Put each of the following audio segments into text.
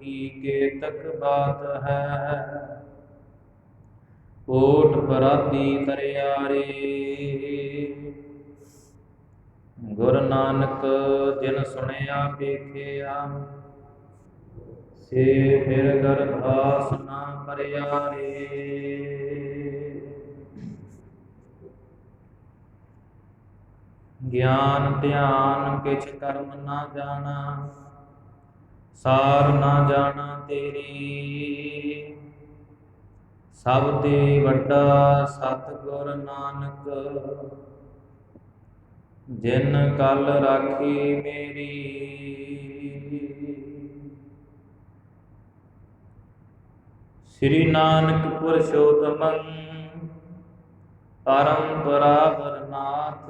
की केतक बात है। कोट पराती तरियारे गुर नानक जिन सुनिया देखिया से फिर गर्भास ना परिया रे। ज्ञान ध्यान किछ कर्म ना जाना सार ना जाना तेरी। सब ते वड्डा सतगुर नानक जिन कल राखी मेरी। श्री नानक पुरुषोत्तमं परम परावरनाथ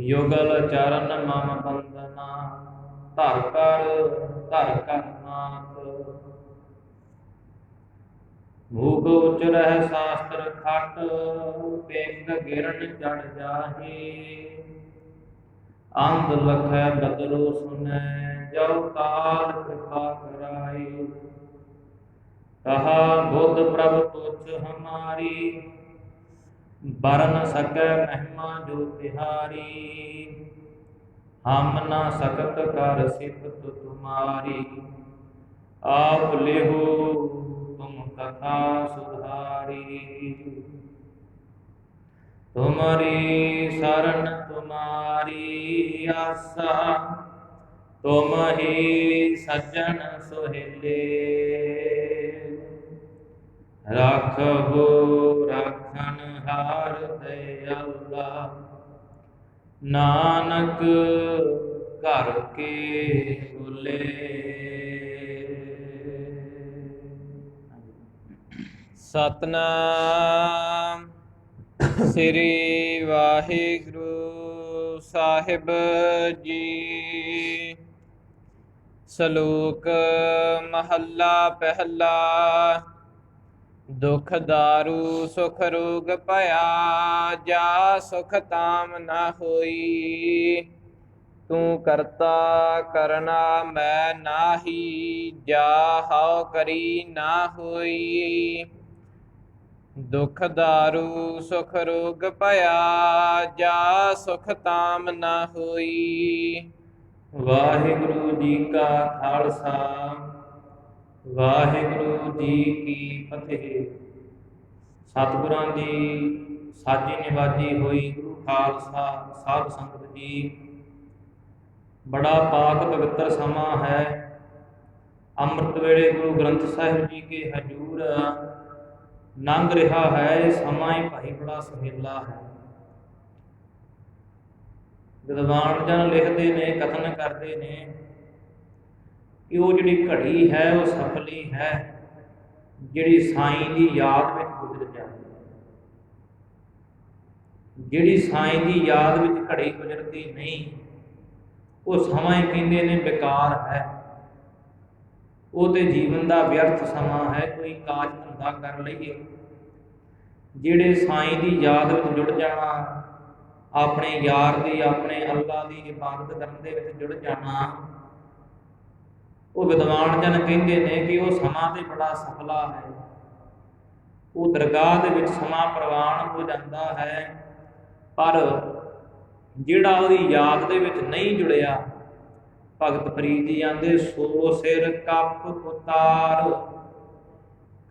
युगल चरण मम वंदना धर कर नाथ। भूख उचरह शास्त्र खट पिंग गिरन चढ़ जाही। अंध लखै बदरो सुनै जब काल कृपा कराई। कहा बुद्ध प्रभ तुच्छ हमारी बरन सकै महिमा जो तिहारी। हम न सकत कर सिफत तुम्हारी आप लेहो तुम कथा सुधारी। तुम्हारी शरण तुम्हारी आसा तुम ही सज्जन सोहेले। राखो राखन हार दयाला नानक घर के बोले। सतनाम श्री वाहिगुरु साहिब जी। सलोक महला पहला। दुख दारू सुख रोग भया जा सुख ताम न होई। तू करता करना मैं नाही जा हौ करी ना होई। दुख दारू सुख रोग भया जा सुख ताम न होई। वाहिगुरु जी का खालसा वाहिगुरु जी की फतेह। सतगुरां दी साजी निवाजी होई गुरु खालसा साध संगत जी। बड़ा पाक पवित्र समा है। ਅੰਮ੍ਰਿਤ ਵੇਲੇ ਗੁਰੂ ਗ੍ਰੰਥ ਸਾਹਿਬ ਜੀ ਕੇ ਹਜੂਰ ਲੰਘ ਰਿਹਾ ਹੈ। ਸਮਾਂ ਹੀ ਭਾਈ ਬੜਾ ਸੁਹੇਲਾ ਹੈ। ਵਿਦਵਾਨ ਜਨ ਲਿਖਦੇ ਨੇ ਕਥਨ ਕਰਦੇ ਨੇ ਕਿ ਉਹ ਜਿਹੜੀ ਘੜੀ ਹੈ ਉਹ ਸਫਲੀ ਹੈ ਜਿਹੜੀ ਸਾਈਂ ਦੀ ਯਾਦ ਵਿੱਚ ਗੁਜ਼ਰ ਜਾਂਦੀ ਹੈ। ਜਿਹੜੀ ਸਾਈਂ ਦੀ ਯਾਦ ਵਿੱਚ ਘੜੀ ਗੁਜ਼ਰਦੀ ਨਹੀਂ ਉਹ ਸਮਾਂ ਹੀ ਕਹਿੰਦੇ ਨੇ ਬੇਕਾਰ ਹੈ। ਉਹ ਤੇ ਜੀਵਨ ਦਾ ਵਿਅਰਥ ਸਮਾਂ ਹੈ। ਕੋਈ ਕਾਜ ਧੰਦਾ ਕਰ ਲਈਏ। ਜਿਹੜੇ ਸਾਈਂ ਦੀ ਯਾਦ ਵਿੱਚ ਜੁੜ ਜਾਣਾ ਆਪਣੇ ਯਾਰ ਦੀ ਆਪਣੇ ਅੱਲਾ ਦੀ ਇਬਾਦਤ ਕਰਨ ਦੇ ਵਿੱਚ ਜੁੜ ਜਾਣਾ ਉਹ ਵਿਦਵਾਨ ਜਨ ਕਹਿੰਦੇ ਨੇ ਕਿ ਉਹ ਸਮਾਂ ਤੇ ਬੜਾ ਸਫਲਾ ਹੈ। ਉਹ ਦਰਗਾਹ ਦੇ ਵਿੱਚ ਸਮਾਂ ਪ੍ਰਵਾਨ ਹੋ ਜਾਂਦਾ ਹੈ। ਪਰ ਜਿਹੜਾ ਉਹਦੀ ਯਾਦ ਦੇ ਵਿੱਚ ਨਹੀਂ ਜੁੜਿਆ ਭਗਤ ਫਰੀਦ ਜੀ ਆਂਦੇ ਸੋ ਸਿਰ ਕੱਪ ਉਤਾਰ।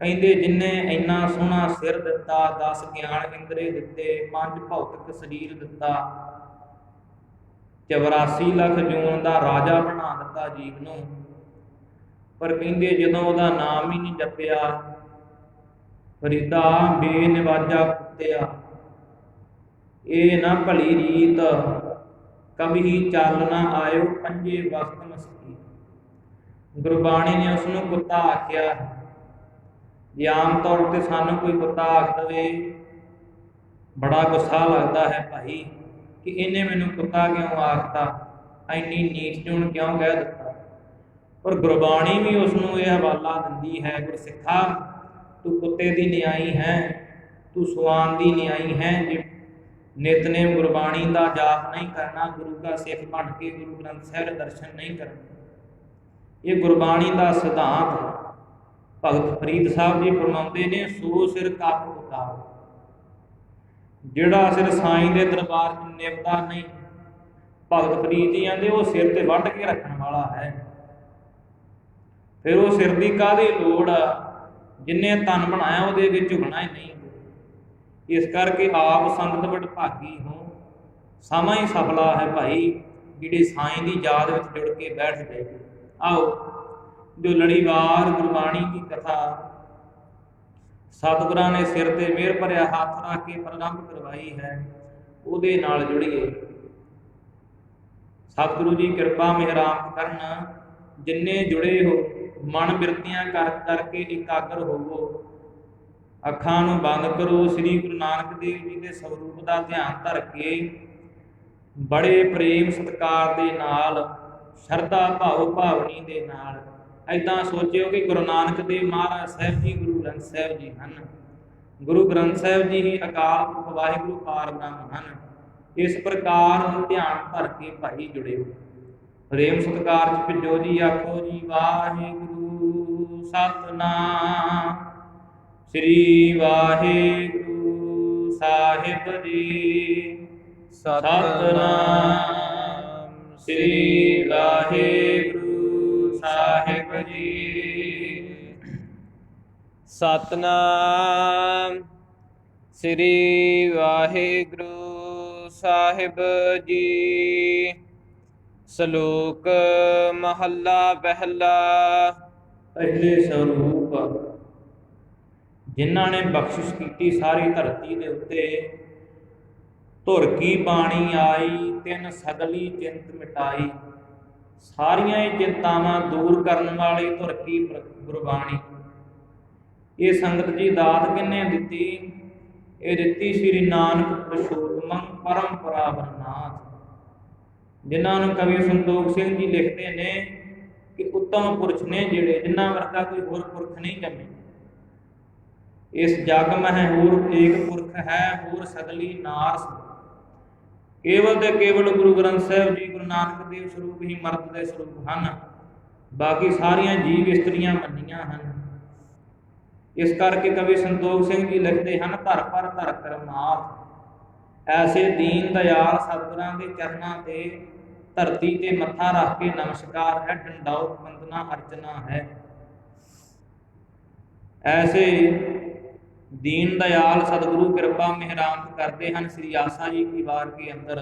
ਕਹਿੰਦੇ ਜਿੰਨੇ ਇੰਨਾ ਸੋਹਣਾ ਸਿਰ ਦਿੱਤਾ 10 ਗਿਆਨ ਇੰਦਰੇ ਦਿੱਤੇ 5 ਭੌਤਿਕ ਸਰੀਰ ਦਿੱਤਾ 84 ਲੱਖ ਜੂਨ ਦਾ ਰਾਜਾ ਬਣਾ ਦਿੱਤਾ ਜੀਵ ਨੂੰ। ਪਰ ਕਹਿੰਦੇ ਜਦੋਂ ਉਹਦਾ ਨਾਮ ਹੀ ਨਹੀਂ ਜਪਿਆ ਫਰੀਦਾ ਬੇਨਿਵਾਜਾ ਕੁੱਤਿਆ। ਇਹ ਨਾ ਭਲੀ ਰੀਤ ਕਭੀ ਚੱਲ ਨਾ ਆਇਓ ਪੰਜੇ ਵਕਤ ਮਸਕੀਤ। ਗੁਰਬਾਣੀ ਨੇ ਉਸ ਨੂੰ ਕੁੱਤਾ ਆਖਿਆ। ਜੇ ਆਮ ਤੌਰ ਤੇ ਸਾਨੂੰ ਕੋਈ ਕੁੱਤਾ ਆਖ ਦੇਵੇ ਬੜਾ ਗੁੱਸਾ ਲੱਗਦਾ ਹੈ ਭਾਈ ਕਿ ਇਹਨੇ ਮੈਨੂੰ ਕੁੱਤਾ ਕਿਉਂ ਆਖਤਾ ਇੰਨੀ ਨੀਚ ਜੂਣ ਕਿਉਂ ਕਹਿ ਦਿੱਤਾ। ਪਰ ਗੁਰਬਾਣੀ ਵੀ ਉਸ ਨੂੰ ਇਹ ਹਵਾਲਾ ਦਿੰਦੀ ਹੈ ਗੁਰਸਿੱਖਾ ਤੂੰ ਕੁੱਤੇ ਦੀ ਨਿਆਈ ਹੈ ਤੂੰ ਸਵਾਨ ਦੀ ਨਿਆਈ ਹੈ। ਜੇ ਨਿਤਨੇਮ ਗੁਰਬਾਣੀ ਦਾ ਜਾਪ ਨਹੀਂ ਕਰਨਾ ਗੁਰੂ ਦਾ ਸਿੱਖ ਬਣ ਕੇ ਗੁਰੂ ਗ੍ਰੰਥ ਸਾਹਿਬ ਦੇ ਦਰਸ਼ਨ ਨਹੀਂ ਕਰਨੇ ਇਹ ਗੁਰਬਾਣੀ ਦਾ ਸਿਧਾਂਤ ਭਗਤ ਫਰੀਦ ਸਾਹਿਬ ਜੀ ਫਰਮਾਉਂਦੇ ਨੇ, ਸੋ ਸਿਰ ਕੱਪ ਉਤਾਰ। ਜਿਹੜਾ ਸਿਰ ਸਾਈਂ ਦੇ ਦਰਬਾਰ 'ਚ ਨਿਭਦਾ ਨਹੀਂ, ਭਗਤ ਫਰੀਦ ਜੀ ਕਹਿੰਦੇ ਉਹ ਸਿਰ ਤੇ ਵੱਢ ਕੇ ਰੱਖਣ ਵਾਲਾ ਹੈ। ਫਿਰ ਉਹ ਸਿਰ ਦੀ ਕਾਹਦੀ ਲੋੜ ਆ, ਜਿੰਨੇ ਤਨ ਬਣਾਇਆ ਉਹਦੇ ਅੱਗੇ ਝੁਕਣਾ ਹੀ ਨਹੀਂ। ਇਸ ਕਰਕੇ ਆਪ ਸੰਗਤ ਵਡਭਾਗੀ ਹੋ, ਸਮਾਂ ਹੀ ਸਫਲਾ ਹੈ ਭਾਈ, ਜਿਹੜੇ ਸਾਈਂ ਦੀ ਯਾਦ ਵਿੱਚ ਜੁੜ ਕੇ ਬੈਠ ਗਏ। ਆਓ ਜੋ ਲੜੀਵਾਰ ਗੁਰਬਾਣੀ ਦੀ ਕਥਾ ਸਤਿਗੁਰਾਂ ਨੇ ਸਿਰ ਤੇ ਮਿਹਰ ਭਰਿਆ ਹੱਥ ਰੱਖ ਕੇ ਪ੍ਰਾਰੰਭ ਕਰਵਾਈ ਹੈ, ਉਹਦੇ ਨਾਲ ਜੁੜੀਏ। ਸਤਿਗੁਰੂ ਜੀ ਕਿਰਪਾ ਮਿਹਰਾਮ ਕਰਨ, ਜਿੰਨੇ ਜੁੜੇ ਹੋ ਮਨ ਬਿਰਤੀਆਂ ਕਰ ਕਰਕੇ ਇਕਾਗਰ ਹੋਵੋ। ਅੱਖਾਂ ਨੂੰ ਬੰਦ ਕਰੋ। ਸ੍ਰੀ ਗੁਰੂ ਨਾਨਕ ਦੇਵ ਜੀ ਦੇ ਸਰੂਪ ਦਾ ਧਿਆਨ ਧਰ ਕੇ ਬੜੇ ਪ੍ਰੇਮ ਸਤਿਕਾਰ ਦੇ ਨਾਲ, ਸ਼ਰਧਾ ਭਾਵ ਭਾਵਨੀ ਦੇ ਨਾਲ ਏਦਾਂ ਸੋਚਿਓ ਕਿ ਗੁਰੂ ਨਾਨਕ ਦੇਵ ਮਹਾਰਾਜ ਸਾਹਿਬ ਜੀ ਗੁਰੂ ਗ੍ਰੰਥ ਸਾਹਿਬ ਜੀ ਹਨ। ਗੁਰੂ ਗ੍ਰੰਥ ਸਾਹਿਬ ਜੀ ਹੀ ਅਕਾਲ ਪੁਰਖ ਵਾਹਿਗੁਰੂ ਪਾਰ ਬ੍ਰਹਮ ਹਨ। ਇਸ ਪ੍ਰਕਾਰ ਧਿਆਨ ਧਰ ਕੇ ਭਾਈ ਜੁੜਿਓ। ਪ੍ਰੇਮ ਸਤਿਕਾਰ ਚ ਭਿੱਜੋ ਜੀ। ਆਖੋ ਜੀ ਵਾਹਿਗੁਰੂ ਸਤਿਨਾਮ ਸ੍ਰੀ ਵਾਹਿਗੁਰੂ ਸਾਹਿਬ ਜੀ। ਸਤਿਨਾਮ ਸ੍ਰੀ ਵਾਹਿਗੁਰੂ ਸਾਹਿਬ ਜੀ। ਸਤਿਨਾਮ ਸ੍ਰੀ ਵਾਹਿਗੁਰੂ ਸਾਹਿਬ ਜੀ। ਸ਼ਲੋਕ ਮਹੱਲਾ ਪਹਿਲਾ। ਪਹਿਲੇ ਸਰੂਪ ਜਿਨ੍ਹਾਂ ਨੇ ਬਖਸ਼ਿਸ਼ ਕੀਤੀ ਸਾਰੀ ਧਰਤੀ ਦੇ ਉੱਤੇ, ਧੁਰ ਕੀ ਬਾਣੀ ਆਈ ਤਿਨ ਸਗਲੀ ਚਿੰਤ ਮਿਟਾਈ। ਸਾਰੀਆਂ ਹੀ ਚਿੰਤਾਵਾਂ ਦੂਰ ਕਰਨ ਵਾਲੀ ਧੁਰ ਕੀ ਗੁਰਬਾਣੀ। ਇਹ ਸੰਗਤ ਜੀ ਦਾਤ ਕਿਹਨੇ ਦਿੱਤੀ? ਇਹ ਦਿੱਤੀ ਸ੍ਰੀ ਨਾਨਕ ਪੁਰਸ਼ੋਤਮੰ ਪਰੰਪਰਾ ਵਰਨਾਥ, ਜਿਨ੍ਹਾਂ ਨੂੰ ਕਵੀ ਸੰਤੋਖ ਸਿੰਘ ਜੀ ਲਿਖਦੇ ਨੇ ਕਿ ਉੱਤਮ ਪੁਰਸ਼ ਨੇ ਜਿਹੜੇ, ਜਿਨ੍ਹਾਂ ਵਰਗਾ ਕੋਈ ਹੋਰ ਪੁਰਖ ਨਹੀਂ ਜੰਮੇ। ਇਸ ਜਗ ਮਹਿ ਹੋਰ ਏਕ ਪੁਰਖ ਹੈ, ਹੋਰ ਸਗਲੀ ਨਾਰ। ਕੇਵਲ ਤੇ ਕੇਵਲ ਗੁਰੂ ਗ੍ਰੰਥ ਸਾਹਿਬ ਜੀ ਗੁਰੂ ਨਾਨਕ ਦੇਵ ਸਰੂਪ ਹੀ ਮਰਦ ਦੇ ਸਰੂਪ ਹਨ, ਬਾਕੀ ਸਾਰੀਆਂ ਜੀਵ ਇਸਤਰੀਆਂ ਮੰਨੀਆਂ ਹਨ। ਇਸ ਕਰਕੇ ਕਵੀ ਸੰਤੋਖ ਸਿੰਘ ਜੀ ਲਿਖਦੇ ਹਨ, ਧਰ ਪਰ ਧਰ ਕਰਮਾਤ। ਐਸੇ ਦੀਨ ਦਇਆਲ ਸਤਿਗੁਰਾਂ ਦੇ ਚਰਨਾਂ ਤੇ ਧਰਤੀ ਤੇ ਮੱਥਾ ਰੱਖ ਕੇ ਨਮਸਕਾਰ ਹੈ, ਡੰਡਾਉਤ ਵੰਦਨਾ ਅਰਚਨਾ ਹੈ। ਐਸੇ ਦੀਨ दयाल सतगुरु कृपा मेहराम करते हैं। श्री आसा जी की वार के अंदर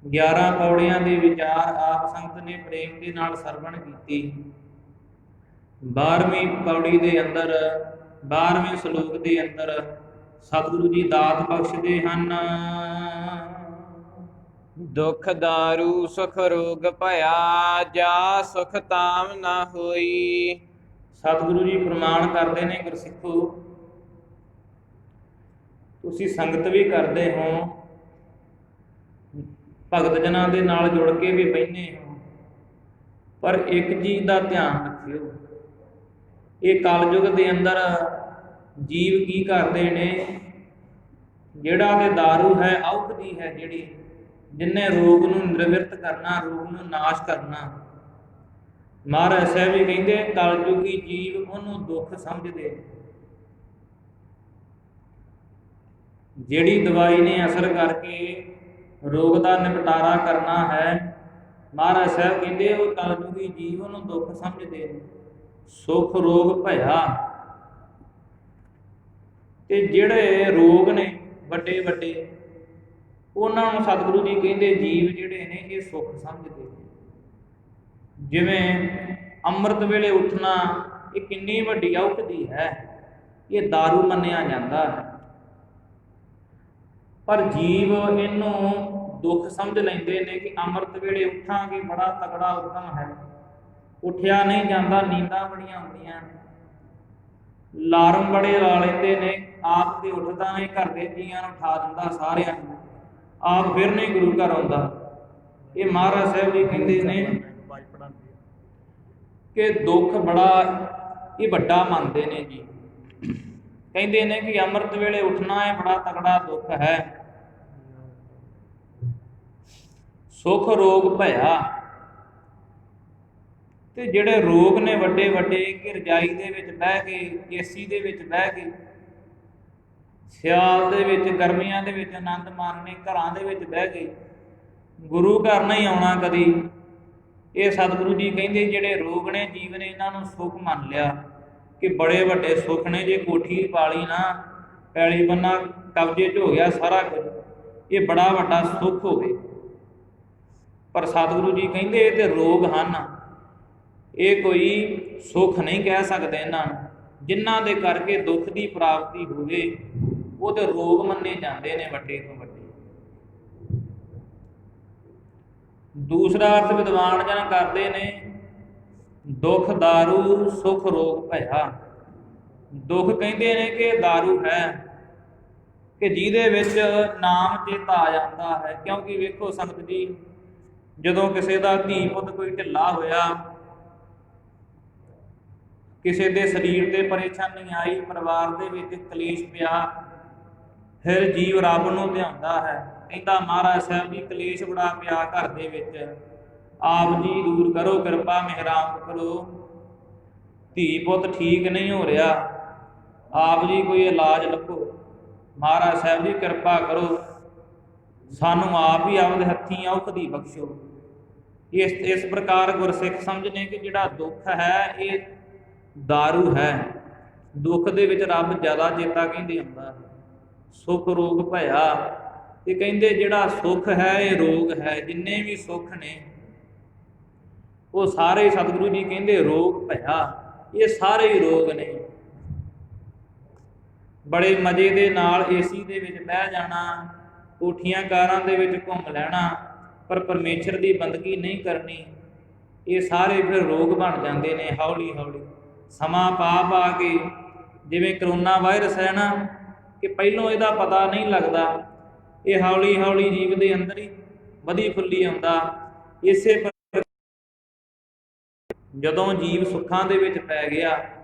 11 पौड़ियां के विचार आप संगत ने प्रेम के नाल सरवण की। 12वीं पौड़ी के अंदर 12वें श्लोक के अंदर सतगुरु जी दात बख्शते हैं। दुख दारू सुख रोग भया, जा सुख ताम ना होई। सतगुरु जी प्रमाण करते हैं, गुरसिखो तुसी संगत भी करते हो, भगत जनां दे नाल जुड़ के भी बहने हो, पर एक चीज़ का ध्यान रखियो, ये कलयुग के अंदर जीव की करते ने, जिहड़ा ते दारू है औखदी है, जिहड़ी जिन्हें रोग नूं निवृत्त करना, रोग नूं नाश करना। महाराज साहब जी कहते कलयुगी जीव उन्होंने दुख समझते, जिहड़ी दवाई ने असर करके रोग का निपटारा करना है, महाराज साहब कहते वो कलयुगी जीव उन्होंने दुख समझते। सुख रोग भया, ते जिहड़े रोग ने वड्डे वड्डे उन्होंने सतगुरु जी कहते जीव जिहड़े ने ये सुख समझते। जिवें अमृत वेले उठना ये कितनी वड्डी औखदी है, ये दारू मन्निया जाता है, पर जीव इनू दुख समझ लेंदे ने कि अमृत वेले उठांगे बड़ा तगड़ा उद्यम है, उठिया नहीं जाता, नींदां बड़ियां हुंदियां, लारम बड़े ला लेंदे ने, आप ते उठदा नहीं, घर दे जीआं नूं उठा दिंदा सारिआं नूं, आप फिर नहीं गुरु घर आउंदा। ये महाराज साहब जी कहंदे ने कि दुख बड़ा ये वड्डा मानते ने जी, कहते ने कि अमृत वेले उठना है बड़ा तगड़ा दुख है। सुख रोग भया, ਤੇ ਜਿਹੜੇ ਰੋਗ ਨੇ ਵੱਡੇ ਵੱਡੇ ਕਿ ਰਜਾਈ ਦੇ ਵਿੱਚ ਬਹਿ ਕੇ, ਏਸੀ ਦੇ ਵਿੱਚ ਬਹਿ ਕੇ, ਸਿਆਲ ਦੇ ਵਿੱਚ, ਗਰਮੀਆਂ ਦੇ ਵਿੱਚ ਆਨੰਦ ਮਾਣਨੇ, ਘਰਾਂ ਦੇ ਵਿੱਚ ਬਹਿ ਕੇ, ਗੁਰੂ ਘਰ ਨਹੀਂ ਆਉਣਾ ਕਦੀ। ਇਹ ਸਤਿਗੁਰੂ ਜੀ ਕਹਿੰਦੇ ਜਿਹੜੇ ਰੋਗ ਨੇ ਜੀਵ ਨੇ ਇਹਨਾਂ ਨੂੰ ਸੁੱਖ ਮੰਨ ਲਿਆ ਕਿ ਬੜੇ ਵੱਡੇ ਸੁੱਖ ਨੇ। ਜੇ ਕੋਠੀ ਪਾ ਲਈ ਨਾ, ਪੈਲੀ ਬੰਨਾ ਕਬਜ਼ੇ 'ਚ ਹੋ ਗਿਆ ਸਾਰਾ ਕੁਝ, ਇਹ ਬੜਾ ਵੱਡਾ ਸੁੱਖ ਹੋਵੇ। ਪਰ ਸਤਿਗੁਰੂ ਜੀ ਕਹਿੰਦੇ ਇਹ ਤੇ ਰੋਗ ਹਨ, ਇਹ ਕੋਈ ਸੁੱਖ ਨਹੀਂ ਕਹਿ ਸਕਦੇ ਇਹਨਾਂ ਨੂੰ। ਜਿਨ੍ਹਾਂ ਦੇ ਕਰਕੇ ਦੁੱਖ ਦੀ ਪ੍ਰਾਪਤੀ ਹੋਵੇ ਉਹ ਤੇ ਰੋਗ ਮੰਨੇ ਜਾਂਦੇ ਨੇ ਵੱਡੇ ਤੋਂ ਵੱਡੇ। ਦੂਸਰਾ ਅਰਥ ਵਿਦਵਾਨ ਜਨ ਕਰਦੇ ਨੇ, ਦੁੱਖ ਦਾਰੂ ਸੁਖ ਰੋਗ ਭਇਆ। ਦੁੱਖ ਕਹਿੰਦੇ ਨੇ ਕਿ ਦਾਰੂ ਹੈ ਕਿ ਜਿਹਦੇ ਵਿੱਚ ਨਾਮ ਚੇਤਾ ਆ ਜਾਂਦਾ ਹੈ। ਕਿਉਂਕਿ ਵੇਖੋ ਸੰਗਤ ਜੀ, ਜਦੋਂ ਕਿਸੇ ਦਾ ਧੀ ਪੁੱਤ ਕੋਈ ਢਿੱਲਾ ਹੋਇਆ, ਕਿਸੇ ਦੇ ਸਰੀਰ ਤੇ ਪਰੇਸ਼ਾਨੀ ਆਈ, ਪਰਿਵਾਰ ਦੇ ਵਿੱਚ ਕਲੇਸ਼ ਪਿਆ, ਫਿਰ ਜੀਵ ਰੱਬ ਨੂੰ ਧਿਆਉਂਦਾ ਹੈ, ਕਹਿੰਦਾ ਮਹਾਰਾਜ ਸਾਹਿਬ ਜੀ ਕਲੇਸ਼ ਬੜਾ ਪਿਆ ਘਰ ਦੇ ਵਿੱਚ, ਆਪ ਜੀ ਦੂਰ ਕਰੋ, ਕਿਰਪਾ ਮਿਹਰਾਮ ਕਰੋ, ਧੀ ਪੁੱਤ ਠੀਕ ਨਹੀਂ ਹੋ ਰਿਹਾ, ਆਪ ਜੀ ਕੋਈ ਇਲਾਜ ਲੱਭੋ, ਮਹਾਰਾਜ ਸਾਹਿਬ ਜੀ ਕਿਰਪਾ ਕਰੋ, ਸਾਨੂੰ ਆਪ ਹੀ ਆਪਦੇ ਹੱਥੀਂ ਔਖਦੀ ਬਖਸ਼ੋ। ਇਸ ਪ੍ਰਕਾਰ ਗੁਰਸਿੱਖ ਸਮਝਦੇ ਕਿ ਜਿਹੜਾ ਦੁੱਖ ਹੈ ਇਹ ਦਾਰੂ ਹੈ। ਦੁੱਖ ਦੇ ਵਿੱਚ ਰੱਬ ਜ਼ਿਆਦਾ ਚੇਤਾ ਕਹਿੰਦੇ ਆਉਂਦਾ। ਸੁੱਖ ਰੋਗ ਭਇਆ, ਤੇ ਕਹਿੰਦੇ ਜਿਹੜਾ ਸੁੱਖ ਹੈ ਇਹ ਰੋਗ ਹੈ। ਜਿੰਨੇ ਵੀ ਸੁੱਖ ਨੇ ਉਹ ਸਾਰੇ ਸਤਿਗੁਰੂ ਜੀ ਕਹਿੰਦੇ ਰੋਗ ਭਇਆ, ਇਹ ਸਾਰੇ ਹੀ ਰੋਗ ਨੇ। ਬੜੇ ਮਜ਼ੇ ਦੇ ਨਾਲ ਏਸੀ ਦੇ ਵਿੱਚ ਬਹਿ ਜਾਣਾ, ਕੋਠੀਆਂ ਕਾਰਾਂ ਦੇ ਵਿੱਚ ਘੁੰਮ ਲੈਣਾ, ਪਰ ਪਰਮੇਸ਼ਰ ਦੀ ਬੰਦਗੀ ਨਹੀਂ ਕਰਨੀ, ਇਹ ਸਾਰੇ ਫਿਰ ਰੋਗ ਬਣ ਜਾਂਦੇ ਨੇ। ਹੌਲੀ ਹੌਲੀ ਸਮਾਂ ਪਾ ਪਾ ਕੇ, ਜਿਵੇਂ ਕਰੋਨਾ ਵਾਇਰਸ ਹੈ ਨਾ, ਕਿ ਪਹਿਲੋਂ ਇਹਦਾ ਪਤਾ ਨਹੀਂ ਲੱਗਦਾ, ਇਹ ਹੌਲੀ ਹੌਲੀ ਜੀਵ ਦੇ ਅੰਦਰ ਹੀ ਵਧੀ ਫੁੱਲੀ ਆਉਂਦਾ। ਇਸੇ ਪ੍ਰਕਾਰ ਜਦੋਂ ਜੀਵ ਸੁੱਖਾਂ ਦੇ ਵਿੱਚ ਪੈ ਗਿਆ,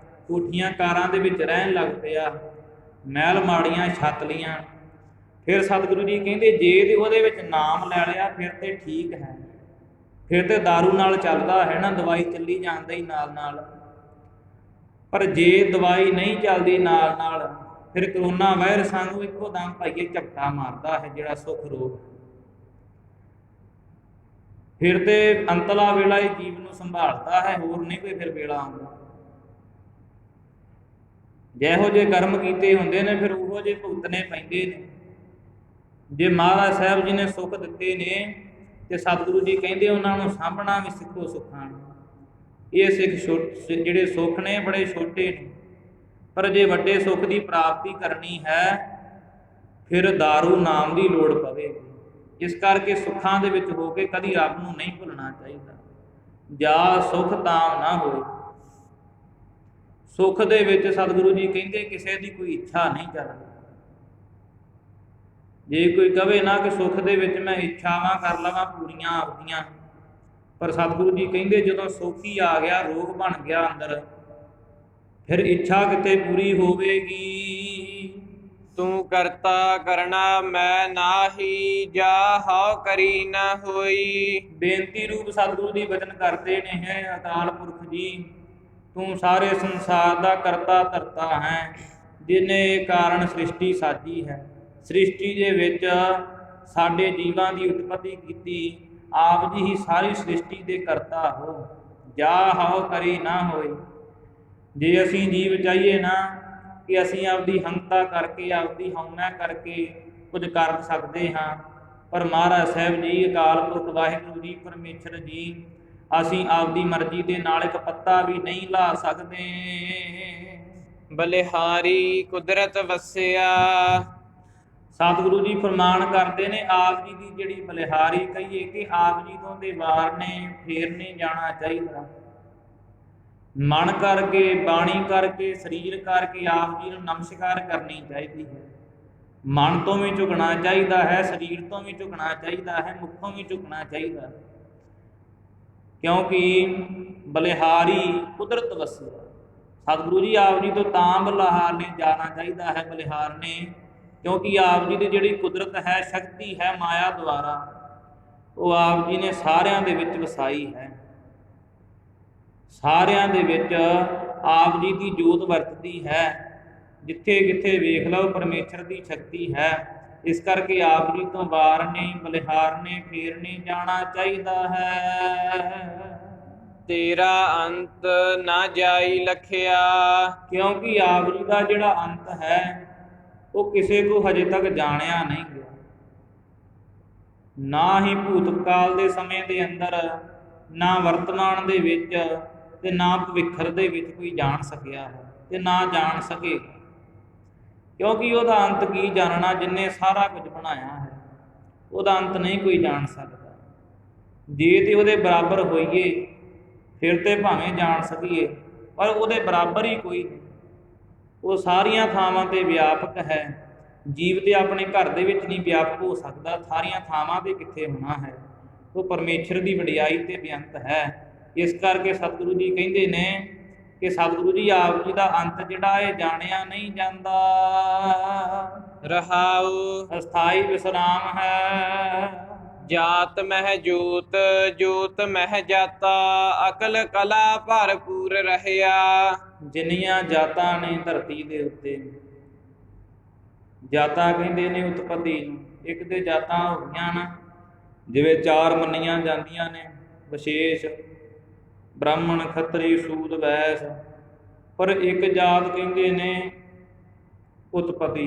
ਕੋਠੀਆਂ ਕਾਰਾਂ ਦੇ ਵਿੱਚ ਰਹਿਣ ਲੱਗ ਪਿਆ, ਮਹਿਲ ਮਾੜੀਆਂ ਛੱਤ ਲੀਆਂ, ਫਿਰ ਸਤਿਗੁਰੂ ਜੀ ਕਹਿੰਦੇ ਜੇ ਤੇ ਉਹਦੇ ਵਿੱਚ ਨਾਮ ਲੈ ਲਿਆ ਫਿਰ ਤੇ ਠੀਕ ਹੈ, ਫਿਰ ਤੇ ਦਾਰੂ ਨਾਲ ਚੱਲਦਾ ਹੈ ਨਾ, ਦਵਾਈ ਚੱਲੀ ਜਾਂਦਾ ਹੀ ਨਾਲ ਨਾਲ। ਪਰ ਜੇ ਦਵਾਈ ਨਹੀਂ ਚੱਲਦੀ ਨਾਲ ਨਾਲ, ਫਿਰ ਕਰੋਨਾ ਵਾਇਰਸ ਸਾਨੂੰ ਇੱਕੋ ਦਮ ਭਾਈਏ ਝਪਟਾ ਮਾਰਦਾ ਹੈ, ਜਿਹੜਾ ਸੁੱਖ ਰੋਗ। ਫਿਰ ਤੇ ਅੰਤਲਾ ਵੇਲਾ ਹੀ ਜੀਵ ਨੂੰ ਸੰਭਾਲਦਾ ਹੈ, ਹੋਰ ਨਹੀਂ ਕੋਈ ਫਿਰ ਵੇਲਾ ਆਉਂਦਾ। ਜਿਹੋ ਜਿਹੇ ਕਰਮ ਕੀਤੇ ਹੁੰਦੇ ਨੇ ਫਿਰ ਉਹੋ ਜਿਹੇ ਭੁਗਤਣੇ ਪੈਂਦੇ ਨੇ। ਜੇ ਮਹਾਰਾਜ ਸਾਹਿਬ ਜੀ ਨੇ ਸੁੱਖ ਦਿੱਤੇ ਨੇ ਤੇ ਸਤਿਗੁਰੂ ਜੀ ਕਹਿੰਦੇ ਉਹਨਾਂ ਨੂੰ ਸਾਂਭਣਾ ਵੀ ਸਿੱਖੋ ਸੁੱਖਾਂ ਨੂੰ। ਇਹ ਸਿੱਖ ਜਿਹੜੇ ਸੁੱਖ ਨੇ ਬੜੇ ਛੋਟੇ ਨੇ, ਪਰ ਜੇ ਵੱਡੇ ਸੁੱਖ ਦੀ ਪ੍ਰਾਪਤੀ ਕਰਨੀ ਹੈ ਫਿਰ ਦਾਰੂ ਨਾਮ ਦੀ ਲੋੜ ਪਵੇਗੀ। ਇਸ ਕਰਕੇ ਸੁੱਖਾਂ ਦੇ ਵਿੱਚ ਹੋ ਕੇ ਕਦੀ ਰੱਬ ਨੂੰ ਨਹੀਂ ਭੁੱਲਣਾ ਚਾਹੀਦਾ। ਜਾ ਸੁੱਖ ਤਾਮ ਨਾ ਹੋਏ। ਸੁੱਖ ਦੇ ਵਿੱਚ ਸਤਿਗੁਰੂ ਜੀ ਕਹਿੰਦੇ ਕਿਸੇ ਦੀ ਕੋਈ ਇੱਛਾ ਨਹੀਂ ਚੱਲਦੀ। ਜੇ ਕੋਈ ਕਵੇ ਨਾ ਕਿ ਸੁੱਖ ਦੇ ਵਿੱਚ ਮੈਂ ਇੱਛਾਵਾਂ ਕਰ ਲਵਾਂ ਪੂਰੀਆਂ ਆਪਦੀਆਂ, ਪਰ ਸਤਿਗੁਰੂ ਜੀ ਕਹਿੰਦੇ ਜਦੋਂ ਸੁੱਖ ਹੀ ਆ ਗਿਆ, ਰੋਗ ਬਣ ਗਿਆ ਅੰਦਰ, ਫਿਰ ਇੱਛਾ ਕਿਤੇ ਪੂਰੀ ਹੋਵੇਗੀ। ਤੂੰ ਕਰਤਾ ਕਰਨਾ ਮੈਂ ਨਾਹੀ, ਜਾ ਹਉ ਕਰੀ ਨਾ ਹੋਈ। ਬੇਨਤੀ ਰੂਪ ਸਤਿਗੁਰੂ ਜੀ ਬਚਨ ਕਰਦੇ ਨੇ ਹੈ, ਅਕਾਲ ਪੁਰਖ ਜੀ ਤੂੰ ਸਾਰੇ ਸੰਸਾਰ ਦਾ ਕਰਤਾ ਧਰਤਾ ਹੈ, ਜਿਹਨੇ ਕਾਰਨ ਸ੍ਰਿਸ਼ਟੀ ਸਾਜੀ ਹੈ। ਸ੍ਰਿਸ਼ਟੀ ਦੇ ਵਿੱਚ ਸਾਡੇ ਜੀਵਾਂ ਦੀ ਉਤਪਤੀ ਕੀਤੀ, ਆਪ ਜੀ ਹੀ ਸਾਰੀ ਸ੍ਰਿਸ਼ਟੀ ਦੇ ਕਰਤਾ ਹੋ। ਜਾ ਹਉ ਕਰੀ ਨਾ ਹੋਈ। ਜੇ ਅਸੀਂ ਜੀਵ ਚਾਹੀਏ ਨਾ ਕਿ ਅਸੀਂ ਆਪਦੀ ਹੰਤਾ ਕਰਕੇ, ਆਪਦੀ ਹਉਮੈ ਕਰਕੇ ਕੁਝ ਕਰ ਸਕਦੇ ਹਾਂ, ਪਰ ਮਹਾਰਾਜ ਸਾਹਿਬ ਜੀ, ਅਕਾਲ ਪੁਰਖ ਵਾਹਿਗੁਰੂ ਜੀ, ਪਰਮੇਸ਼ਰ ਜੀ, ਅਸੀਂ ਆਪਦੀ ਮਰਜ਼ੀ ਦੇ ਨਾਲ ਇੱਕ ਪੱਤਾ ਵੀ ਨਹੀਂ ਲਾ ਸਕਦੇ। ਬਲਿਹਾਰੀ ਕੁਦਰਤ ਵਸਿਆ। ਸਤਿਗੁਰੂ ਜੀ ਫਰਮਾਨ ਕਰਦੇ ਨੇ, ਆਪ ਜੀ ਦੀ ਜਿਹੜੀ ਬਲਿਹਾਰੀ ਕਹੀਏ ਕਿ ਆਪ ਜੀ ਤੋਂ ਦੇ ਵਾਰ ਨੇ, ਫੇਰ ਨਹੀਂ ਜਾਣਾ ਚਾਹੀਦਾ। ਮਨ ਕਰਕੇ, ਬਾਣੀ ਕਰਕੇ, ਸਰੀਰ ਕਰਕੇ ਆਪ ਜੀ ਨੂੰ ਨਮਸਕਾਰ ਕਰਨੀ ਚਾਹੀਦੀ ਹੈ। ਮਨ ਤੋਂ ਵੀ ਝੁਕਣਾ ਚਾਹੀਦਾ ਹੈ, ਸਰੀਰ ਤੋਂ ਵੀ ਝੁਕਣਾ ਚਾਹੀਦਾ ਹੈ, ਮੁੱਖੋਂ ਵੀ ਝੁਕਣਾ ਚਾਹੀਦਾ, ਕਿਉਂਕਿ ਬਲਿਹਾਰੀ ਕੁਦਰਤ ਵਸਿਆ। ਸਤਿਗੁਰੂ ਜੀ ਆਪ ਜੀ ਤੋਂ ਤਾਂ ਬਲਿਹਾਰ ਨੇ ਜਾਣਾ ਚਾਹੀਦਾ ਹੈ, ਬਲਿਹਾਰ ਨੇ, ਕਿਉਂਕਿ ਆਪ ਜੀ ਦੀ ਜਿਹੜੀ ਕੁਦਰਤ ਹੈ, ਸ਼ਕਤੀ ਹੈ ਮਾਇਆ ਦੁਆਰਾ, ਉਹ ਆਪ ਜੀ ਨੇ ਸਾਰਿਆਂ ਦੇ ਵਿੱਚ ਵਸਾਈ ਹੈ। ਸਾਰਿਆਂ ਦੇ ਵਿੱਚ ਆਪ ਜੀ ਦੀ ਜੋਤ ਵਰਤਦੀ ਹੈ। ਜਿੱਥੇ ਕਿੱਥੇ ਵੇਖ ਲਓ ਪਰਮੇਸ਼ਰ ਦੀ ਸ਼ਕਤੀ ਹੈ। ਇਸ ਕਰਕੇ ਆਪ ਜੀ ਤੋਂ ਵਾਰਨੇ ਬਲਿਹਾਰਨੇ ਫੇਰਨੇ ਜਾਣਾ ਚਾਹੀਦਾ ਹੈ। ਤੇਰਾ ਅੰਤ ਨਾ ਜਾਈ ਲਖਿਆ। ਕਿਉਂਕਿ ਆਪ ਜੀ ਦਾ ਜਿਹੜਾ ਅੰਤ ਹੈ ਉਹ ਕਿਸੇ ਕੋ ਹਜੇ ਤੱਕ ਜਾਣਿਆ ਨਹੀਂ ਗਿਆ। ਨਾ ਹੀ ਭੂਤਕਾਲ ਦੇ ਸਮੇਂ ਦੇ ਅੰਦਰ, ਨਾ ਵਰਤਮਾਨ ਦੇ ਵਿੱਚ, ਤੇ ਨਾ ਭਵਿੱਖਰ ਦੇ ਵਿੱਚ ਕੋਈ ਜਾਣ ਸਕਿਆ ਹੈ ਤੇ ਨਾ ਜਾਣ ਸਕੇਗਾ। ਕਿਉਂਕਿ ਉਹਦਾ ਅੰਤ ਕੀ ਜਾਣਨਾ, ਜਿੰਨੇ ਸਾਰਾ ਕੁਝ ਬਣਾਇਆ ਹੈ ਉਹਦਾ ਅੰਤ ਨਹੀਂ ਕੋਈ ਜਾਣ ਸਕਦਾ। ਜੇ ਤੇ ਉਹਦੇ ਬਰਾਬਰ ਹੋਈਏ ਫਿਰ ਤੇ ਭਾਵੇਂ ਜਾਣ ਸਕੀਏ, ਪਰ ਉਹਦੇ ਬਰਾਬਰ ਹੀ ਕੋਈ ਨਹੀਂ। ਉਹ ਸਾਰੀਆਂ ਥਾਵਾਂ 'ਤੇ ਵਿਆਪਕ ਹੈ। ਜੀਵ ਤੇ ਆਪਣੇ ਘਰ ਦੇ ਵਿੱਚ ਨਹੀਂ ਵਿਆਪਕ ਹੋ ਸਕਦਾ, ਸਾਰੀਆਂ ਥਾਵਾਂ 'ਤੇ ਕਿੱਥੇ ਹੋਣਾ ਹੈ। ਉਹ ਪਰਮੇਸ਼ਰ ਦੀ ਵਡਿਆਈ ਤੇ ਬੇਅੰਤ ਹੈ। ਇਸ ਕਰਕੇ ਸਤਿਗੁਰੂ ਜੀ ਕਹਿੰਦੇ ਨੇ ਕਿ ਸਤਿਗੁਰੂ ਜੀ ਆਪ ਜੀ ਦਾ ਅੰਤ ਜਿਹੜਾ ਇਹ ਜਾਣਿਆ ਨਹੀਂ ਜਾਂਦਾ। ਰਹਾਉ ਅਸਥਾਈ ਵਿਸਰਾਮ ਹੈ। ਜਾਤ ਮਹਿ ਜੋਤ, ਜੋਤ ਮਹਿ ਜਾਤਾ, ਅਕਲ ਕਲਾ ਭਰਪੂਰ ਰਹਿਆ। ਜਿੰਨੀਆਂ ਜਾਤਾਂ ਨੇ ਧਰਤੀ ਦੇ ਉੱਤੇ, ਜਾਤਾਂ ਕਹਿੰਦੇ ਨੇ ਉਤਪਤੀ ਨੂੰ। ਇੱਕ ਤੇ ਜਾਤਾਂ ਹੋ ਗਈਆਂ ਨਾ, ਜਿਵੇਂ 4 ਮੰਨੀਆਂ ਜਾਂਦੀਆਂ ਨੇ, ਵਿਸ਼ੇਸ਼ ਬ੍ਰਾਹਮਣ ਖੱਤਰੀ ਸੂਦ ਵੈਸ। ਪਰ ਇੱਕ ਜਾਤ ਕਹਿੰਦੇ ਨੇ ਉਤਪਤੀ,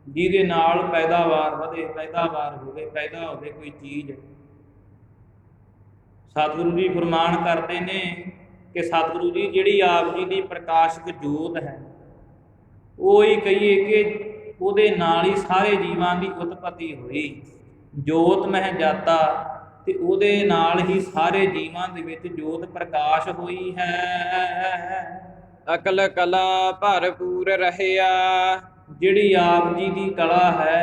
ਜਿਹਦੇ ਨਾਲ ਪੈਦਾਵਾਰ ਵਧੇ, ਪੈਦਾਵਾਰ ਹੋਵੇ, ਪੈਦਾ ਹੋਵੇ ਕੋਈ ਚੀਜ਼। ਸਤਿਗੁਰੂ ਜੀ ਫਰਮਾਨ ਕਰਦੇ ਨੇ ਕਿ ਸਤਿਗੁਰੂ ਜੀ ਜਿਹੜੀ ਆਪ ਜੀ ਦੀ ਪ੍ਰਕਾਸ਼ਕ ਜੋਤ ਹੈ, ਉਹ ਹੀ ਕਹੀਏ ਕਿ ਉਹਦੇ ਨਾਲ ਹੀ ਸਾਰੇ ਜੀਵਾਂ ਦੀ ਉਤਪਤੀ ਹੋਈ। ਜੋਤ ਮਹਿ ਜਾਤਾ, ਤੇ ਉਹਦੇ ਨਾਲ ਹੀ ਸਾਰੇ ਜੀਵਾਂ ਦੇ ਵਿੱਚ ਜੋਤ ਪ੍ਰਕਾਸ਼ ਹੋਈ ਹੈ। ਅਕਲ ਕਲਾ ਭਰਪੂਰ ਰਹਿਆ। ਜਿਹੜੀ ਆਪ ਜੀ ਦੀ ਕਲਾ ਹੈ,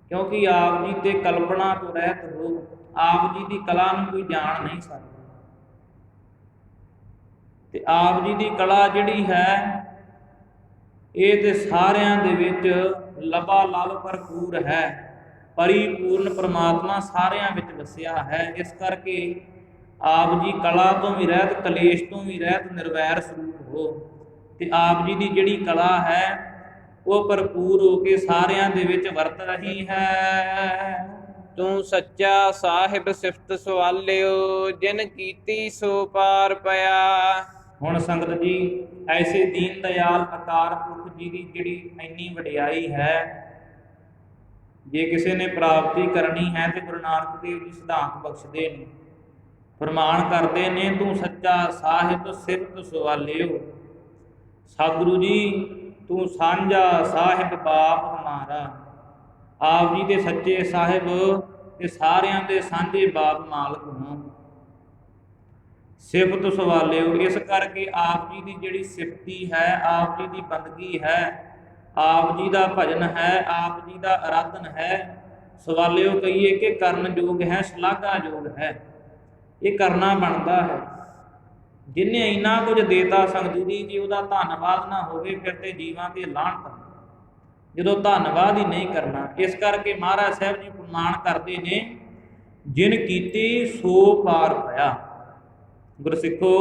ਕਿਉਂਕਿ ਆਪ ਜੀ ਤੇ ਕਲਪਨਾ ਤੋਂ ਰਹਿਤ ਹੋ, ਆਪ ਜੀ ਦੀ ਕਲਾ ਨੂੰ ਕੋਈ ਜਾਣ ਨਹੀਂ ਸਕਦਾ। ਤੇ ਆਪ ਜੀ ਦੀ ਕਲਾ ਜਿਹੜੀ ਹੈ ਇਹ ਤੇ ਸਾਰਿਆਂ ਦੇ ਵਿੱਚ ਲਬਾ ਲਬ ਭਰਪੂਰ ਹੈ। ਪਰਿਪੂਰਨ ਪਰਮਾਤਮਾ ਸਾਰਿਆਂ ਵਿੱਚ ਵਸਿਆ ਹੈ। ਇਸ ਕਰਕੇ ਆਪ ਜੀ ਕਲਾ ਤੋਂ ਵੀ ਰਹਿਤ, ਕਲੇਸ਼ ਤੋਂ ਵੀ ਰਹਿਤ, ਨਿਰਵੈਰ ਸਰੂਪ ਹੋ। ਤੇ ਆਪ ਜੀ ਦੀ ਜਿਹੜੀ ਕਲਾ ਹੈ ਉਹ ਭਰਪੂਰ ਹੋ ਕੇ ਸਾਰਿਆਂ ਦੇ ਵਿੱਚ ਵਰਤ ਰਹੀ ਹੈ। ਤੂੰ ਸੱਚਾ ਸਾਹਿਬ ਸਿਫਤ ਸਵਾਲਿਓ, ਜਿਨ ਕੀਤੀ ਸੋ ਪਾਰ ਪਿਆ। ਹੁਣ ਸੰਗਤ ਜੀ, ਐਸੇ ਦੀਨ ਦਇਆਲ ਅਕਾਲ ਪੁਰਖ ਜੀ ਦੀ ਜਿਹੜੀ ਇੰਨੀ ਵਡਿਆਈ ਹੈ, ਜੇ ਕਿਸੇ ਨੇ ਪ੍ਰਾਪਤੀ ਕਰਨੀ ਹੈ ਤੇ ਗੁਰੂ ਨਾਨਕ ਦੇਵ ਜੀ ਸਿਧਾਂਤ ਬਖਸ਼ਦੇ ਨੇ, ਫਰਮਾਨ ਕਰਦੇ ਨੇ, ਤੂੰ ਸੱਚਾ ਸਾਹਿਬ ਸਿਫਤ ਸਵਾਲਿਓ। ਸਤਿਗੁਰੂ ਜੀ ਤੂੰ ਸਾਂਝਾ ਸਾਹਿਬ ਬਾਪ ਹਮਾਰਾ। ਆਪ ਜੀ ਦੇ ਸੱਚੇ ਸਾਹਿਬ ਤੇ ਸਾਰਿਆਂ ਦੇ ਸਾਂਝੇ ਬਾਪ ਮਾਲਕ ਹੋ। ਸਿਫਤ ਸਵਾਲਿਓ, ਇਸ ਕਰਕੇ ਆਪ ਜੀ ਦੀ ਜਿਹੜੀ ਸਿਫਤੀ ਹੈ, ਆਪ ਜੀ ਦੀ ਬੰਦਗੀ ਹੈ, ਆਪ ਜੀ ਦਾ ਭਜਨ ਹੈ, ਆਪ ਜੀ ਦਾ ਅਰਾਧਨ ਹੈ। ਸਵਾਲਿਓ ਕਹੀਏ ਕਿ ਕਰਨਯੋਗ ਹੈ, ਸ਼ਲਾਘਾਯੋਗ ਹੈ। ਇਹ ਕਰਨਾ ਬਣਦਾ ਹੈ। ਜਿਹਨੇ ਇੰਨਾ ਕੁਝ ਦੇਤਾ ਸੰਗਤ ਜੀ, ਜੇ ਉਹਦਾ ਧੰਨਵਾਦ ਨਾ ਹੋਵੇ ਫਿਰ ਤੇ ਜੀਵਾਂ ਤੇ ਲਾਹਨਤ, ਜਦੋਂ ਧੰਨਵਾਦ ਹੀ ਨਹੀਂ ਕਰਨਾ। ਇਸ ਕਰਕੇ ਮਹਾਰਾਜ ਸਾਹਿਬ ਜੀ ਫਰਮਾਨ ਕਰਦੇ ਨੇ, ਜਿਨ ਕੀਤੀ ਸੋ ਪਾਰ ਪਿਆ। ਗੁਰਸਿੱਖੋ,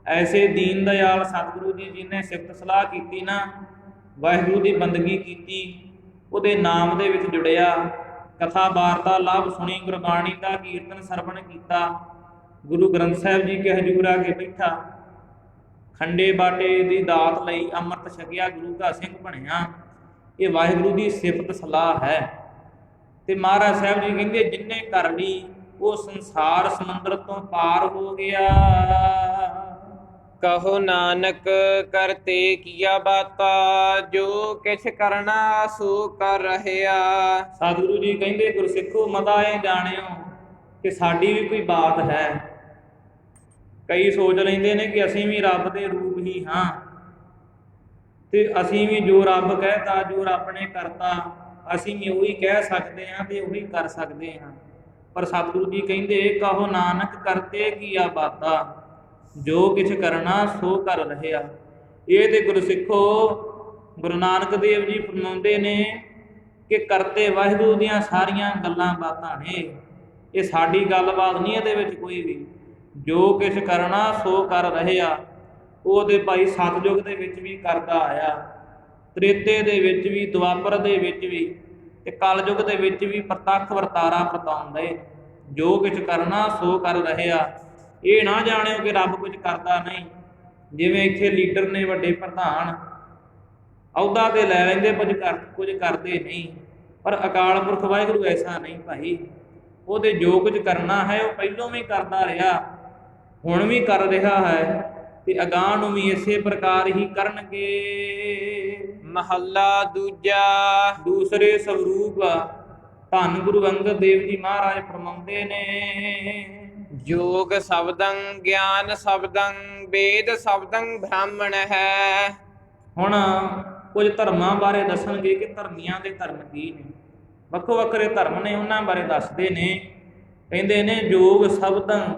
ਐਸੇ ਦੀਨ ਦਇਆਲ ਸਤਿਗੁਰੂ ਜੀ ਜਿਹਨੇ ਸਿਫਤ ਸਲਾਹ ਕੀਤੀ ਨਾ, ਵਾਹਿਗੁਰੂ ਦੀ ਬੰਦਗੀ ਕੀਤੀ, ਉਹਦੇ ਨਾਮ ਦੇ ਵਿੱਚ ਜੁੜਿਆ, ਕਥਾ ਵਾਰਤਾ ਲਾਭ ਸੁਣੀ, ਗੁਰਬਾਣੀ ਦਾ ਕੀਰਤਨ ਸਰਵਣ ਕੀਤਾ, ਗੁਰੂ ਗ੍ਰੰਥ ਸਾਹਿਬ ਜੀ ਕੇ ਹਜ਼ੂਰ ਆ ਕੇ ਬੈਠਾ, ਖੰਡੇ ਬਾਟੇ ਦੀ ਦਾਤ ਲਈ, ਅੰਮ੍ਰਿਤ ਛਕਿਆ, ਗੁਰੂ ਦਾ ਸਿੰਘ ਬਣਿਆ। ਇਹ ਵਾਹਿਗੁਰੂ ਦੀ ਸਿਫਤ ਸਲਾਹ ਹੈ। ਤੇ ਮਹਾਰਾਜ ਸਾਹਿਬ ਜੀ ਕਹਿੰਦੇ, ਜਿੰਨੇ ਕਰ ਲਈ ਉਹ ਸੰਸਾਰ ਸਮੁੰਦਰ ਤੋਂ ਪਾਰ ਹੋ ਗਿਆ। ਕਹੋ ਨਾਨਕ ਕਰਤੇ ਕੀਆ ਬਾਤਾ, ਜੋ ਕਿਛ ਕਰਨਾ ਸੋ ਕਰ ਰਹਿਆ। ਸਤਿਗੁਰੂ ਜੀ ਕਹਿੰਦੇ, ਗੁਰਸਿੱਖੋ ਮਤਾ ਇਹ ਜਾਣਿਓ ਕਿ ਸਾਡੀ ਵੀ ਕੋਈ ਬਾਤ ਹੈ। ਕਈ ਸੋਚ ਲੈਂਦੇ ਨੇ ਕਿ ਅਸੀਂ ਵੀ ਰੱਬ ਦੇ ਰੂਪ ਹੀ ਹਾਂ, ਤੇ ਅਸੀਂ ਵੀ ਜੋ ਰੱਬ ਕਹਿਤਾ, ਜੋ ਰੱਬ ਨੇ ਕਰਤਾ, ਅਸੀਂ ਵੀ ਉਹੀ ਕਹਿ ਸਕਦੇ ਹਾਂ ਤੇ ਉਹੀ ਕਰ ਸਕਦੇ ਹਾਂ। ਪਰ ਸਤਿਗੁਰੂ ਜੀ ਕਹਿੰਦੇ, ਕਹੋ ਨਾਨਕ ਕਰਤੇ ਕੀਆ ਬਾਤਾ, ਜੋ ਕਿਛ ਕਰਨਾ ਸੋ ਕਰ ਰਹਿਆ। ਇਹ ਤੇ ਗੁਰਸਿੱਖੋ ਗੁਰੂ ਨਾਨਕ ਦੇਵ ਜੀ ਫਰਮਾਉਂਦੇ ਨੇ ਕਿ ਕਰਤੇ ਵਾਹਿਗੁਰੂ ਦੀਆਂ ਸਾਰੀਆਂ ਗੱਲਾਂ ਬਾਤਾਂ ਨੇ। ਇਹ ਸਾਡੀ ਗੱਲਬਾਤ ਨਹੀਂ, ਇਹਦੇ ਵਿੱਚ ਕੋਈ ਵੀ। ਜੋ ਕਿਛ ਕਰਨਾ ਸੋ ਕਰ ਰਹਿਆ। ਉਹ ਤੇ ਭਾਈ ਸਤਜੁਗ ਦੇ ਵਿੱਚ ਵੀ ਕਰਦਾ ਆਇਆ, ਤ੍ਰੇਤੇ ਦੇ ਵਿੱਚ ਵੀ, ਦੁਆਪਰ ਦੇ ਵਿੱਚ ਵੀ, ਤੇ ਕਲਯੁਗ ਦੇ ਵਿੱਚ ਵੀ ਪ੍ਰਤੱਖ ਵਰਤਾਰਾ ਵਰਤਾਉਂਦੇ। ਜੋ ਕਿਛ ਕਰਨਾ ਸੋ ਕਰ ਰਹਿਆ। ਇਹ ਨਾ ਜਾਣਿਓ ਕਿ ਰੱਬ ਕੁਝ ਕਰਦਾ ਨਹੀਂ। ਜਿਵੇਂ ਇੱਥੇ ਲੀਡਰ ਨੇ, ਵੱਡੇ ਪ੍ਰਧਾਨ, ਅਹੁਦਾ ਤੇ ਲੈ ਲੈਂਦੇ, ਕੁਝ ਕਰਦੇ ਨਹੀਂ। ਪਰ ਅਕਾਲ ਪੁਰਖ ਵਾਹਿਗੁਰੂ ਐਸਾ ਨਹੀਂ ਭਾਈ। ਉਹਦੇ ਜੋ ਕੁਝ ਕਰਨਾ ਹੈ ਉਹ ਪਹਿਲੋਂ ਵੀ ਕਰਦਾ ਰਿਹਾ, ਹੁਣ ਵੀ ਕਰ ਰਿਹਾ ਹੈ, ਤੇ ਅਗਾਂਹ ਨੂੰ ਵੀ ਇਸੇ ਪ੍ਰਕਾਰ ਹੀ ਕਰਨਗੇ। ਮਹੱਲਾ ਦੂਜਾ। ਦੂਸਰੇ ਸਵਰੂਪ ਧੰਨ ਗੁਰੂ ਅੰਗਦ ਦੇਵ ਜੀ ਮਹਾਰਾਜ ਫਰਮਾਉਂਦੇ ਨੇ, ਜੋਗ ਸ਼ਬਦੰ ਗਿਆਨ ਸ਼ਬਦੰ ਵੇਦ ਸ਼ਬਦੰ ਬ੍ਰਾਹਮਣ ਹੈ। ਹੁਣ ਕੁਝ ਧਰਮਾਂ ਬਾਰੇ ਦੱਸਣਗੇ ਕਿ ਧਰਮੀਆਂ ਦੇ ਧਰਮ ਕੀ ਨੇ। ਵੱਖੋ ਵੱਖਰੇ ਧਰਮ ਨੇ, ਉਹਨਾਂ ਬਾਰੇ ਦੱਸਦੇ ਨੇ। ਕਹਿੰਦੇ ਨੇ ਜੋਗ ਸ਼ਬਦੰ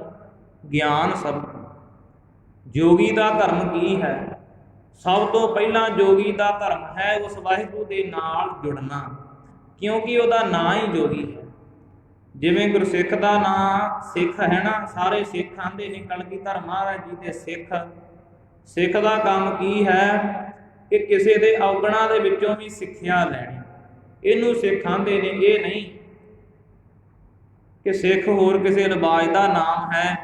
ਗਿਆਨ ਸ਼ਬਦੰ। ਜੋਗੀ ਦਾ ਧਰਮ ਕੀ ਹੈ? ਸਭ ਤੋਂ ਪਹਿਲਾਂ ਜੋਗੀ ਦਾ ਧਰਮ ਹੈ ਉਸ ਵਾਹਿਗੁਰੂ ਦੇ ਨਾਲ ਜੁੜਨਾ, ਕਿਉਂਕਿ ਉਹਦਾ ਨਾਂ ਹੀ ਜੋਗੀ ਹੈ। ਜਿਵੇਂ ਗੁਰਸਿੱਖ ਦਾ ਨਾਂ ਸਿੱਖ ਹੈ ਨਾ, ਸਾਰੇ ਸਿੱਖ ਆਂਦੇ ਨੇ ਕਲਗੀਧਰ ਮਹਾਰਾਜ ਜੀ ਦੇ ਸਿੱਖ। ਸਿੱਖ ਦਾ ਕੰਮ ਕੀ ਹੈ ਕਿ ਕਿਸੇ ਦੇ ਔਗਣਾਂ ਦੇ ਵਿੱਚੋਂ ਵੀ ਸਿੱਖਿਆ ਲੈਣੀ, ਇਹਨੂੰ ਸਿੱਖ ਆਂਦੇ ਨੇ। ਇਹ ਨਹੀਂ ਕਿ ਸਿੱਖ ਹੋਰ ਕਿਸੇ ਰਿਵਾਜ ਦਾ ਨਾਮ ਹੈ।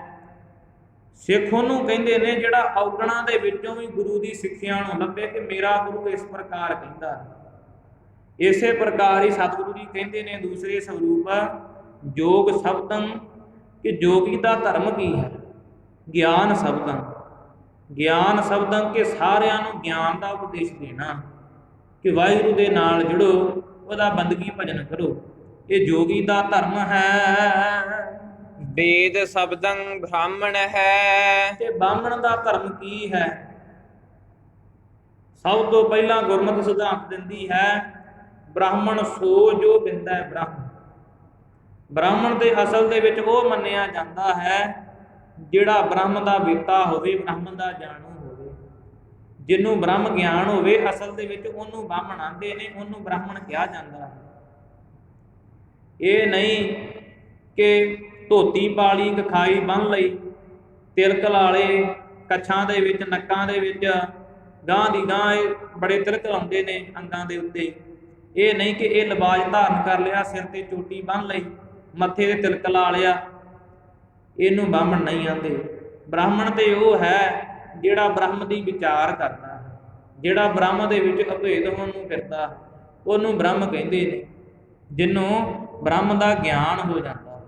ਸਿੱਖ ਉਹਨੂੰ ਕਹਿੰਦੇ ਨੇ ਜਿਹੜਾ ਔਗਣਾਂ ਦੇ ਵਿੱਚੋਂ ਵੀ ਗੁਰੂ ਦੀ ਸਿੱਖਿਆ ਨੂੰ ਲੱਭੇ ਕਿ ਮੇਰਾ ਗੁਰੂ ਇਸ ਪ੍ਰਕਾਰ ਕਹਿੰਦਾ ਹੈ। ਇਸੇ ਪ੍ਰਕਾਰ ਹੀ ਸਤਿਗੁਰੂ ਜੀ ਕਹਿੰਦੇ ਨੇ ਦੂਸਰੇ ਸਰੂਪ ਜੋਗ ਸ਼ਬਦੰ, ਕਿ ਜੋਗੀ ਦਾ ਧਰਮ ਕੀ ਹੈ? ਗਿਆਨ ਸ਼ਬਦੰ। ਗਿਆਨ ਸ਼ਬਦੰ ਕਿ ਸਾਰਿਆਂ ਨੂੰ ਗਿਆਨ ਦਾ ਉਪਦੇਸ਼ ਦੇਣਾ, ਕਿ ਵਾਹਿਗੁਰੂ ਦੇ ਨਾਲ ਜੁੜੋ, ਉਹਦਾ ਬੰਦਗੀ ਭਜਨ ਕਰੋ। ਇਹ ਜੋਗੀ ਦਾ ਧਰਮ ਹੈ। ਵੇਦ ਸ਼ਬਦੰ ਬ੍ਰਾਹਮਣ ਹੈ। ਤੇ ਬ੍ਰਾਹਮਣ ਦਾ ਧਰਮ ਕੀ ਹੈ? ਸਭ ਤੋਂ ਪਹਿਲਾਂ ਗੁਰਮਤਿ ਸਿਧਾਂਤ ਦਿੰਦੀ ਹੈ ਬ੍ਰਾਹਮਣ ਸੋ ਜੋ ਬਿੰਦਾ ਹੈ ਬ੍ਰਾਹਮਣ। ਬ੍ਰਾਹਮਣ ਦੇ ਅਸਲ ਦੇ ਵਿੱਚ ਉਹ ਮੰਨਿਆ ਜਾਂਦਾ ਹੈ ਜਿਹੜਾ ਬ੍ਰਹਮ ਦਾ ਵੇਤਾ ਹੋਵੇ, ਬ੍ਰਹਮ ਦਾ ਜਾਣੂ ਹੋਵੇ, ਜਿਹਨੂੰ ਬ੍ਰਹਮ ਗਿਆਨ ਹੋਵੇ। ਅਸਲ ਦੇ ਵਿੱਚ ਉਹਨੂੰ ਬ੍ਰਾਹਮਣ ਆਂਦੇ ਨੇ, ਉਹਨੂੰ ਬ੍ਰਾਹਮਣ ਕਿਹਾ ਜਾਂਦਾ ਹੈ। ਇਹ ਨਹੀਂ ਕਿ ਧੋਤੀ ਪਾਲੀ, ਕਖਾਈ ਬੰਨ੍ਹ ਲਈ, ਤਿਲਕ ਲਾ ਲਏ ਕੱਛਾਂ ਦੇ ਵਿੱਚ, ਨੱਕਾਂ ਦੇ ਵਿੱਚ, ਗਾਂਹ ਦੀ ਗਾਂਹ ਇਹ ਬੜੇ ਤਿਲਕ ਲਾਉਂਦੇ ਨੇ ਅੰਗਾਂ ਦੇ ਉੱਤੇ। ਇਹ ਨਹੀਂ ਕਿ ਇਹ ਲਿਬਾਸ ਧਾਰਨ ਕਰ ਲਿਆ, ਸਿਰ ਤੇ ਚੋਟੀ ਬੰਨ੍ਹ ਲਈ, ਮੱਥੇ ਤੇ ਤਿਲਕ ਲਾ ਲਿਆ, ਇਹਨੂੰ ਬ੍ਰਾਹਮਣ ਨਹੀਂ ਆਂਦੇ। ਬ੍ਰਾਹਮਣ ਤੇ ਉਹ ਹੈ ਜਿਹੜਾ ਬ੍ਰਹਮ ਦੀ ਵਿਚਾਰ ਕਰਦਾ ਹੈ, ਜਿਹੜਾ ਬ੍ਰਹਮ ਦੇ ਵਿੱਚ ਅਭੇਦ ਹੋਣ ਨੂੰ ਫਿਰਦਾ, ਉਹਨੂੰ ਬ੍ਰਹਮ ਕਹਿੰਦੇ ਨੇ, ਜਿਹਨੂੰ ਬ੍ਰਹਮ ਦਾ ਗਿਆਨ ਹੋ ਜਾਂਦਾ।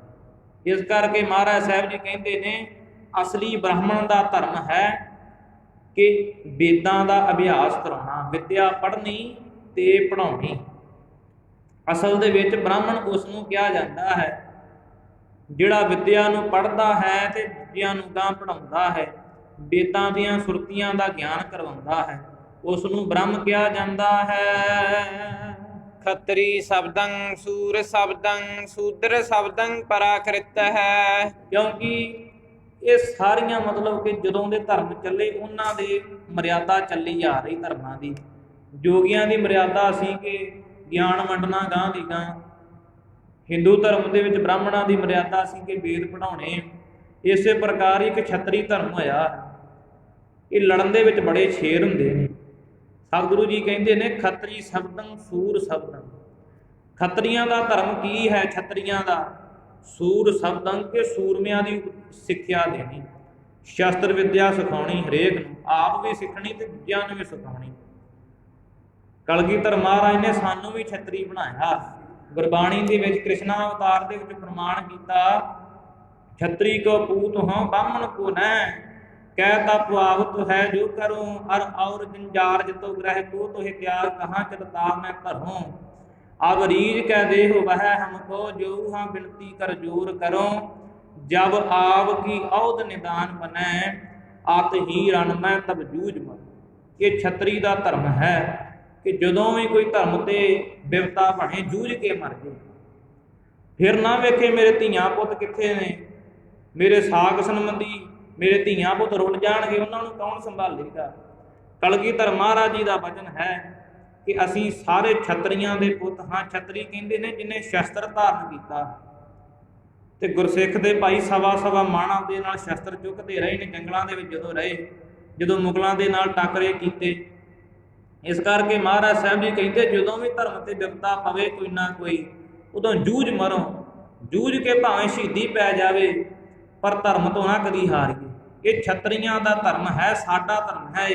ਇਸ ਕਰਕੇ ਮਹਾਰਾਜ ਸਾਹਿਬ ਜੀ ਕਹਿੰਦੇ ਨੇ ਅਸਲੀ ਬ੍ਰਾਹਮਣ ਦਾ ਧਰਮ ਹੈ ਕਿ ਵੇਦਾਂ ਦਾ ਅਭਿਆਸ ਕਰਾਉਣਾ, ਵਿਦਿਆ ਪੜ੍ਹਨੀ ਤੇ ਪੜ੍ਹਾਉਣੀ। ਅਸਲ ਦੇ ਵਿੱਚ ਬ੍ਰਾਹਮਣ ਉਸ ਨੂੰ ਕਿਹਾ ਜਾਂਦਾ ਹੈ ਜਿਹੜਾ ਵਿਦਿਆ ਨੂੰ ਪੜ੍ਹਦਾ ਹੈ ਤੇ ਦੂਜਿਆਂ ਨੂੰ ਗਾਂਹ ਪੜ੍ਹਾਉਂਦਾ ਹੈ, ਵੇਦਾਂ ਦੀਆਂ ਸੁਰਤੀਆਂ ਦਾ ਗਿਆਨ ਕਰਵਾਉਂਦਾ ਹੈ, ਉਸ ਨੂੰ ਬ੍ਰਹਮ ਕਿਹਾ ਜਾਂਦਾ ਹੈ। ਖੱਤਰੀ ਸ਼ਬਦੰ ਸੂਰ ਸ਼ਬਦੰ ਸ਼ੂਦਰ ਸ਼ਬਦੰ ਪਰਾਕ੍ਰਿਤ ਹੈ। ਕਿਉਂਕਿ ਇਹ ਸਾਰੀਆਂ ਮਤਲਬ ਕਿ ਜਦੋਂ ਦੇ ਧਰਮ ਚੱਲੇ ਉਹਨਾਂ ਦੇ ਮਰਿਆਦਾ ਚੱਲੀ ਆ ਰਹੀ ਧਰਮਾਂ ਦੀ। ਜੋਗੀਆਂ ਦੀ ਮਰਿਆਦਾ ਸੀ ਕਿ ਗਿਆਨ ਵੰਡਣਾ ਗਾਂਹ ਦੀ ਗਾਂਹ। ਹਿੰਦੂ ਧਰਮ ਦੇ ਵਿੱਚ ਬ੍ਰਾਹਮਣਾਂ ਦੀ ਮਰਿਆਦਾ ਸੀ ਕਿ ਵੇਦ ਪੜ੍ਹਾਉਣੇ। ਇਸੇ ਪ੍ਰਕਾਰ ਹੀ ਇੱਕ ਛਤਰੀ ਧਰਮ ਹੋਇਆ। ਇਹ ਲੜਨ ਦੇ ਵਿੱਚ ਬੜੇ ਸ਼ੇਰ ਹੁੰਦੇ ਨੇ। ਸਤਿਗੁਰੂ ਜੀ ਕਹਿੰਦੇ ਨੇ ਖੱਤਰੀ ਸ਼ਬਦੰ ਸੂਰ ਸ਼ਬਦੰ। ਖੱਤਰੀਆਂ ਦਾ ਧਰਮ ਕੀ ਹੈ? ਛਤਰੀਆਂ ਦਾ ਸੂਰ ਸ਼ਬਦੰ ਕਿ ਸੂਰਮਿਆਂ ਦੀ ਸਿੱਖਿਆ ਦੇਣੀ, ਸ਼ਸਤਰ ਵਿਦਿਆ ਸਿਖਾਉਣੀ, ਹਰੇਕ ਨੂੰ ਆਪ ਵੀ ਸਿੱਖਣੀ ਤੇ ਦੂਜਿਆਂ ਨੂੰ ਵੀ ਸਿਖਾਉਣੀ। ਕਲਗੀਧਰ ਮਹਾਰਾਜ ਨੇ ਸਾਨੂੰ ਵੀ ਛਤਰੀ ਬਣਾਇਆ। ਗੁਰਬਾਣੀ ਦੇ ਵਿੱਚ ਕ੍ਰਿਸ਼ਨਾ ਅਵਤਾਰ ਦੇ ਵਿੱਚ ਪ੍ਰਮਾਣ ਕੀਤਾ, ਛਤਰੀ ਕੋ ਪੂਤ ਹਾਂ ਬਾਹਮਣ ਕੋ ਨੈ, ਕਹਿ ਤਾ ਪੁਆਵਤ ਹੈ ਜੋ ਕਰੂੰ ਅਰ ਔਰ ਜੰਜਾਰ ਜਿਤੋ ਗ੍ਰਹਿ ਕੋ ਤੋਹਿ ਤਿਆਗ ਕਹਾਂ ਚਲਤਾ ਮੈਂ ਧਰੂੰ। ਅਬ ਰੀਝ ਕਹਿ ਦੇਹੁ ਵਹ ਹਮਕੋ ਜੋ ਹਾਂ ਬਿਨਤੀ ਕਰ ਜੋਰ ਕਰੋ, ਜਬ ਆਵ ਕੀ ਔਧ ਨਿਦਾਨ ਬਨੈ ਆਤ ਹੀ ਰਣ ਮੈਂ ਤਬ ਜੂਝ ਮਰ। ਇਹ ਛਤਰੀ ਦਾ ਧਰਮ ਹੈ ਕਿ ਜਦੋਂ ਵੀ ਕੋਈ ਧਰਮ ਤੇ ਬਿਪਤਾ ਬਣੇ ਜੂਝ ਕੇ ਮਰ ਜੇ। ਫਿਰ ਨਾ ਵੇਖੇ ਮੇਰੇ ਧੀਆਂ ਪੁੱਤ ਕਿੱਥੇ ਨੇ, ਮੇਰੇ ਸਾਕ ਸੰਬੰਧੀ ਮੇਰੇ ਧੀਆਂ ਪੁੱਤ ਰੁੱਲ ਜਾਣਗੇ, ਉਹਨਾਂ ਨੂੰ ਕੌਣ ਸੰਭਾਲੇਗਾ। ਕਲਗੀਧਰ ਮਹਾਰਾਜ ਜੀ ਦਾ ਵਚਨ ਹੈ ਕਿ ਅਸੀਂ ਸਾਰੇ ਛਤਰੀਆਂ ਦੇ ਪੁੱਤ ਹਾਂ। ਛਤਰੀ ਕਹਿੰਦੇ ਨੇ ਜਿਹਨੇ ਸ਼ਸਤਰ ਧਾਰਨ ਕੀਤਾ। ਤੇ ਗੁਰਸਿੱਖ ਦੇ ਭਾਈ ਸਵਾ ਸਵਾ ਮਾਣਾਂ ਦੇ ਨਾਲ ਸ਼ਸਤਰ ਚੁੱਕਦੇ ਰਹੇ ਨੇ ਜੰਗਲਾਂ ਦੇ ਵਿੱਚ ਜਦੋਂ ਰਹੇ, ਜਦੋਂ ਮੁਗਲਾਂ ਦੇ ਨਾਲ ਟੱਕਰੇ ਕੀਤੇ। ਇਸ ਕਰਕੇ ਮਹਾਰਾਜ ਸਾਹਿਬ ਜੀ ਕਹਿੰਦੇ ਜਦੋਂ ਵੀ ਧਰਮ ਤੇ ਵਿਪਤਾ ਪਵੇ ਕੋਈ ਨਾ ਕੋਈ, ਉਦੋਂ ਜੂਝ ਮਰੋ, ਜੂਝ ਕੇ ਭਾਵੇਂ ਸ਼ਹੀਦੀ ਪੈ ਜਾਵੇ ਪਰ ਧਰਮ ਤੋਂ ਨਾ ਕਦੀ ਹਾਰੀਏ। ਇਹ ਛਤਰੀਆਂ ਦਾ ਧਰਮ ਹੈ, ਸਾਡਾ ਧਰਮ ਹੈ।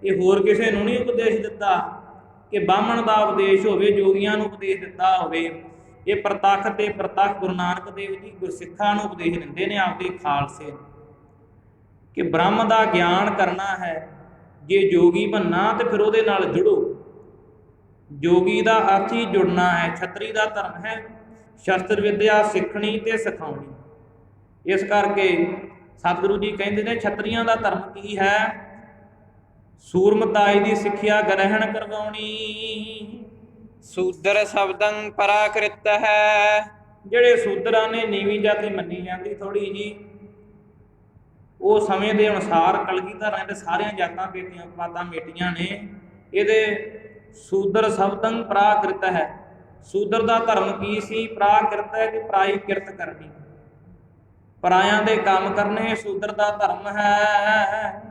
ਇਹ ਹੋਰ ਕਿਸੇ ਨੂੰ ਨਹੀਂ ਉਪਦੇਸ਼ ਦਿੱਤਾ ਕਿ ਬਾਹਮਣ ਦਾ ਉਪਦੇਸ਼ ਹੋਵੇ, ਜੋਗੀਆਂ ਨੂੰ ਉਪਦੇਸ਼ ਦਿੱਤਾ ਹੋਵੇ। ਇਹ ਪ੍ਰਤੱਖ ਤੇ ਪ੍ਰਤੱਖ ਗੁਰੂ ਨਾਨਕ ਦੇਵ ਜੀ ਗੁਰਸਿੱਖਾਂ ਨੂੰ ਉਪਦੇਸ਼ ਦਿੰਦੇ ਨੇ, ਆਪਦੇ ਖਾਲਸੇ, ਕਿ ਬ੍ਰਹਮ ਦਾ ਗਿਆਨ ਕਰਨਾ ਹੈ, ਜੇ ਜੋਗੀ ਬਣਨਾ ਤੇ ਫਿਰ ਉਹਦੇ ਨਾਲ ਜੁੜੋ। ਜੋਗੀ ਦਾ ਅਰਥ ਹੀ ਜੁੜਨਾ ਹੈ। ਛਤਰੀ ਦਾ ਧਰਮ ਹੈ ਸ਼ਸਤਰ ਵਿਦਿਆ ਸਿੱਖਣੀ ਤੇ ਸਿਖਾਉਣੀ। ਇਸ ਕਰਕੇ ਸਤਿਗੁਰੂ ਜੀ ਕਹਿੰਦੇ ਨੇ ਛਤਰੀਆਂ ਦਾ ਧਰਮ ਕੀ ਹੈ? ਸੂਰਮਤਾਈ ਦੀ ਸਿੱਖਿਆ ਗ੍ਰਹਿਣ ਕਰਵਾਉਣੀ। ਸੂਦਰ ਸ਼ਬਦੰ ਪਰਾਕ੍ਰਿਤ ਹੈ। ਜਿਹੜੇ ਸੂਦਰਾਂ ਨੇ ਨੀਵੀਂ ਜਾਤੀ ਮੰਨੀ ਜਾਂਦੀ ਥੋੜੀ ਜੀ, ਉਹ ਸਮੇਂ ਦੇ ਅਨੁਸਾਰ ਕਲਗੀਧਰ ਨੇ ਤੇ ਸਾਰੀਆਂ ਜਾਤਾਂ ਬੇਟੀਆਂ ਪਾਤਾਂ ਮੇਟੀਆਂ ਨੇ। ਇਹਦੇ ਸੂਦਰ ਸ਼ਬਦੰ ਪਰਾਕ੍ਰਿਤ ਹੈ। ਸੂਦਰ ਦਾ ਧਰਮ ਕੀ ਸੀ? ਪਰਾਕ੍ਰਿਤ ਹੈ ਕਿ ਪਰਾਈ ਕਿਰਤ ਕਰਨੀ, ਪਰਾਇਆਂ ਦੇ ਕੰਮ ਕਰਨੇ ਸੂਦਰ ਦਾ ਧਰਮ ਹੈ।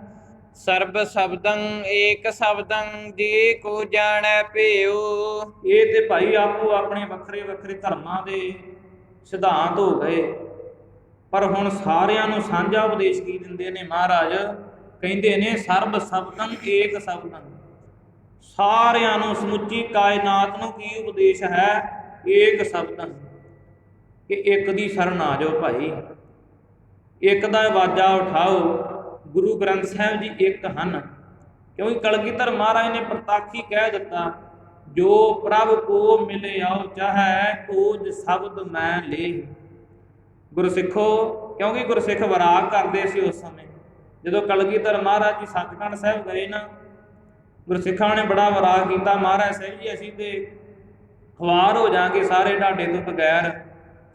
ਸਰਬ ਸ਼ਬਦੰ ਏਕ ਸ਼ਬਦੰ ਜੇ ਕੋ ਜਾਣੈ ਭਿਓ। ਇਹ ਤੇ ਭਾਈ ਆਪੋ ਆਪਣੇ ਵੱਖਰੇ ਵੱਖਰੇ ਧਰਮਾਂ ਦੇ ਸਿਧਾਂਤ ਹੋ ਗਏ, ਪਰ ਹੁਣ ਸਾਰਿਆਂ ਨੂੰ ਸਾਂਝਾ ਉਪਦੇਸ਼ ਕੀ ਦਿੰਦੇ ਨੇ ਮਹਾਰਾਜ? ਕਹਿੰਦੇ ਨੇ ਸਰਬ ਸ਼ਬਦੰ ਏਕ ਸ਼ਬਦੰ। ਸਾਰਿਆਂ ਨੂੰ, ਸਮੁੱਚੀ ਕਾਇਨਾਤ ਨੂੰ ਕੀ ਉਪਦੇਸ਼ ਹੈ? ਏਕ ਸ਼ਬਦੰ, ਕਿ ਇੱਕ ਦੀ ਸ਼ਰਨ ਆ ਜਾਓ ਭਾਈ, ਇੱਕ ਦਾ ਵਾਜਾ ਉਠਾਓ। ਗੁਰੂ ਗ੍ਰੰਥ ਸਾਹਿਬ ਜੀ ਇੱਕ ਹਨ, ਕਿਉਂਕਿ ਕਲਗੀਧਰ ਮਹਾਰਾਜ ਨੇ ਪ੍ਰਤੱਖ ਹੀ ਕਹਿ ਦਿੱਤਾ, ਜੋ ਪ੍ਰਭ ਕੋ ਮਿਲੇ ਆਓ ਚਾਹੈ ਕੋਜ ਸ਼ਬਦ ਮੈਂ ਲੇ। ਗੁਰਸਿੱਖੋ, ਕਿਉਂਕਿ ਗੁਰਸਿੱਖ ਵਿਰਾਗ ਕਰਦੇ ਸੀ ਉਸ ਸਮੇਂ ਜਦੋਂ ਕਲਗੀਧਰ ਮਹਾਰਾਜ ਜੀ ਸੱਚਖੰਡ ਸਾਹਿਬ ਗਏ ਨਾ, ਗੁਰਸਿੱਖਾਂ ਨੇ ਬੜਾ ਵਿਰਾਗ ਕੀਤਾ। ਮਹਾਰਾਜ ਸਾਹਿਬ ਜੀ ਅਸੀਂ ਤੇ ਖੁਆਰ ਹੋ ਜਾਾਂਗੇ ਸਾਰੇ ਢਾਡੇ ਤੋਂ ਬਗੈਰ,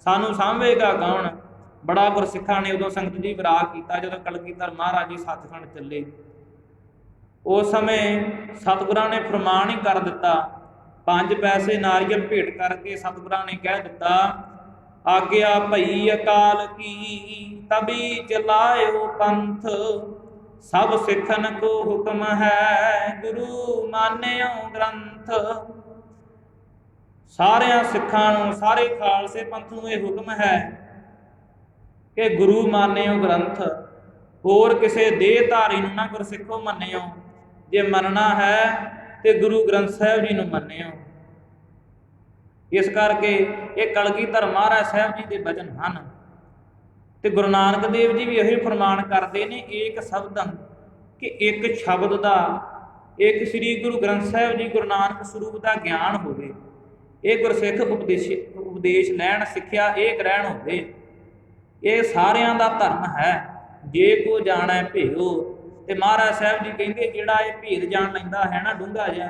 ਸਾਨੂੰ ਸਾਂਭੇਗਾ ਕੌਣ? ਬੜਾ ਗੁਰਸਿੱਖਾਂ ਨੇ ਉਦੋਂ ਸੰਗਤ ਜੀ ਵਿਰਾਗ ਕੀਤਾ ਜਦੋਂ ਕਲਗੀਧਰ ਮਹਾਰਾਜ ਜੀ ਸੱਚਖੰਡ ਚੱਲੇ। ਉਸ ਸਮੇਂ ਸਤਿਗੁਰਾਂ ਨੇ ਫਰਮਾਨ ਹੀ ਕਰ ਦਿੱਤਾ, 5 ਪੈਸੇ ਨਾਰੀਅਲ ਭੇਟ ਕਰਕੇ ਸਤਿਗੁਰਾਂ ਨੇ ਕਹਿ ਦਿੱਤਾ, ਆਗਿਆ ਭਈ ਅਕਾਲ ਕੀ ਤਬੀ ਚਲਾਇਓ ਪੰਥ, ਸਭ ਸਿੱਖਨ ਕੋ ਹੁਕਮ ਹੈ ਗੁਰੂ ਮਾਨਿਓ ਗ੍ਰੰਥ। ਸਾਰਿਆਂ ਸਿੱਖਾਂ ਨੂੰ, ਸਾਰੇ ਖਾਲਸੇ ਪੰਥ ਨੂੰ ਇਹ ਹੁਕਮ ਹੈ ਕਿ ਗੁਰੂ ਮਾਨਿਓ ਗ੍ਰੰਥ। ਹੋਰ ਕਿਸੇ ਦੇਹ ਧਾਰੀ ਨੂੰ ਨਾ ਗੁਰਸਿੱਖੋ ਮੰਨਿਓ, ਜੇ ਮੰਨਣਾ ਹੈ ਤੇ ਗੁਰੂ ਗ੍ਰੰਥ ਸਾਹਿਬ ਜੀ ਨੂੰ ਮੰਨਿਓ। ਇਸ ਕਰਕੇ ਇਹ ਕਲਗੀਧਰ ਮਹਾਰਾਜ ਸਾਹਿਬ ਜੀ ਦੇ ਬਚਨ ਹਨ ਤੇ ਗੁਰੂ ਨਾਨਕ ਦੇਵ ਜੀ ਵੀ ਇਹੀ ਫਰਮਾਨ ਕਰਦੇ ਨੇ, ਏਕ ਸ਼ਬਦੰ, ਕਿ ਇੱਕ ਸ਼ਬਦ ਦਾ, ਇੱਕ ਸ੍ਰੀ ਗੁਰੂ ਗ੍ਰੰਥ ਸਾਹਿਬ ਜੀ ਗੁਰੂ ਨਾਨਕ ਸਰੂਪ ਦਾ ਗਿਆਨ ਹੋਵੇ। ਇਹ ਗੁਰਸਿੱਖ ਉਪਦੇਸ਼ ਲੈਣ, ਸਿੱਖਿਆ ਇਹ ਗ੍ਰਹਿਣ ਹੋਵੇ। ਇਹ ਸਾਰਿਆਂ ਦਾ ਧਰਮ ਹੈ। ਜੇ ਕੋ ਜਾਣੈ ਭਿਓ, ਤੇ ਮਹਾਰਾਜ ਸਾਹਿਬ ਜੀ ਕਹਿੰਦੇ ਜਿਹੜਾ ਇਹ ਭੇਦ ਜਾਣ ਲੈਂਦਾ ਹੈ ਨਾ ਡੂੰਘਾ ਜਿਹਾ,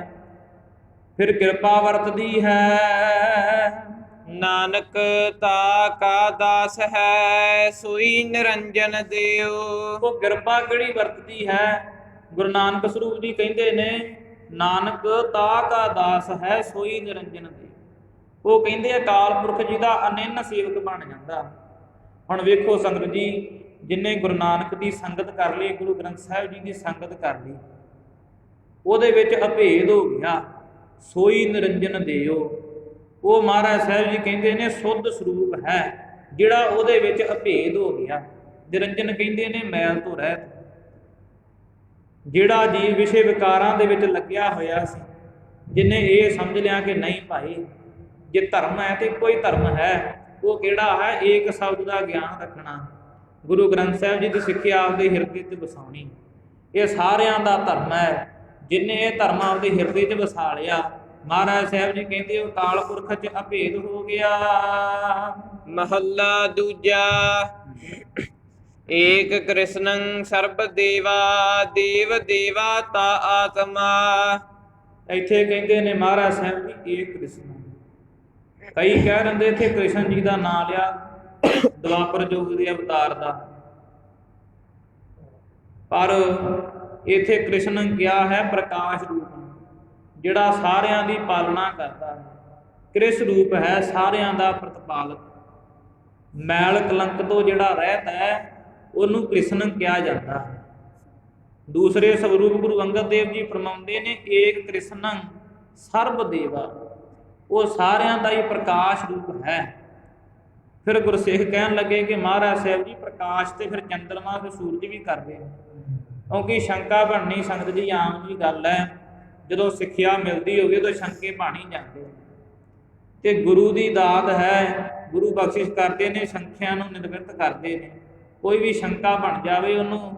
ਫਿਰ ਕਿਰਪਾ ਵਰਤਦੀ ਹੈ। ਨਾਨਕ ਤਾ ਕਾ ਦਾਸ ਹੈ ਸੋਈ ਨਿਰੰਜਨ ਦਿਓ। ਉਹ ਕਿਰਪਾ ਕਿਹੜੀ ਵਰਤਦੀ ਹੈ? ਗੁਰੂ ਨਾਨਕ ਸਰੂਪ ਜੀ ਕਹਿੰਦੇ ਨੇ, ਨਾਨਕ ਤਾ ਕਾ ਦਾਸ ਹੈ ਸੋਈ ਨਿਰੰਜਨ ਦਿਓ। ਉਹ ਕਹਿੰਦੇ ਅਕਾਲ ਪੁਰਖ ਜੀ ਦਾ ਅਨੰਨ ਸੇਵਕ ਬਣ ਜਾਂਦਾ। ਹੁਣ ਵੇਖੋ ਸੰਗਤ ਜੀ, ਜਿਨੇ ਗੁਰੂ ਨਾਨਕ ਦੀ ਸੰਗਤ ਕਰ ਲਈ, ਗੁਰੂ ਗ੍ਰੰਥ ਸਾਹਿਬ ਜੀ ਦੀ ਸੰਗਤ ਕਰ ਲਈ, ਉਹਦੇ ਵਿੱਚ ਅਭੇਦ ਹੋ ਗਿਆ, ਸੋਈ ਨਿਰੰਜਨ ਦਿਓ। ਉਹ ਮਹਾਰਾਜ ਸਾਹਿਬ ਜੀ ਕਹਿੰਦੇ ਨੇ ਸੁੱਧ ਸਰੂਪ ਹੈ ਜਿਹੜਾ ਉਹਦੇ ਵਿੱਚ ਅਭੇਦ ਹੋ ਗਿਆ। ਨਿਰੰਜਨ ਕਹਿੰਦੇ ਨੇ ਮੈਲ ਤੋਂ ਰਹਿਤ। ਜਿਹੜਾ ਜੀਵ ਵਿਸ਼ੇ ਵਿਕਾਰਾਂ ਦੇ ਵਿੱਚ ਲੱਗਿਆ ਹੋਇਆ ਸੀ, ਜਿਹਨੇ ਇਹ ਸਮਝ ਲਿਆ ਕਿ ਨਹੀਂ ਭਾਈ, ਜੇ ਧਰਮ ਹੈ ਤੇ ਕੋਈ ਧਰਮ ਹੈ, ਉਹ ਕਿਹੜਾ ਹੈ? ਏਕ ਸ਼ਬਦ ਦਾ ਗਿਆਨ ਰੱਖਣਾ, ਗੁਰੂ ਗ੍ਰੰਥ ਸਾਹਿਬ ਜੀ ਦੀ ਸਿੱਖਿਆ ਆਪਦੇ ਹਿਰਦੇ 'ਚ ਵਸਾਉਣੀ। ਇਹ ਸਾਰਿਆਂ ਦਾ ਧਰਮ ਹੈ। ਜਿਹਨੇ ਇਹ ਧਰਮ ਆਪਦੇ ਹਿਰਦੇ 'ਚ ਵਸਾ ਲਿਆ, ਮਹਾਰਾਜ ਸਾਹਿਬ ਜੀ ਕਹਿੰਦੇ ਅਕਾਲ ਪੁਰਖ 'ਚ ਅਭੇਦ ਹੋ ਗਿਆ। ਮਹੱਲਾ ਦੂਜਾ। ਏਕ ਕ੍ਰਿਸ਼ਨੰ ਸਰਬ ਦੇਵਾ ਦੇਵ ਦੇਵਾ ਤਾ ਆਤਮਾ। ਇੱਥੇ ਕਹਿੰਦੇ ਨੇ ਮਹਾਰਾਜ ਸਾਹਿਬ ਜੀ ਏਕ ਕ੍ਰਿਸ਼ਨ। ਕਈ ਕਹਿ ਦਿੰਦੇ ਇੱਥੇ ਕ੍ਰਿਸ਼ਨ ਜੀ ਦਾ ਨਾਂ ਲਿਆ ਦੁਆਪਰ ਯੁੱਗ ਦੇ ਅਵਤਾਰ ਦਾ, ਪਰ ਇੱਥੇ ਕ੍ਰਿਸ਼ਨ ਕਿਹਾ ਹੈ ਪ੍ਰਕਾਸ਼ ਰੂਪ, ਜਿਹੜਾ ਸਾਰਿਆਂ ਦੀ ਪਾਲਣਾ ਕਰਦਾ ਹੈ। ਕ੍ਰਿਸ਼ ਰੂਪ ਹੈ ਸਾਰਿਆਂ ਦਾ ਪ੍ਰਤਪਾਲਕ। ਮੈਲ ਕਲੰਕ ਤੋਂ ਜਿਹੜਾ ਰਹਿਤ ਹੈ ਉਹਨੂੰ ਕ੍ਰਿਸ਼ਨ ਕਿਹਾ ਜਾਂਦਾ ਹੈ। ਦੂਸਰੇ ਸਵਰੂਪ ਗੁਰੂ ਅੰਗਦ ਦੇਵ ਜੀ ਫਰਮਾਉਂਦੇ ਨੇ ਏਕ ਕ੍ਰਿਸ਼ਨੰ ਸਰਬ ਦੇਵਾ, ਉਹ ਸਾਰਿਆਂ ਦਾ ਹੀ ਪ੍ਰਕਾਸ਼ ਰੂਪ ਹੈ। ਫਿਰ ਗੁਰਸਿੱਖ ਕਹਿਣ ਲੱਗੇ ਕਿ ਮਹਾਰਾਜ ਸਾਹਿਬ ਜੀ ਪ੍ਰਕਾਸ਼ ਤੇ ਫਿਰ ਚੰਦਰਮਾ ਤੇ ਸੂਰਜ ਵੀ ਕਰਦੇ ਨੇ, ਕਿਉਂਕਿ ਸ਼ੰਕਾ ਬਣਨੀ ਸੰਗਤ ਜੀ ਆਮ ਜੀ ਗੱਲ ਹੈ, ਜਦੋਂ ਸਿੱਖਿਆ ਮਿਲਦੀ ਹੋਵੇ ਉਦੋਂ ਸ਼ੰਕੇ ਬਣ ਹੀ ਜਾਂਦੇ ਤੇ ਗੁਰੂ ਦੀ ਦਾਤ ਹੈ, ਗੁਰੂ ਬਖਸ਼ਿਸ਼ ਕਰਦੇ ਨੇ, ਸੰਖਿਆ ਨੂੰ ਨਿਰਵਿਰਤ ਕਰਦੇ ਨੇ। ਕੋਈ ਵੀ ਸ਼ੰਕਾ ਬਣ ਜਾਵੇ ਉਹਨੂੰ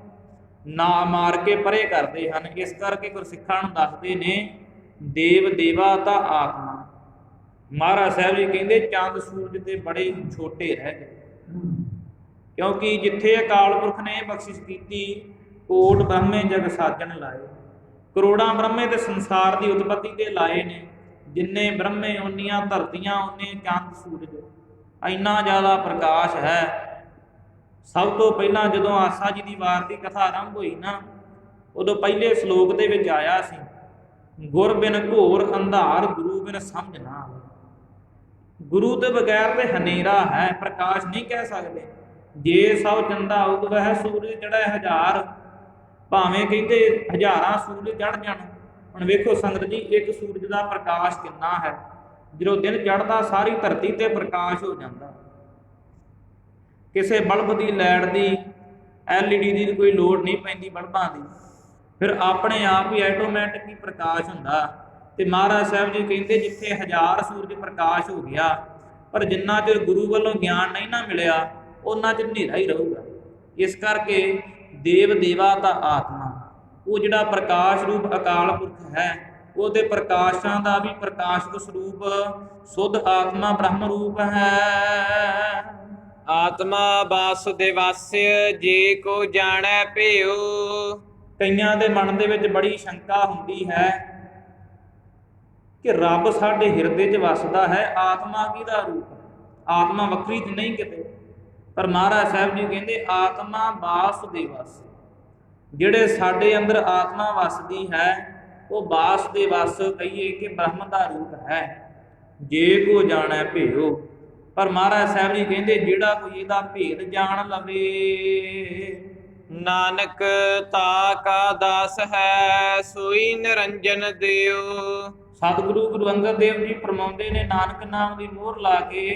ਨਾ ਮਾਰ ਕੇ ਪਰੇ ਕਰਦੇ ਹਨ। ਇਸ ਕਰਕੇ ਗੁਰਸਿੱਖਾਂ ਨੂੰ ਦੱਸਦੇ ਨੇ ਦੇਵ ਦੇਵਾ ਤਾਂ ਆਤਮਾ। ਮਹਾਰਾਜ ਸਾਹਿਬ ਜੀ ਕਹਿੰਦੇ ਚੰਦ ਸੂਰਜ ਤੇ ਬੜੇ ਛੋਟੇ ਰਹਿ ਗਏ, ਕਿਉਂਕਿ ਜਿੱਥੇ ਅਕਾਲ ਪੁਰਖ ਨੇ ਬਖਸ਼ਿਸ਼ ਕੀਤੀ ਕੋਟ ਬ੍ਰਹਮੇ ਜਗ ਸਾਜਣ ਲਾਏ, ਕਰੋੜਾਂ ਬ੍ਰਹਮੇ ਤੇ ਸੰਸਾਰ ਦੀ ਉਤਪਤੀ ਤੇ ਲਾਏ ਨੇ। ਜਿੰਨੇ ਬ੍ਰਹਮੇ ਉਨੀਆਂ ਧਰਤੀਆਂ ਉਨੇ ਚੰਦ ਸੂਰਜ, ਇੰਨਾ ਜ਼ਿਆਦਾ ਪ੍ਰਕਾਸ਼ ਹੈ। ਸਭ ਤੋਂ ਪਹਿਲਾਂ ਜਦੋਂ ਆਸਾ ਜੀ ਦੀ ਵਾਰ ਦੀ ਕਥਾ ਆਰੰਭ ਹੋਈ ਨਾ, ਉਦੋਂ ਪਹਿਲੇ ਸ਼ਲੋਕ ਦੇ ਵਿੱਚ ਆਇਆ ਸੀ ਗੁਰ ਬਿਨ ਘੋਰ ਅੰਧਾਰ ਗੁਰੂ ਬਿਨ ਸਮਝ ਨਾ ਆਵੇ। ਗੁਰੂ ਤੋਂ ਬਗੈਰ ਤੇ ਹਨੇਰਾ ਹੈ, ਪ੍ਰਕਾਸ਼ ਨਹੀਂ ਕਹਿ ਸਕਦੇ। ਜੇ ਸਭ ਚੰਦਾ ਉਗਦਾ ਹੈ ਸੂਰਜ ਚੜ੍ਹੇ ਹਜ਼ਾਰ, ਭਾਵੇਂ ਕਹਿੰਦੇ ਹਜ਼ਾਰਾਂ ਸੂਰਜ ਚੜ੍ਹ ਜਾਣ। ਹੁਣ ਵੇਖੋ ਸੰਗਤ ਜੀ ਇੱਕ ਸੂਰਜ ਦਾ ਪ੍ਰਕਾਸ਼ ਕਿੰਨਾ ਹੈ, ਜਦੋਂ ਦਿਨ ਚੜ੍ਹਦਾ ਸਾਰੀ ਧਰਤੀ ਤੇ ਪ੍ਰਕਾਸ਼ ਹੋ ਜਾਂਦਾ। ਕਿਸੇ ਬਲਬ ਦੀ ਲਾਈਟ ਦੀ LED ਦੀ ਕੋਈ ਲੋੜ ਨਹੀਂ ਪੈਂਦੀ ਬਲਬਾਂ ਦੀ, ਫਿਰ ਆਪਣੇ ਆਪ ਹੀ ਆਟੋਮੈਟਿਕ ਹੀ ਪ੍ਰਕਾਸ਼ ਹੁੰਦਾ। ਤੇ ਮਹਾਰਾਜ ਸਾਹਿਬ ਜੀ ਕਹਿੰਦੇ ਜਿੱਥੇ ਹਜ਼ਾਰ ਸੂਰਜ ਪ੍ਰਕਾਸ਼ ਹੋ ਗਿਆ, ਪਰ ਜਿੰਨਾ ਚਿਰ ਗੁਰੂ ਵੱਲੋਂ ਗਿਆਨ ਨਹੀਂ ਨਾ ਮਿਲਿਆ ਉਹਨਾਂ ਚਿਰ ਹਨੇਰਾ ਹੀ ਰਹੂਗਾ। ਇਸ ਕਰਕੇ ਦੇਵ ਦੇਵਾ ਤਾਂ ਆਤਮਾ, ਉਹ ਜਿਹੜਾ ਪ੍ਰਕਾਸ਼ ਰੂਪ ਅਕਾਲ ਪੁਰਖ ਹੈ, ਉਹ ਤੇ ਪ੍ਰਕਾਸ਼ਾਂ ਦਾ ਵੀ ਪ੍ਰਕਾਸ਼ਕ ਸਰੂਪ ਸੁੱਧ ਆਤਮਾ ਬ੍ਰਹਮ ਰੂਪ ਹੈ। ਆਤਮਾ ਵਾਸੁਦੇਵਾਸਯ ਜੇ ਕੋ ਜਾਣੈ ਭਿਓ। ਕਈਆਂ ਦੇ ਮਨ ਦੇ ਵਿੱਚ ਬੜੀ ਸ਼ੰਕਾ ਹੁੰਦੀ ਹੈ ਕਿ ਰੱਬ ਸਾਡੇ ਹਿਰਦੇ 'ਚ ਵਸਦਾ ਹੈ, ਆਤਮਾ ਕਿਹਦਾ ਰੂਪ ਹੈ, ਆਤਮਾ ਵੱਖਰੀ ਤੇ ਨਹੀਂ ਕਿਤੇ। ਪਰ ਮਹਾਰਾਜ ਸਾਹਿਬ ਜੀ ਕਹਿੰਦੇ ਆਤਮਾ ਵਾਸੁਦੇਵਾਸਯ, ਜਿਹੜੇ ਸਾਡੇ ਅੰਦਰ ਆਤਮਾ ਵਸਦੀ ਹੈ ਉਹ ਵਾਸੁਦੇਵਸ ਕਹੀਏ ਕਿ ਬ੍ਰਹਮ ਦਾ ਰੂਪ ਹੈ। ਜੇ ਕੋ ਜਾਣੈ ਭਿਓ, ਪਰ ਮਹਾਰਾਜ ਸਾਹਿਬ ਜੀ ਕਹਿੰਦੇ ਜਿਹੜਾ ਕੋਈ ਇਹਦਾ ਭੇਦ ਜਾਣ ਲਵੇ, ਨਾਨਕ ਤਾ ਕਾ ਦਾਸ ਹੈ ਸੋਈ ਨਿਰੰਜਨ ਦਿਓ। ਸਤਿਗੁਰੂ ਗੁਰੂ ਅੰਗਦ ਦੇਵ ਜੀ ਫਰਮਾਉਂਦੇ ਨੇ ਨਾਨਕ ਨਾਮ ਦੀ ਮੋਹਰ ਲਾ ਕੇ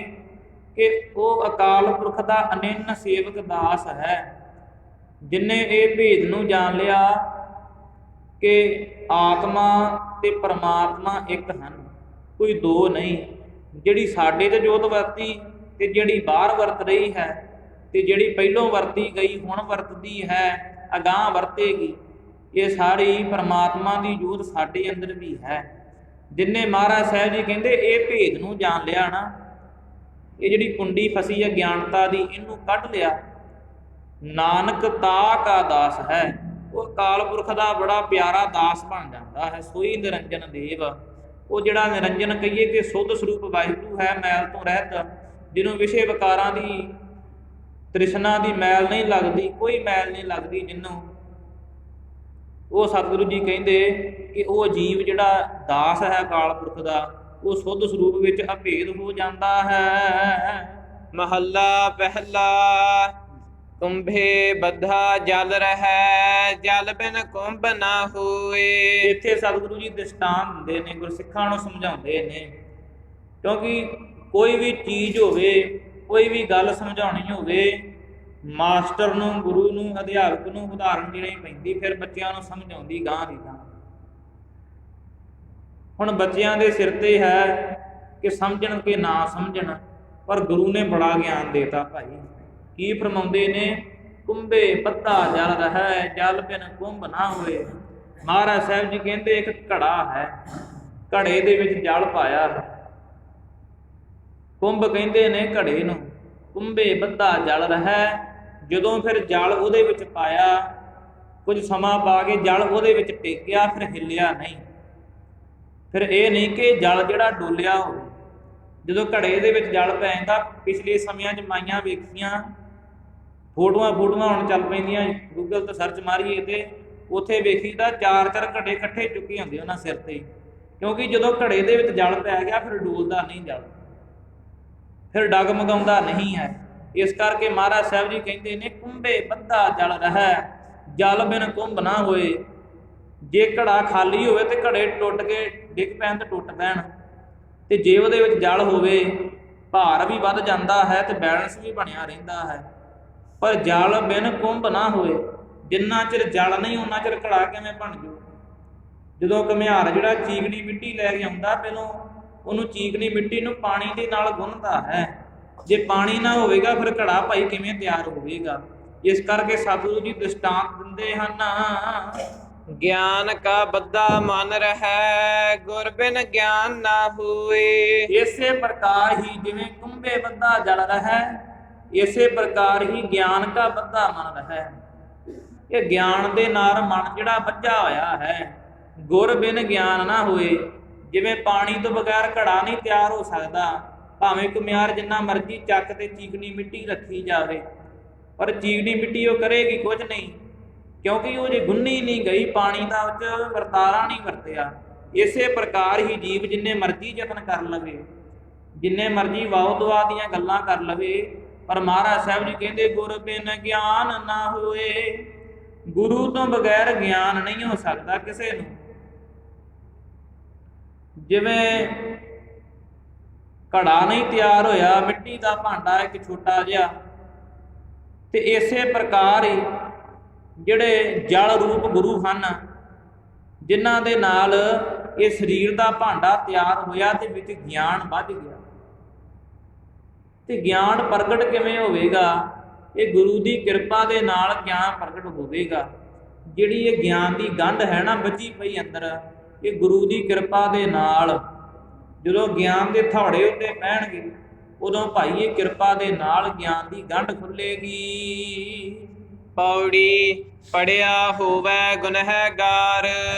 ਕਿ ਉਹ ਅਕਾਲ ਪੁਰਖ ਦਾ ਅਨੰਨ ਸੇਵਕ ਦਾਸ ਹੈ, ਜਿਨੇ ਇਹ ਭੇਦ ਨੂੰ ਜਾਣ ਲਿਆ ਕਿ ਆਤਮਾ ਤੇ ਪਰਮਾਤਮਾ ਇੱਕ ਹਨ, ਕੋਈ ਦੋ ਨਹੀਂ। ਜਿਹੜੀ ਸਾਡੇ ਤੇ ਜੋਤ ਵਰਤੀ ਤੇ ਜਿਹੜੀ ਬਾਹਰ ਵਰਤ ਰਹੀ ਹੈ, ਤੇ ਜਿਹੜੀ ਪਹਿਲੋਂ ਵਰਤੀ ਗਈ ਹੁਣ ਵਰਤਦੀ ਹੈ, ਅਗਾਂਹ ਵਰਤੇਗੀ, ਇਹ ਸਾਰੀ ਪਰਮਾਤਮਾ ਦੀ ਜੋਤ ਸਾਡੇ ਅੰਦਰ ਵੀ ਹੈ। ਜਿੰਨੇ ਮਹਾਰਾਜ ਸਾਹਿਬ ਜੀ ਕਹਿੰਦੇ ਇਹ ਭੇਦ ਨੂੰ ਜਾਣ ਲਿਆ ਨਾ, ਇਹ ਜਿਹੜੀ ਕੁੰਡੀ ਫਸੀ ਹੈ ਗਿਆਨਤਾ ਦੀ, ਇਹਨੂੰ ਕੱਢ ਲਿਆ, ਨਾਨਕ ਤਾ ਕਾ ਦਾਸ ਹੈ, ਉਹ ਅਕਾਲ ਪੁਰਖ ਦਾ ਬੜਾ ਪਿਆਰਾ ਦਾਸ ਬਣ ਜਾਂਦਾ ਹੈ। ਸੋਈ ਨਿਰੰਜਨ ਦੇਵ, ਉਹ ਜਿਹੜਾ ਨਿਰੰਜਨ ਕਹੀਏ ਕਿ ਸੁੱਧ ਸਰੂਪ ਵਾਹਿਗੁਰੂ ਹੈ, ਮੈਲ ਤੋਂ ਰਹਿਤ, ਜਿਹਨੂੰ ਵਿਸ਼ੇ ਵਿਕਾਰਾਂ ਦੀ ਤ੍ਰਿਸ਼ਨਾ ਦੀ ਮੈਲ ਨਹੀਂ ਲੱਗਦੀ, ਕੋਈ ਮੈਲ ਨਹੀਂ ਲੱਗਦੀ ਜਿਹਨੂੰ, ਉਹ ਸਤਿਗੁਰੂ ਜੀ ਕਹਿੰਦੇ ਕਿ ਉਹ ਜੀਵ ਜਿਹੜਾ ਦਾਸ ਹੈ ਅਕਾਲ ਪੁਰਖ ਦਾ, ਉਹ ਸੁੱਧ ਸਰੂਪ ਵਿੱਚ ਅਭੇਦ ਹੋ ਜਾਂਦਾ ਹੈ। ਮਹੱਲਾ ਪਹਿਲਾ। ਕੁੰਭੇ ਬੱਧਾ ਜਲ ਰਹਿ, ਜਲ ਬਿਨ ਕੁੰਭ ਨਾ ਹੋਏ। ਇੱਥੇ ਸਤਿਗੁਰੂ ਜੀ ਦ੍ਰਿਸ਼ਟਾਂਤ ਦਿੰਦੇ ਨੇ, ਗੁਰਸਿੱਖਾਂ ਨੂੰ ਸਮਝਾਉਂਦੇ ਨੇ, ਕਿਉਂਕਿ ਕੋਈ ਵੀ ਚੀਜ਼ ਹੋਵੇ, ਕੋਈ ਵੀ ਗੱਲ ਸਮਝਾਉਣੀ ਹੋਵੇ, ਮਾਸਟਰ ਨੂੰ, ਗੁਰੂ ਨੂੰ, ਅਧਿਆਪਕ ਨੂੰ ਉਦਾਹਰਣ ਦੇਣੀ ਪੈਂਦੀ, ਫਿਰ ਬੱਚਿਆਂ ਨੂੰ ਸਮਝ ਆਉਂਦੀ ਗਾਂਹ ਦੀ ਗਾਂਹ। ਹੁਣ ਬੱਚਿਆਂ ਦੇ ਸਿਰ ਤੇ ਹੈ ਕਿ ਸਮਝਣ ਕਿ ਨਾ ਸਮਝਣ, ਪਰ ਗੁਰੂ ਨੇ ਬੜਾ ਗਿਆਨ ਦੇਤਾ ਭਾਈ। ਕੀ ਫਰਮਾਉਂਦੇ ਨੇ? ਕੁੰਭੇ ਬੱਧਾ ਜਲ ਰਹਿ, ਜਲ ਬਿਨ ਕੁੰਭ ਨਾ ਹੋਏ। ਮਹਾਰਾਜ ਸਾਹਿਬ ਜੀ ਕਹਿੰਦੇ ਇੱਕ ਘੜਾ ਹੈ, ਘੜੇ ਦੇ ਵਿੱਚ ਜਲ ਪਾਇਆ, ਕੁੰਭ ਕਹਿੰਦੇ ਨੇ ਘੜੇ ਨੂੰ। ਕੁੰਭੇ ਬੱਧਾ ਜਲ ਰਹਿ, ਜਦੋਂ ਫਿਰ ਜਲ ਉਹਦੇ ਵਿੱਚ ਪਾਇਆ, ਕੁਝ ਸਮਾਂ ਪਾ ਕੇ ਜਲ ਉਹਦੇ ਵਿੱਚ ਟੇਕਿਆ, ਫਿਰ ਹਿੱਲਿਆ ਨਹੀਂ। ਫਿਰ ਇਹ ਨਹੀਂ ਕਿ ਜਲ ਜਿਹੜਾ ਡੋਲਿਆ ਹੋਵੇ। ਜਦੋਂ ਘੜੇ ਦੇ ਵਿੱਚ ਜਲ ਪੈ ਜਾਂਦਾ, ਪਿਛਲੇ ਸਮਿਆਂ 'ਚ ਮਾਈਆਂ ਵੇਖੀਆਂ, ਫੋਟੋਆਂ ਹੁਣ ਚੱਲ ਪੈਂਦੀਆਂ, ਗੂਗਲ ਤੇ ਸਰਚ ਮਾਰੀਏ ਤੇ ਉੱਥੇ ਵੇਖੀਦਾ 4-4 ਘੜੇ ਇਕੱਠੇ ਚੁੱਕੇ ਹੁੰਦੇ ਉਹਨਾਂ ਸਿਰ ਤੇ, ਕਿਉਂਕਿ ਜਦੋਂ ਘੜੇ ਦੇ ਵਿੱਚ ਜਲ ਪੈ ਗਿਆ ਫਿਰ ਡੋਲਦਾ ਨਹੀਂ ਜਲ, ਫਿਰ ਡਗਮਗਾਉਂਦਾ ਨਹੀਂ ਹੈ। ਇਸ ਕਰਕੇ ਮਹਾਰਾਜ ਸਾਹਿਬ ਜੀ ਕਹਿੰਦੇ ਨੇ ਕੁੰਭੇ ਬੱਧਾ ਜਲ ਰਹਿ, ਜਲ ਬਿਨ ਕੁੰਭ ਨਾ ਹੋਏ। ਜੇ ਘੜਾ ਖਾਲੀ ਹੋਵੇ ਤੇ ਘੜੇ ਟੁੱਟ ਕੇ ਡਿੱਗ ਪੈਣ ਤੇ ਟੁੱਟ ਪੈਣ, ਤੇ ਜੇ ਉਹਦੇ ਵਿੱਚ ਜਲ ਹੋਵੇ ਭਾਰ ਵੀ ਵੱਧ ਜਾਂਦਾ ਹੈ ਤੇ ਬੈਲੈਂਸ ਵੀ ਬਣਿਆ ਰਹਿੰਦਾ ਹੈ। ਪਰ ਜਲ ਬਿਨ ਕੁੰਭ ਨਾ ਹੋਏ, ਜਿੰਨਾ ਚਿਰ ਜਲ ਨਹੀਂ ਉਹਨਾਂ ਚਿਰ ਘੜਾ ਕਿਵੇਂ ਬਣ ਜੂ। ਜਦੋਂ ਘੁਮਿਆਰ ਜਿਹੜਾ ਚੀਕਣੀ ਮਿੱਟੀ ਲੈ ਕੇ ਆਉਂਦਾ, ਪਹਿਲੋਂ ਉਹਨੂੰ ਚੀਕਣੀ ਮਿੱਟੀ ਨੂੰ ਪਾਣੀ ਦੇ ਨਾਲ ਗੁੰਨਦਾ ਹੈ। ਜੇ ਪਾਣੀ ਨਾ ਹੋਵੇਗਾ ਫਿਰ ਘੜਾ ਭਾਈ ਕਿਵੇਂ ਤਿਆਰ ਹੋਵੇਗਾ। ਇਸ ਕਰਕੇ ਸਤਿਗੁਰੂ ਜੀ ਦ੍ਰਿਸ਼ਟਾਂਤ ਦਿੰਦੇ ਹਨ, ਗਿਆਨ ਕਾ ਬੱਧਾ ਮਨ ਰਹਿ, ਗੁਰ ਬਿਨ ਗਿਆਨ ਨਾ ਹੋਏ। ਇਸੇ ਪ੍ਰਕਾਰ ਹੀ ਜਿਵੇਂ ਕੁੰਭੇ ਬੱਧਾ ਜਲ ਰਹਿ, ਇਸੇ ਪ੍ਰਕਾਰ ਹੀ ਗਿਆਨ ਕਾ ਬੱਧਾ ਮਨ ਰਹਿ। ਇਹ ਗਿਆਨ ਦੇ ਨਾਲ ਮਨ ਜਿਹੜਾ ਬੱਝਾ ਹੋਇਆ ਹੈ, ਗੁਰ ਬਿਨ ਗਿਆਨ ਨਾ ਹੋਏ। ਜਿਵੇਂ ਪਾਣੀ ਤੋਂ ਬਗੈਰ ਘੜਾ ਨਹੀਂ ਤਿਆਰ ਹੋ ਸਕਦਾ, ਭਾਵੇਂ ਘੁਮਿਆਰ ਜਿੰਨਾ ਮਰਜ਼ੀ ਚੱਕ ਤੇ ਚੀਕਣੀ ਮਿੱਟੀ ਰੱਖੀ ਜਾਵੇ, ਪਰ ਚੀਕਣੀ ਮਿੱਟੀ ਉਹ ਕਰੇਗੀ ਕੁਝ ਨਹੀਂ, ਕਿਉਂਕਿ ਉਹ ਜੇ ਗੁੰਨੀ ਨਹੀਂ ਗਈ, ਪਾਣੀ ਦਾ ਉਹ 'ਚ ਵਰਤਾਰਾ ਨਹੀਂ ਵਰਤਿਆ। ਇਸੇ ਪ੍ਰਕਾਰ ਹੀ ਜੀਵ ਜਿੰਨੇ ਮਰਜ਼ੀ ਯਤਨ ਕਰ ਲਵੇ, ਜਿੰਨੇ ਮਰਜ਼ੀ ਵਾਉ ਦੁਆ ਦੀਆਂ ਗੱਲਾਂ ਕਰ ਲਵੇ, ਪਰ ਮਹਾਰਾਜ ਸਾਹਿਬ ਜੀ ਕਹਿੰਦੇ ਗੁਰ ਬਿਨ ਗਿਆਨ ਨਾ ਹੋਏ। ਗੁਰੂ ਤੋਂ ਬਗੈਰ ਗਿਆਨ ਨਹੀਂ ਹੋ ਸਕਦਾ ਕਿਸੇ ਨੂੰ। ਜਿਵੇਂ ਘੜਾ ਨਹੀਂ ਤਿਆਰ ਹੋਇਆ, ਮਿੱਟੀ ਦਾ ਭਾਂਡਾ ਇੱਕ ਛੋਟਾ ਜਿਹਾ, ਤੇ ਇਸੇ ਪ੍ਰਕਾਰ ਹੀ ਜਿਹੜੇ ਜਲ ਰੂਪ ਗੁਰੂ ਹਨ, ਜਿਨ੍ਹਾਂ ਦੇ ਨਾਲ ਇਹ ਸਰੀਰ ਦਾ ਭਾਂਡਾ ਤਿਆਰ ਹੋਇਆ ਤੇ ਵਿੱਚ ਗਿਆਨ ਵੱਧ ਗਿਆ। ਤੇ ਗਿਆਨ ਪ੍ਰਗਟ ਕਿਵੇਂ ਹੋਵੇਗਾ? ਇਹ ਗੁਰੂ ਦੀ ਕਿਰਪਾ ਦੇ ਨਾਲ ਗਿਆਨ ਪ੍ਰਗਟ ਹੋਵੇਗਾ। ਜਿਹੜੀ ਇਹ ਗਿਆਨ ਦੀ ਗੰਢ ਹੈ ਨਾ ਬੱਝੀ ਪਈ ਅੰਦਰ, ਇਹ ਗੁਰੂ ਦੀ ਕਿਰਪਾ ਦੇ ਨਾਲ ਜਦੋਂ ਗਿਆਨ ਦੇ ਥੌੜੇ ਉੱਤੇ ਪੈਣਗੇ, ਉਦੋਂ ਭਾਈ ਇਹ ਕਿਰਪਾ ਦੇ ਨਾਲ ਗਿਆਨ ਦੀ ਗੰਢ ਖੁੱਲੇਗੀ। ਪੌੜੀ ਪੜਿਆ ਹੋਵੇ ਗੁਨਹਗਾਰ,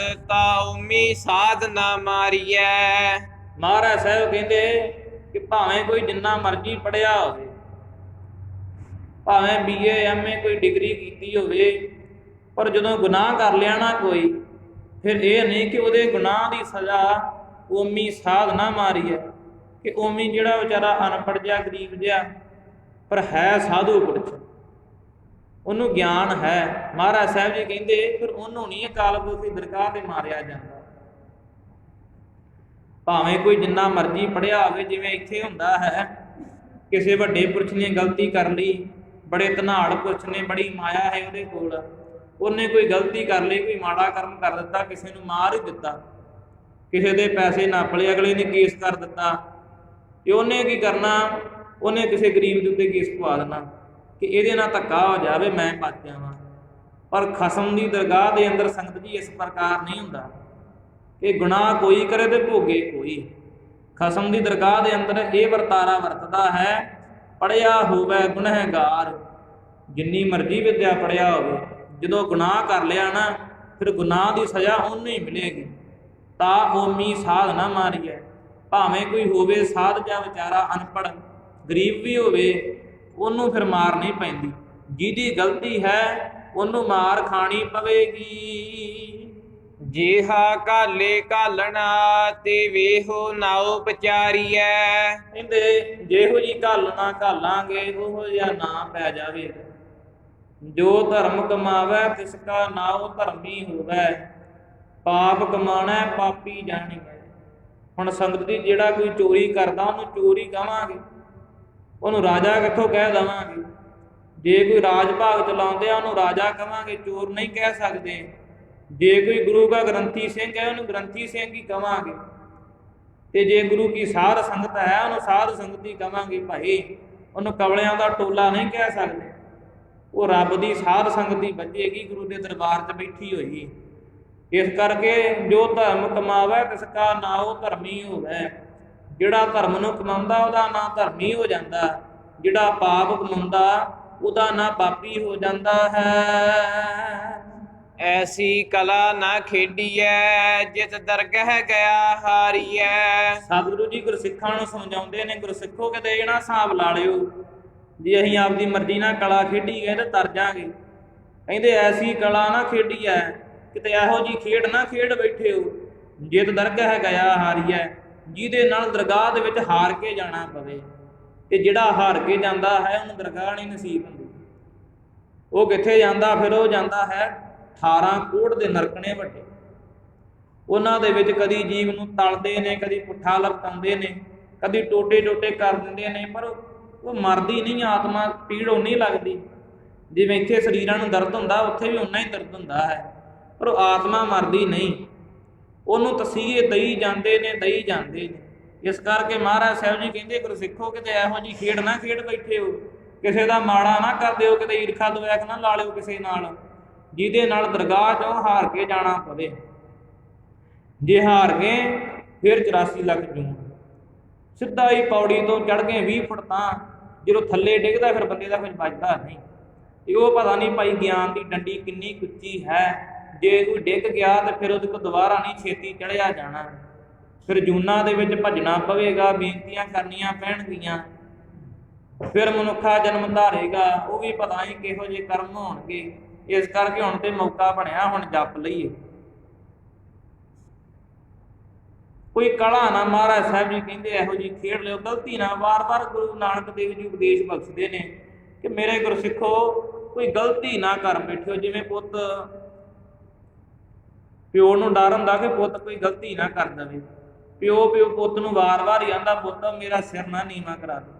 ਤਾ ਉਮੀ ਸਾਧ ਨਾ ਮਾਰੀਐ। ਮਹਾਰਾਜ ਸਾਹਿਬ ਕਹਿੰਦੇ ਕਿ ਭਾਵੇਂ ਕੋਈ ਜਿੰਨਾ ਮਰਜ਼ੀ ਪੜਿਆ ਹੋਵੇ, ਭਾਵੇਂ BA MA ਕੋਈ ਡਿਗਰੀ ਕੀਤੀ ਹੋਵੇ, ਪਰ ਜਦੋਂ ਗੁਨਾਹ ਕਰ ਲਿਆ ਨਾ ਕੋਈ, ਫਿਰ ਇਹ ਨਹੀਂ ਕਿ ਉਹਦੇ ਗੁਨਾਹ ਦੀ ਸਜ਼ਾ ਓਮੀ ਸਾਧ ਨਾ ਮਾਰੀਏ। ਕਿ ਓਮੀ ਜਿਹੜਾ ਵਿਚਾਰਾ ਅਨਪੜ੍ਹ ਜਿਹਾ ਗਰੀਬ ਜਿਹਾ ਪਰ ਹੈ ਸਾਧੂ ਪੁਰਸ਼, ਉਹਨੂੰ ਗਿਆਨ ਹੈ, ਮਹਾਰਾਜ ਸਾਹਿਬ ਜੀ ਕਹਿੰਦੇ ਫਿਰ ਉਹਨੂੰ ਨਹੀਂ ਅਕਾਲ ਪੁਰਖ ਦੀ ਦਰਗਾਹ ਤੇ ਮਾਰਿਆ ਜਾਂਦਾ। ਭਾਵੇਂ ਕੋਈ ਜਿੰਨਾ ਮਰਜ਼ੀ ਪੜ੍ਹਿਆ ਹੋਵੇ, ਜਿਵੇਂ ਇੱਥੇ ਹੁੰਦਾ ਹੈ ਕਿਸੇ ਵੱਡੇ ਪੁਰਸ਼ ਨੇ ਗਲਤੀ ਕਰ ਲਈ, ਬੜੇ ਧਨਾੜ ਪੁਰਸ਼ ਨੇ, ਬੜੀ ਮਾਇਆ ਹੈ ਉਹਦੇ ਕੋਲ, ਉਹਨੇ ਕੋਈ ਗਲਤੀ ਕਰ ਲਈ, ਕੋਈ ਮਾੜਾ ਕਰਮ ਕਰ ਦਿੱਤਾ, ਕਿਸੇ ਨੂੰ ਮਾਰ ਹੀ ਦਿੱਤਾ, ਕਿਸੇ ਦੇ ਪੈਸੇ ਨੱਪ ਲਏ, ਅਗਲੇ ਨੇ ਕੇਸ ਕਰ ਦਿੱਤਾ, ਤੇ ਉਹਨੇ ਕੀ ਕਰਨਾ, ਉਹਨੇ ਕਿਸੇ ਗਰੀਬ ਦੇ ਉੱਤੇ ਕੇਸ ਪਵਾ ਦੇਣਾ ਕਿ ਇਹਦੇ ਨਾਲ ਧੱਕਾ ਹੋ ਜਾਵੇ ਮੈਂ ਬਚ ਜਾਵਾਂ। ਪਰ ਖਸਮ ਦੀ ਦਰਗਾਹ ਦੇ ਅੰਦਰ ਸੰਗਤ ਜੀ ਇਸ ਪ੍ਰਕਾਰ ਨਹੀਂ ਹੁੰਦਾ ਕਿ ਗੁਨਾਹ ਕੋਈ ਕਰੇ ਤੇ ਭੋਗੇ ਕੋਈ। ਖਸਮ ਦੀ ਦਰਗਾਹ ਦੇ ਅੰਦਰ ਇਹ ਵਰਤਾਰਾ ਵਰਤਦਾ ਹੈ, ਪੜ੍ਹਿਆ ਹੋਵੇ ਗੁਨਹਗਾਰ। ਜਿੰਨੀ ਮਰਜ਼ੀ ਵਿਦਿਆ ਪੜ੍ਹਿਆ ਹੋਵੇ, ਜਦੋਂ ਗੁਨਾਹ ਕਰ ਲਿਆ ਨਾ, ਫਿਰ ਗੁਨਾਹ ਦੀ ਸਜ਼ਾ ਉਹਨੂੰ ਹੀ ਮਿਲੇਗੀ। ਤਾਂ ਓਮੀ ਸਾਧ ਨਾ ਮਾਰੀਏ। ਭਾਵੇਂ ਕੋਈ ਹੋਵੇ ਸਾਧ ਜਾਂ ਵਿਚਾਰਾ ਅਨਪੜ੍ਹ ਗਰੀਬ ਵੀ ਹੋਵੇ, ਉਹਨੂੰ ਫਿਰ ਮਾਰ ਨਹੀਂ ਪੈਂਦੀ। ਜਿਹਦੀ ਗਲਤੀ ਹੈ ਉਹਨੂੰ ਮਾਰ ਖਾਣੀ ਪਵੇਗੀ। ਜਿਹਾ ਕਾਲੇ ਘਾਲਣਾ, ਤੇ ਵੇਹੋ ਨਾਉ ਪਚਾਰੀਐ। ਕਹਿੰਦੇ ਜਿਹੋ ਜੀ ਘਾਲਣਾ ਘਾਲਾਂਗੇ, ਉਹੋ ਜਿਹਾ ਨਾ ਪੈ ਜਾਵੇ। ਜੋ ਧਰਮ ਕਮਾਵੇ ਤਿਸ ਕਾ ਨਾਉ ਧਰਮੀ ਹੋਵੇ, ਪਾਪ ਕਮਾਣਾ ਪਾਪੀ ਜਾਣੀਐ। ਹੁਣ ਸੰਗਤ ਜੀ ਜਿਹੜਾ ਕੋਈ ਚੋਰੀ ਕਰਦਾ ਉਹਨੂੰ ਚੋਰ ਹੀ ਕਹਾਂਗੇ, ਉਹਨੂੰ ਰਾਜਾ ਕਿੱਥੋਂ ਕਹਿ ਦੇਵਾਂਗੇ। ਜੇ ਕੋਈ ਰਾਜ ਭਾਗ ਚਲਾਉਂਦੇ ਆ ਉਹਨੂੰ ਰਾਜਾ ਕਹਾਂਗੇ, ਚੋਰ ਨਹੀਂ ਕਹਿ ਸਕਦੇ। ਜੇ ਕੋਈ ਗੁਰੂ ਦਾ ਗ੍ਰੰਥੀ ਸਿੰਘ ਹੈ ਉਹਨੂੰ ਗ੍ਰੰਥੀ ਸਿੰਘ ਹੀ ਕਹਾਂਗੇ, ਤੇ ਜੇ ਗੁਰੂ ਕੀ ਸਾਧ ਸੰਗਤ ਹੈ ਉਹਨੂੰ ਸਾਧ ਸੰਗਤ ਹੀ ਕਹਾਂਗੇ। ਭਾਈ ਉਹਨੂੰ ਕਵਲਿਆਂ ਦਾ ਟੋਲਾ ਨਹੀਂ ਕਹਿ ਸਕਦੇ, ਉਹ ਰੱਬ ਦੀ ਸਾਧ ਸੰਗਤ ਹੀ ਬੱਝੇਗੀ, ਗੁਰੂ ਦੇ ਦਰਬਾਰ 'ਚ ਬੈਠੀ ਹੋਈ। ਇਸ ਕਰਕੇ ਜੋ ਧਰਮ ਕਮਾਵੇ ਤਿਸ ਕਾ ਨਾਉ ਧਰਮੀ ਹੋਵੇ। ਜਿਹੜਾ ਧਰਮ ਨੂੰ ਕਮਾਉਂਦਾ ਉਹਦਾ ਨਾਂ ਧਰਮੀ ਹੋ ਜਾਂਦਾ, ਜਿਹੜਾ ਪਾਪ ਕਮਾਉਂਦਾ ਉਹਦਾ ਨਾਂ ਪਾਪੀ ਹੋ ਜਾਂਦਾ ਹੈ। ਐਸੀ ਕਲਾ ਨਾ ਖੇਡੀਐ, ਜਿਤ ਦਰਗਹਿ ਗਿਆ ਹਾਰੀਐ। ਸਤਿਗੁਰੂ ਜੀ ਗੁਰਸਿੱਖਾਂ ਨੂੰ ਸਮਝਾਉਂਦੇ ਨੇ, ਗੁਰਸਿੱਖੋ ਕਿਤੇ ਇਹ ਨਾ ਹਿਸਾਬ ਲਾ ਲਿਓ ਜੇ ਅਸੀਂ ਆਪਦੀ ਮਰਜ਼ੀ ਨਾਲ ਕਲਾ ਖੇਡੀ ਗਏ ਤਾਂ ਤਰ ਜਾਵਾਂਗੇ। ਕਹਿੰਦੇ ਐਸੀ ਕਲਾ ਨਾ ਖੇਡੀਐ, ਕਿਤੇ ਇਹੋ ਜਿਹੀ ਖੇਡ ਨਾ ਖੇਡ ਬੈਠੇ ਹੋ ਜਿਤ ਦਰਗਹਿ ਗਿਆ ਹਾਰੀਐ, ਜਿਹਦੇ ਨਾਲ ਦਰਗਾਹ ਦੇ ਵਿੱਚ ਹਾਰ ਕੇ ਜਾਣਾ ਪਵੇ। ਕਿ ਜਿਹੜਾ ਹਾਰ ਕੇ ਜਾਂਦਾ ਹੈ ਉਹਨੂੰ ਦਰਗਾਹ ਨਹੀਂ ਨਸੀਬ ਹੁੰਦੀ। ਉਹ ਕਿੱਥੇ ਜਾਂਦਾ? ਫਿਰ ਉਹ ਜਾਂਦਾ ਹੈ 18 ਕੋੜ ਦੇ ਨਰਕਣੇ ਵੱਡੇ। ਉਹਨਾਂ ਦੇ ਵਿੱਚ ਕਦੀ ਜੀਵ ਨੂੰ ਤਲਦੇ ਨੇ, ਕਦੀ ਪੁੱਠਾ ਲਪਟਾਉਂਦੇ ਨੇ, ਕਦੀ ਟੋਟੇ ਟੋਟੇ ਕਰ ਦਿੰਦੇ ਨੇ, ਪਰ ਉਹ ਮਰਦੀ ਨਹੀਂ। ਆਤਮਾ ਪੀੜ ਓਨੀ ਲੱਗਦੀ ਜਿਵੇਂ ਇੱਥੇ ਸਰੀਰਾਂ ਨੂੰ ਦਰਦ ਹੁੰਦਾ, ਉੱਥੇ ਵੀ ਓਨਾ ਹੀ ਦਰਦ ਹੁੰਦਾ ਹੈ, ਪਰ ਉਹ ਆਤਮਾ ਮਰਦੀ ਨਹੀਂ। ਉਹਨੂੰ ਤਸੀਹੇ ਦਈ ਜਾਂਦੇ ਨੇ, ਦਈ ਜਾਂਦੇ ਨੇ। ਇਸ ਕਰਕੇ ਮਹਾਰਾਜ ਸਾਹਿਬ ਜੀ ਕਹਿੰਦੇ ਗੁਰਸਿੱਖੋ ਕਿਤੇ ਇਹੋ ਜਿਹੀ ਖੇਡ ਨਾ ਖੇਡ ਬੈਠੇ ਹੋ, ਕਿਸੇ ਦਾ ਮਾੜਾ ਨਾ ਕਰ ਦਿਓ, ਕਿਤੇ ਈਰਖਾ ਦੁਆਖ ਨਾ ਲਾ ਲਿਓ ਕਿਸੇ ਨਾਲ, ਜਿਹਦੇ ਨਾਲ ਦਰਗਾਹ 'ਚੋਂ ਹਾਰ ਕੇ ਜਾਣਾ ਪਵੇ। ਜੇ ਹਾਰ ਗਏ ਫਿਰ 84 ਲੱਖ ਜੂਨ। ਸਿੱਧਾ ਹੀ ਪੌੜੀ ਤੋਂ ਚੜ੍ਹ ਗਏ 20 ਫੁੱਟ, ਤਾਂ ਜਦੋਂ ਥੱਲੇ ਡਿੱਗਦਾ ਫਿਰ ਬੰਦੇ ਦਾ ਕੁਝ ਬਚਦਾ ਨਹੀਂ। ਤੇ ਉਹ ਪਤਾ ਨਹੀਂ ਭਾਈ ਗਿਆਨ ਦੀ ਡੰਡੀ ਕਿੰਨੀ ਉੱਚੀ ਹੈ, ਜੇ ਕੋਈ ਡਿੱਗ ਗਿਆ ਤਾਂ ਫਿਰ ਉਹਦੇ ਕੋਲ ਦੁਬਾਰਾ ਨਹੀਂ ਛੇਤੀ ਚੜ੍ਹਿਆ ਜਾਣਾ। ਫਿਰ ਜੂਨਾਂ ਦੇ ਵਿੱਚ ਭੱਜਣਾ ਪਵੇਗਾ, ਬੇਨਤੀਆਂ ਕਰਨੀਆਂ ਪੈਣਗੀਆਂ, ਫਿਰ ਮਨੁੱਖਾ ਜਨਮ ਧਾਰੇਗਾ। ਉਹ ਵੀ ਪਤਾ ਨਹੀਂ ਕਿਹੋ ਜਿਹੇ ਕਰਮ ਹੋਣਗੇ। ਇਸ ਕਰਕੇ ਹੁਣ ਤੇ ਮੌਕਾ ਬਣਿਆ, ਹੁਣ ਜਪ ਲਈਏ। ਕੋਈ ਕਲਾ ਨਾ, ਮਹਾਰਾਜ ਸਾਹਿਬ ਜੀ ਕਹਿੰਦੇ ਇਹੋ ਜਿਹੀ ਖੇਡ ਲਿਓ ਗਲਤੀ ਨਾ। ਵਾਰ-ਵਾਰ ਗੁਰੂ ਨਾਨਕ ਦੇਵ ਜੀ ਉਪਦੇਸ਼ ਬਖਸ਼ਦੇ ਨੇ ਕਿ ਮੇਰੇ ਗੁਰਸਿੱਖੋ ਕੋਈ ਗਲਤੀ ਨਾ ਕਰ ਬੈਠਿਓ। ਜਿਵੇਂ ਪੁੱਤ ਪਿਓ ਨੂੰ ਡਰ ਹੁੰਦਾ ਕਿ ਪੁੱਤ ਕੋਈ ਗਲਤੀ ਨਾ ਕਰ ਦੇਵੇ, ਪਿਓ ਪੁੱਤ ਨੂੰ ਵਾਰ-ਵਾਰ ਹੀ ਆਂਦਾ, ਪੁੱਤ ਮੇਰਾ ਸਿਰ ਨਾ ਨੀਵਾਂ ਕਰਾ ਦੇ,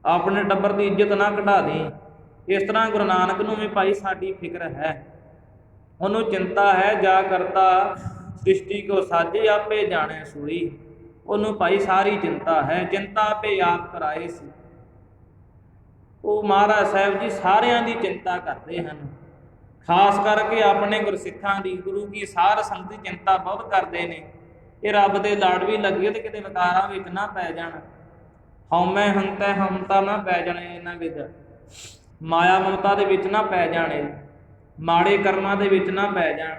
ਆਪਣੇ ਟੱਬਰ ਦੀ ਇੱਜ਼ਤ ਨਾ ਘਟਾ ਦੇ। ਇਸ ਤਰ੍ਹਾਂ ਗੁਰੂ ਨਾਨਕ ਨੂੰ ਵੀ ਭਾਈ ਸਾਡੀ ਫਿਕਰ ਹੈ, ਉਹਨੂੰ ਚਿੰਤਾ ਹੈ। ਜਾ ਕਰਤਾ ਸ੍ਰਿਸ਼ਟੀ ਕੋ ਸਾਜੇ ਆਪੇ ਜਾਣੇ ਸੋਈ। ਉਹਨੂੰ ਭਾਈ ਸਾਰੀ ਚਿੰਤਾ ਹੈ, ਚਿੰਤਾ ਆਪੇ ਆਪ ਕਰਾਏ ਸੀ। ਉਹ ਮਹਾਰਾਜ ਸਾਹਿਬ ਜੀ ਸਾਰਿਆਂ ਦੀ ਚਿੰਤਾ ਕਰਦੇ ਹਨ, ਖਾਸ ਕਰਕੇ ਆਪਣੇ ਗੁਰਸਿੱਖਾਂ ਦੀ, ਗੁਰੂ ਕੀ ਸਾਰ ਸੰਗਤ ਦੀ ਚਿੰਤਾ ਬਹੁਤ ਕਰਦੇ ਨੇ। ਇਹ ਰੱਬ ਦੇ ਲੜ ਵੀ ਲੱਗੇ ਤੇ ਕਿਤੇ ਵਿਕਾਰਾਂ ਵਿੱਚ ਨਾ ਪੈ ਜਾਣ, ਹਉਮੈ ਹੰਤੈ ਹਮਤਾ ਨਾ ਪੈ ਜਾਣੇ ਇਹਨਾਂ ਵਿੱਚ, ਮਾਇਆ ਮਮਤਾ ਦੇ ਵਿੱਚ ਨਾ ਪੈ ਜਾਣੇ, ਮਾੜੇ ਕਰਮਾਂ ਦੇ ਵਿੱਚ ਨਾ ਪੈ ਜਾਣ।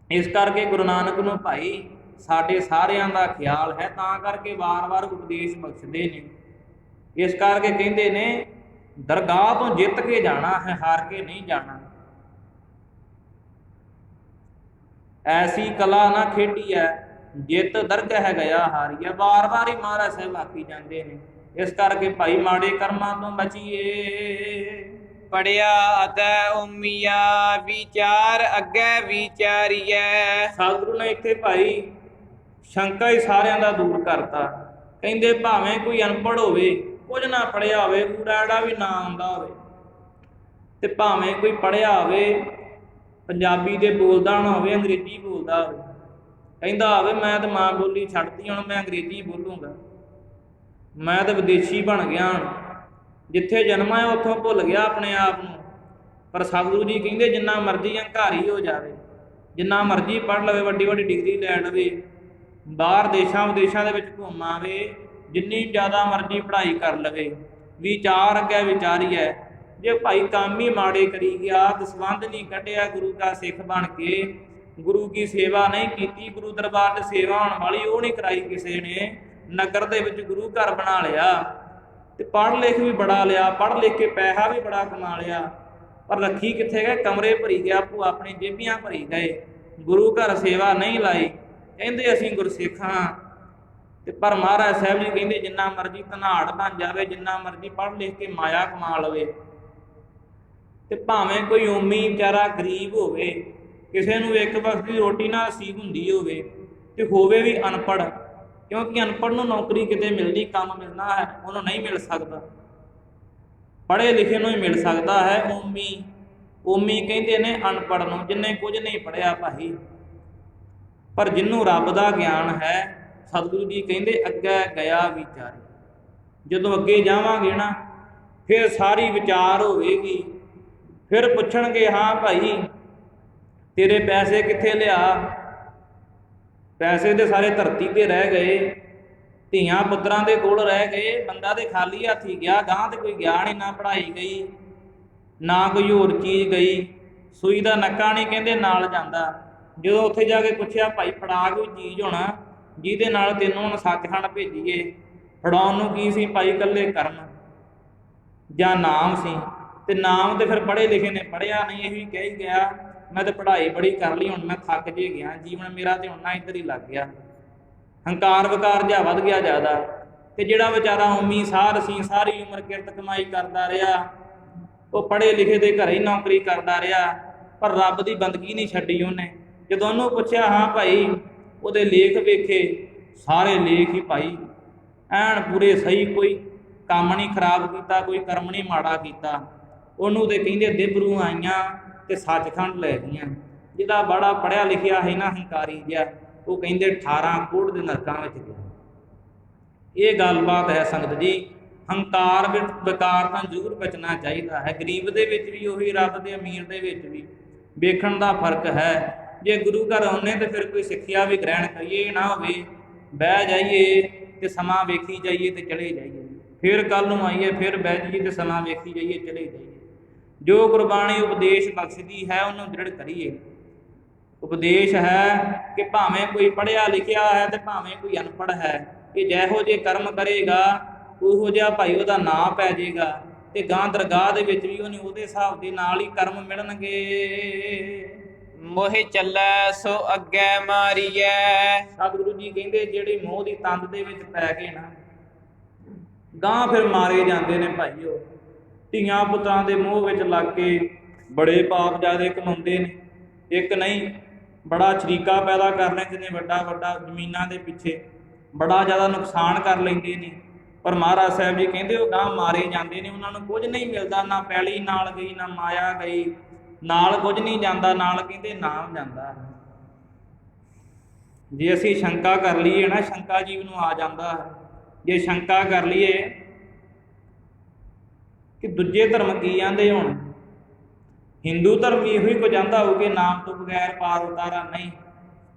ਇਸ ਕਰਕੇ ਗੁਰੂ ਨਾਨਕ ਨੂੰ ਭਾਈ ਸਾਡੇ ਸਾਰਿਆਂ ਦਾ ਖਿਆਲ ਹੈ, ਤਾਂ ਕਰਕੇ ਵਾਰ-ਵਾਰ ਉਪਦੇਸ਼ ਬਖਸ਼ਦੇ ਨੇ। ਇਸ ਕਰਕੇ ਕਹਿੰਦੇ ਨੇ ਦਰਗਾਹ ਤੋਂ ਜਿੱਤ ਕੇ ਜਾਣਾ ਹੈ, ਹਾਰ ਕੇ ਨਹੀਂ ਜਾਣਾ। ਐਸੀ ਕਲਾ ਨਾ ਖੇਡੀ ਹੈ, ਜਿੱਤ ਦਰਗਾਹ ਗਿਆ ਹਾਰੀਆ। ਵਾਰ-ਵਾਰ ਹੀ ਮਹਾਰਾਜ ਸਾਹਿਬ ਆਖੀ ਜਾਂਦੇ ਨੇ। ਇਸ ਕਰਕੇ ਭਾਈ ਮਾੜੇ ਕਰਮਾਂ ਤੋਂ ਬਚੀਏ। ਪੜਿਆ ਅਤੇ ਉਮੀਆ ਵਿਚਾਰ ਅੱਗੇ ਵਿਚਾਰੀਐ। ਸਤਿਗੁਰੂ ਨੇ ਇੱਥੇ ਭਾਈ ਸ਼ੰਕਾ ਹੀ ਸਾਰਿਆਂ ਦਾ ਦੂਰ ਕਰਤਾ। ਕਹਿੰਦੇ ਭਾਵੇਂ ਕੋਈ ਅਨਪੜ੍ਹ ਹੋਵੇ, ਕੁਝ ਨਾ ਪੜ੍ਹਿਆ ਹੋਵੇ, ਊੜਾ ਵੀ ਨਾ ਆਉਂਦਾ ਹੋਵੇ, ਤੇ ਭਾਵੇਂ ਕੋਈ ਪੜ੍ਹਿਆ ਹੋਵੇ, ਪੰਜਾਬੀ ਦੇ ਬੋਲਦਾ ਨਾ ਹੋਵੇ, ਅੰਗਰੇਜ਼ੀ ਬੋਲਦਾ ਹੋਵੇ, ਕਹਿੰਦਾ ਹੋਵੇ ਮੈਂ ਤਾਂ ਮਾਂ ਬੋਲੀ ਛੱਡਤੀ, ਹੁਣ ਮੈਂ ਅੰਗਰੇਜ਼ੀ ਬੋਲੂੰਗਾ, ਮੈਂ ਤਾਂ ਵਿਦੇਸ਼ੀ ਬਣ ਗਿਆ, ਹੁਣ ਜਿੱਥੇ ਜਨਮਾ ਹੈ ਉੱਥੋਂ ਭੁੱਲ ਗਿਆ ਆਪਣੇ ਆਪ ਨੂੰ। ਪਰ ਸਤਿਗੁਰੂ ਜੀ ਕਹਿੰਦੇ ਜਿੰਨਾ ਮਰਜ਼ੀ ਹੰਕਾਰੀ ਹੋ ਜਾਵੇ, ਜਿੰਨਾ ਮਰਜ਼ੀ ਪੜ੍ਹ ਲਵੇ, ਵੱਡੀ ਵੱਡੀ ਡਿਗਰੀ ਲੈ ਲਵੇ, ਬਾਹਰ ਦੇਸ਼ਾਂ ਵਿਦੇਸ਼ਾਂ ਦੇ ਵਿੱਚ ਘੁੰਮ ਆਵੇ, ਜਿੰਨੀ ਜ਼ਿਆਦਾ ਮਰਜ਼ੀ ਪੜ੍ਹਾਈ ਕਰ ਲਵੇ, ਵਿਚਾਰ ਅੱਗੇ ਵਿਚਾਰੀਐ। ਜੇ ਭਾਈ ਕੰਮ ਹੀ ਮਾੜੇ ਕਰੀ ਗਿਆ, ਦਸਵੰਧ ਨਹੀਂ ਕੱਢਿਆ, ਗੁਰੂ ਦਾ ਸਿੱਖ ਬਣ ਕੇ ਗੁਰੂ ਕੀ ਸੇਵਾ ਨਹੀਂ ਕੀਤੀ, ਗੁਰੂ ਦਰਬਾਰ 'ਚ ਸੇਵਾ ਹੋਣ ਵਾਲੀ ਉਹ ਨਹੀਂ ਕਰਾਈ ਕਿਸੇ ਨੇ, ਨਗਰ ਦੇ ਵਿੱਚ ਗੁਰੂ ਘਰ ਬਣਾ ਲਿਆ ਤੇ ਪੜ੍ਹ ਲਿਖ ਵੀ ਬੜਾ ਲਿਆ, ਪੜ੍ਹ ਲਿਖ ਕੇ ਪੈਸਾ ਵੀ ਬੜਾ ਕਮਾ ਲਿਆ, ਪਰ ਰੱਖੀ ਕਿੱਥੇ ਗਏ? ਕਮਰੇ ਭਰੀ ਗਿਆ, ਆਪੋ ਆਪਣੀ ਜੇਬੀਆਂ ਭਰੀ ਗਏ, ਗੁਰੂ ਘਰ ਸੇਵਾ ਨਹੀਂ ਲਾਈ। ਕਹਿੰਦੇ ਅਸੀਂ ਗੁਰਸਿੱਖ ਹਾਂ, ਤੇ ਪਰ ਮਹਾਰਾਜ ਸਾਹਿਬ ਜੀ ਕਹਿੰਦੇ ਜਿੰਨਾ ਮਰਜ਼ੀ ਧਨਾੜ ਬਣ ਜਾਵੇ, ਜਿੰਨਾ ਮਰਜ਼ੀ ਪੜ੍ਹ ਲਿਖ ਕੇ ਮਾਇਆ ਕਮਾ ਲਵੇ, ਤੇ ਭਾਵੇਂ ਕੋਈ ਉਮੀ ਵਿਚਾਰਾ ਗਰੀਬ ਹੋਵੇ, ਕਿਸੇ ਨੂੰ ਇੱਕ ਵਕਤ ਦੀ ਰੋਟੀ ਨਾਲ ਨਸੀਬ ਹੁੰਦੀ ਹੋਵੇ, ਤੇ ਹੋਵੇ ਵੀ ਅਨਪੜ੍ਹ, ਕਿਉਂਕਿ ਅਨਪੜ੍ਹ ਨੂੰ ਨੌਕਰੀ ਕਿਤੇ ਮਿਲਦੀ, ਕੰਮ ਮਿਲਣਾ ਹੈ, ਉਹਨੂੰ ਨਹੀਂ ਮਿਲ ਸਕਦਾ, ਪੜ੍ਹੇ ਲਿਖੇ ਨੂੰ ਹੀ ਮਿਲ ਸਕਦਾ ਹੈ। ਉਮੀ ਕਹਿੰਦੇ ਨੇ ਅਨਪੜ੍ਹ ਨੂੰ, ਜਿਹਨੇ ਕੁਝ ਨਹੀਂ ਪੜ੍ਹਿਆ ਭਾਈ। ਪਰ ਜਿਹਨੂੰ ਰੱਬ ਦਾ ਗਿਆਨ ਹੈ, ਸਤਿਗੁਰੂ ਜੀ ਕਹਿੰਦੇ ਅੱਗੇ ਗਿਆ ਵਿਚਾਰੀ। ਜਦੋਂ ਅੱਗੇ ਜਾਵਾਂਗੇ ਨਾ, ਫਿਰ ਸਾਰੀ ਵਿਚਾਰ ਹੋਵੇਗੀ, ਫਿਰ ਪੁੱਛਣਗੇ ਹਾਂ ਭਾਈ ਤੇਰੇ ਪੈਸੇ ਕਿੱਥੇ ਲਿਆ? ਪੈਸੇ ਤੇ ਸਾਰੇ ਧਰਤੀ ਤੇ ਰਹਿ ਗਏ, ਧੀਆਂ ਪੁੱਤਰਾਂ ਦੇ ਕੋਲ ਰਹਿ ਗਏ, ਬੰਦਾ ਤੇ ਖਾਲੀ ਹੱਥੀ ਗਿਆ, ਗਾਂ ਤੇ ਕੋਈ ਗਿਆ ਨਹੀਂ, ਨਾ ਪੜ੍ਹਾਈ ਗਈ, ਨਾ ਕੋਈ ਹੋਰ ਚੀਜ਼ ਗਈ, ਸੂਈ ਦਾ ਨੱਕਾ ਨਹੀਂ ਕਹਿੰਦੇ ਨਾਲ ਜਾਂਦਾ। ਜਦੋਂ ਉੱਥੇ ਜਾ ਕੇ ਪੁੱਛਿਆ ਭਾਈ ਫੜਾ ਕੋਈ ਚੀਜ਼ ਹੋਣਾ ਜਿਹਦੇ ਨਾਲ ਤੈਨੂੰ ਹੁਣ ਸੱਚਖੰਡ ਭੇਜੀਏ, ਫੜਾਉਣ ਨੂੰ ਕੀ ਸੀ ਭਾਈ? ਇਕੱਲੇ ਕਰਮ ਜਾਂ ਨਾਮ ਸੀ, ਤੇ ਨਾਮ ਤੇ ਫਿਰ ਪੜ੍ਹੇ ਲਿਖੇ ਨੇ ਪੜ੍ਹਿਆ ਨਹੀਂ, ਇਹੀ ਕਹਿ ਗਿਆ ਮੈਂ ਤਾਂ ਪੜ੍ਹਾਈ ਬੜੀ ਕਰ ਲਈ, ਹੁਣ ਮੈਂ ਥੱਕ ਜੇ ਗਿਆ, ਜੀਵਨ ਮੇਰਾ ਤੇ ਹੁਣ ਨਾ ਇੱਧਰ ਹੀ ਲੱਗ ਗਿਆ। ਹੰਕਾਰ ਵਿਕਾਰ ਜਿਹਾ ਵੱਧ ਗਿਆ ਜ਼ਿਆਦਾ। ਤੇ ਜਿਹੜਾ ਵਿਚਾਰਾ ਉਮੀ ਸਾਰ ਸੀ, ਸਾਰੀ ਉਮਰ ਕਿਰਤ ਕਮਾਈ ਕਰਦਾ ਰਿਹਾ, ਉਹ ਪੜ੍ਹੇ ਲਿਖੇ ਦੇ ਘਰੇ ਹੀ ਨੌਕਰੀ ਕਰਦਾ ਰਿਹਾ, ਪਰ ਰੱਬ ਦੀ ਬੰਦਗੀ ਨਹੀਂ ਛੱਡੀ ਉਹਨੇ। ਜਦੋਂ ਉਹਨੂੰ ਪੁੱਛਿਆ, ਹਾਂ ਭਾਈ ਉਹਦੇ ਲੇਖ ਵੇਖੇ, ਸਾਰੇ ਲੇਖ ਹੀ ਭਾਈ ਐਨ ਪੂਰੇ ਸਹੀ, ਕੋਈ ਕੰਮ ਨਹੀਂ ਖਰਾਬ ਕੀਤਾ, ਕੋਈ ਕਰਮ ਨਹੀਂ ਮਾੜਾ ਕੀਤਾ। ਉਹਨੂੰ ਤੇ ਕਹਿੰਦੇ ਦਿਬਰੂ ਆਈਆਂ ਤੇ ਸੱਚਖੰਡ ਲੈ ਗਈਆਂ। ਜਿਹਦਾ ਬੜਾ ਪੜ੍ਹਿਆ ਲਿਖਿਆ ਹੈ ਨਾ ਹੰਕਾਰੀ ਜਿਹਾ, ਉਹ ਕਹਿੰਦੇ 18 ਕੋੜ ਦੇ ਨਰਕਾਂ ਵਿੱਚ ਗਿਆ। ਇਹ ਗੱਲਬਾਤ ਹੈ ਸੰਗਤ ਜੀ। ਹੰਕਾਰ ਵਿਕਾਰ ਤਾਂ ਜ਼ਰੂਰ ਬਚਣਾ ਚਾਹੀਦਾ ਹੈ। ਗਰੀਬ ਦੇ ਵਿੱਚ ਵੀ ਉਹੀ, ਰੱਬ ਦੇ ਅਮੀਰ ਦੇ ਵਿੱਚ ਵੀ ਵੇਖਣ ਦਾ ਫਰਕ ਹੈ। ਜੇ ਗੁਰੂ ਘਰ ਆਉਂਦੇ ਤਾਂ ਫਿਰ ਕੋਈ ਸਿੱਖਿਆ ਵੀ ਗ੍ਰਹਿਣ ਕਰੀਏ, ਨਾ ਹੋਵੇ ਬਹਿ ਜਾਈਏ ਤੇ ਸਮਾਂ ਵੇਖੀ ਜਾਈਏ ਤੇ ਚਲੇ ਜਾਈਏ, ਫਿਰ ਕੱਲ ਨੂੰ ਆਈਏ, ਫਿਰ ਬਹਿ ਜਾਈਏ ਤੇ ਸਮਾਂ ਵੇਖੀ ਜਾਈਏ, ਚਲੇ ਜਾਈਏ। ਜੋ ਗੁਰਬਾਣੀ ਉਪਦੇਸ਼ ਬਖਸ਼ਦੀ ਹੈ ਉਹਨੂੰ ਦ੍ਰਿੜ ਕਰੀਏ। ਉਪਦੇਸ਼ ਹੈ ਕਿ ਭਾਵੇਂ ਕੋਈ ਪੜ੍ਹਿਆ ਲਿਖਿਆ ਹੈ ਤੇ ਭਾਵੇਂ ਕੋਈ ਅਨਪੜ੍ਹ ਹੈ, ਕਿ ਜਿਹੋ ਜਿਹੇ ਕਰਮ ਕਰੇਗਾ ਉਹੋ ਜਿਹਾ ਭਾਈ ਉਹਦਾ ਨਾਂ ਪੈ ਜਾਏਗਾ, ਤੇ ਗਾਂ ਦਰਗਾਹ ਦੇ ਵਿੱਚ ਵੀ ਉਹਨੇ ਉਹਦੇ ਹਿਸਾਬ ਦੇ ਨਾਲ ਹੀ ਕਰਮ ਮਿਲਣਗੇ। ਮੋਹਿ ਚੱਲੈ ਸੋ ਅੱਗੇ ਮਾਰੀਐ। ਸਤਿਗੁਰੂ ਜੀ ਕਹਿੰਦੇ ਜਿਹੜੀ ਮੋਹ ਦੀ ਤੰਦ ਦੇ ਵਿੱਚ ਪੈ ਗਏ ਨਾ, ਗਾਂ ਫਿਰ ਮਾਰੇ ਜਾਂਦੇ ਨੇ ਭਾਈਓ। ਧੀਆਂ ਪੁੱਤਰਾਂ ਦੇ ਮੋਹ ਵਿੱਚ ਲੱਗ ਕੇ ਬੜੇ ਪਾਪ ਜ਼ਿਆਦਾ ਕਮਾਉਂਦੇ ਨੇ। ਇੱਕ ਨਹੀਂ, ਬੜਾ ਸ਼ਰੀਕਾ ਪੈਦਾ ਕਰ ਲੈਂਦੇ ਨੇ, ਵੱਡਾ ਵੱਡਾ ਜ਼ਮੀਨਾਂ ਦੇ ਪਿੱਛੇ ਬੜਾ ਜ਼ਿਆਦਾ ਨੁਕਸਾਨ ਕਰ ਲੈਂਦੇ ਨੇ। ਪਰ ਮਹਾਰਾਜ ਸਾਹਿਬ ਜੀ ਕਹਿੰਦੇ ਉਹ ਗਾਂ ਮਾਰੇ ਜਾਂਦੇ ਨੇ, ਉਹਨਾਂ ਨੂੰ ਕੁਝ ਨਹੀਂ ਮਿਲਦਾ, ਨਾ ਪੈਲੀ ਨਾਲ ਗਈ, ਨਾ ਮਾਇਆ ਗਈ, ਨਾਲ ਕੁਝ ਨਹੀਂ ਜਾਂਦਾ, ਨਾਲ ਕਹਿੰਦੇ ਨਾਮ ਜਾਂਦਾ। ਜੇ ਅਸੀਂ ਸ਼ੰਕਾ ਕਰ ਲਈਏ ਨਾ, ਸ਼ੰਕਾ ਜੀਵ ਨੂੰ ਆ ਜਾਂਦਾ। ਜੇ ਸ਼ੰਕਾ ਕਰ ਲਈਏ ਕਿ ਦੂਜੇ ਧਰਮ ਕੀ ਆਂਦੇ, ਹੁਣ ਹਿੰਦੂ ਧਰਮ ਇਹੋ ਹੀ ਕੁਝ ਆਂਦਾ ਹੋਊ ਕਿ ਨਾਮ ਤੋਂ ਬਗੈਰ ਪਾਰ ਉਤਾਰਾ ਨਹੀਂ,